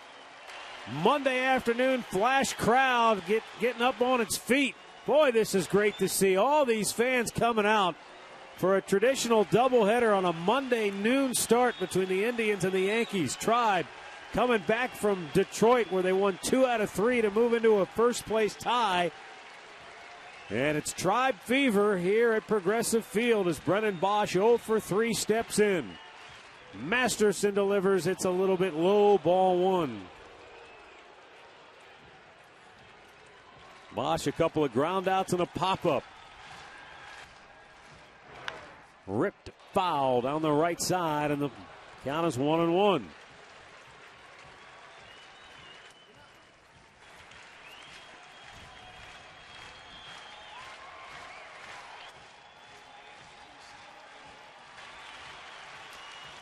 Monday afternoon flash crowd getting up on its feet. Boy, this is great to see. All these fans coming out for a traditional doubleheader on a Monday noon start between the Indians and the Yankees. Tribe coming back from Detroit where they won 2 out of 3 to move into a first-place tie. And it's Tribe fever here at Progressive Field as Brennan Bosch 0 for 3 steps in. Masterson delivers. It's a little bit low, ball 1. Bosch a couple of ground outs and a pop-up. Ripped foul down the right side, and the count is 1-1.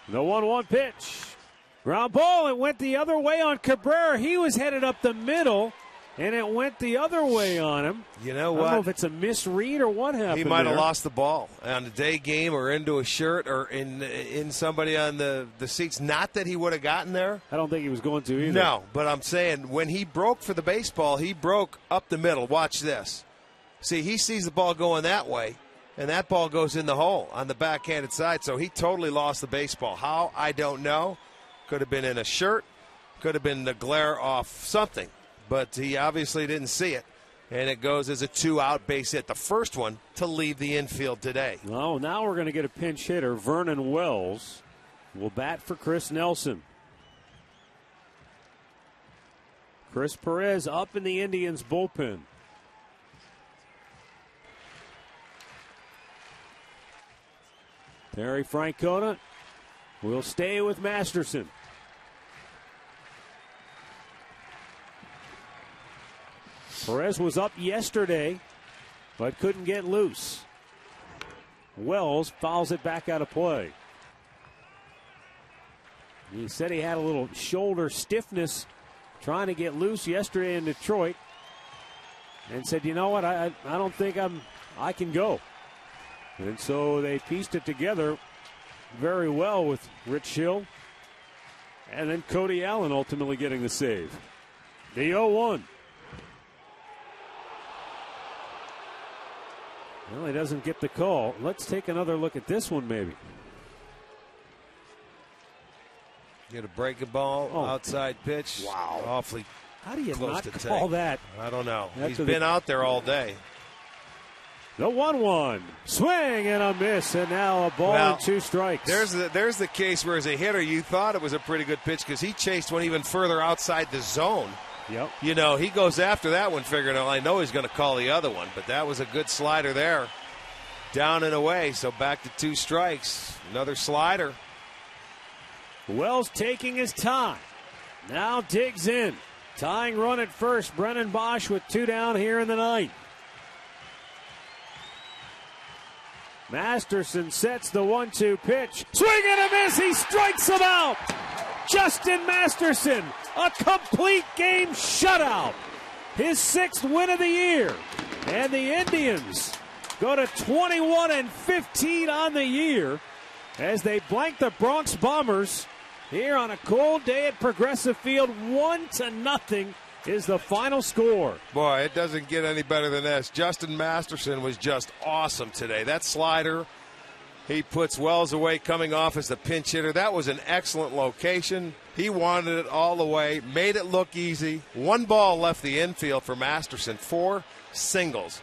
The 1-1 pitch. Ground ball. It went the other way on Cabrera. He was headed up the middle, and it went the other way on him. You know what? I don't know if it's a misread or what happened. He might have lost the ball on the day game or into a shirt or in somebody on the seats. Not that he would have gotten there. I don't think he was going to either. No, but I'm saying when he broke for the baseball, he broke up the middle. Watch this. See, he sees the ball going that way, and that ball goes in the hole on the backhanded side. So he totally lost the baseball. How? I don't know. Could have been in a shirt. Could have been the glare off something. But he obviously didn't see it. And it goes as a 2-out base hit. The first one to leave the infield today. Oh, now we're going to get a pinch hitter. Vernon Wells will bat for Chris Nelson. Chris Perez up in the Indians' bullpen. Terry Francona will stay with Masterson. Perez was up yesterday, but couldn't get loose. Wells fouls it back out of play. He said he had a little shoulder stiffness trying to get loose yesterday in Detroit, and said, you know what, I don't think I can go. And so they pieced it together very well with Rich Hill, and then Cody Allen ultimately getting the save. The 0-1. Well, he doesn't get the call. Let's take another look at this one, maybe. Get a breaking ball, outside pitch. Wow. Awfully How do you close not to call take. that? I don't know. After He's been out there all day. The 1-1. Swing and a miss, and now a ball and 2 strikes. There's the case where as a hitter you thought it was a pretty good pitch because he chased one even further outside the zone. Yep. You know, he goes after that one figuring, I know he's going to call the other one, but that was a good slider there. Down and away, so back to 2 strikes. Another slider. Wells taking his time. Now digs in. Tying run at first. Brennan Bosch with 2 down here in the 9th. Masterson sets the 1-2 pitch. Swing and a miss. He strikes him out. Justin Masterson, a complete game shutout. His 6th win of the year. And the Indians go to 21-15 on the year as they blank the Bronx Bombers here on a cold day at Progressive Field. 1-0 is the final score. Boy, it doesn't get any better than this. Justin Masterson was just awesome today. That slider, he puts Wells away coming off as the pinch hitter. That was an excellent location. He wanted it all the way, made it look easy. 1 ball left the infield for Masterson, 4 singles.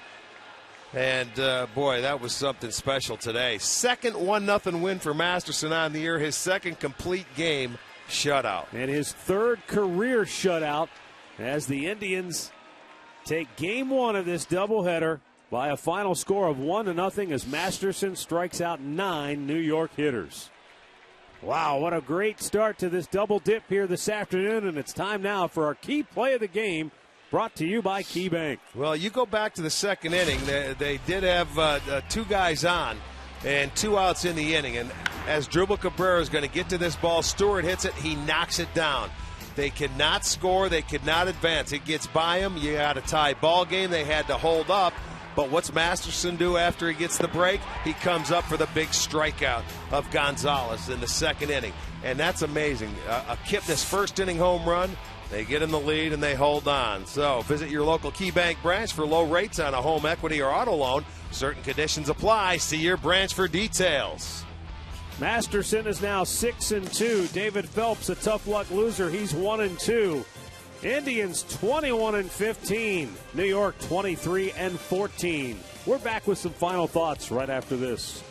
And, boy, that was something special today. Second 1-0 win for Masterson on the year, his 2nd complete game shutout. And his 3rd career shutout as the Indians take game 1 of this doubleheader by a final score of 1-0 as Masterson strikes out 9 New York hitters. Wow, what a great start to this double dip here this afternoon, and it's time now for our key play of the game, brought to you by KeyBank. Well, you go back to the 2nd inning. They did have 2 guys on and 2 outs in the inning. And as Dribble Cabrera is going to get to this ball, Stewart hits it. He knocks it down. They could not score. They could not advance. It gets by them. You got a tie ball game. They had to hold up. But what's Masterson do after he gets the break? He comes up for the big strikeout of Gonzalez in the 2nd inning. and that's amazing. A Kipnis first-inning home run. They get in the lead, and they hold on. So visit your local KeyBank branch for low rates on a home equity or auto loan. Certain conditions apply. See your branch for details. Masterson is now 6-2. David Phelps, a tough luck loser. He's 1-2. Indians 21-15. New York 23-14. We're back with some final thoughts right after this.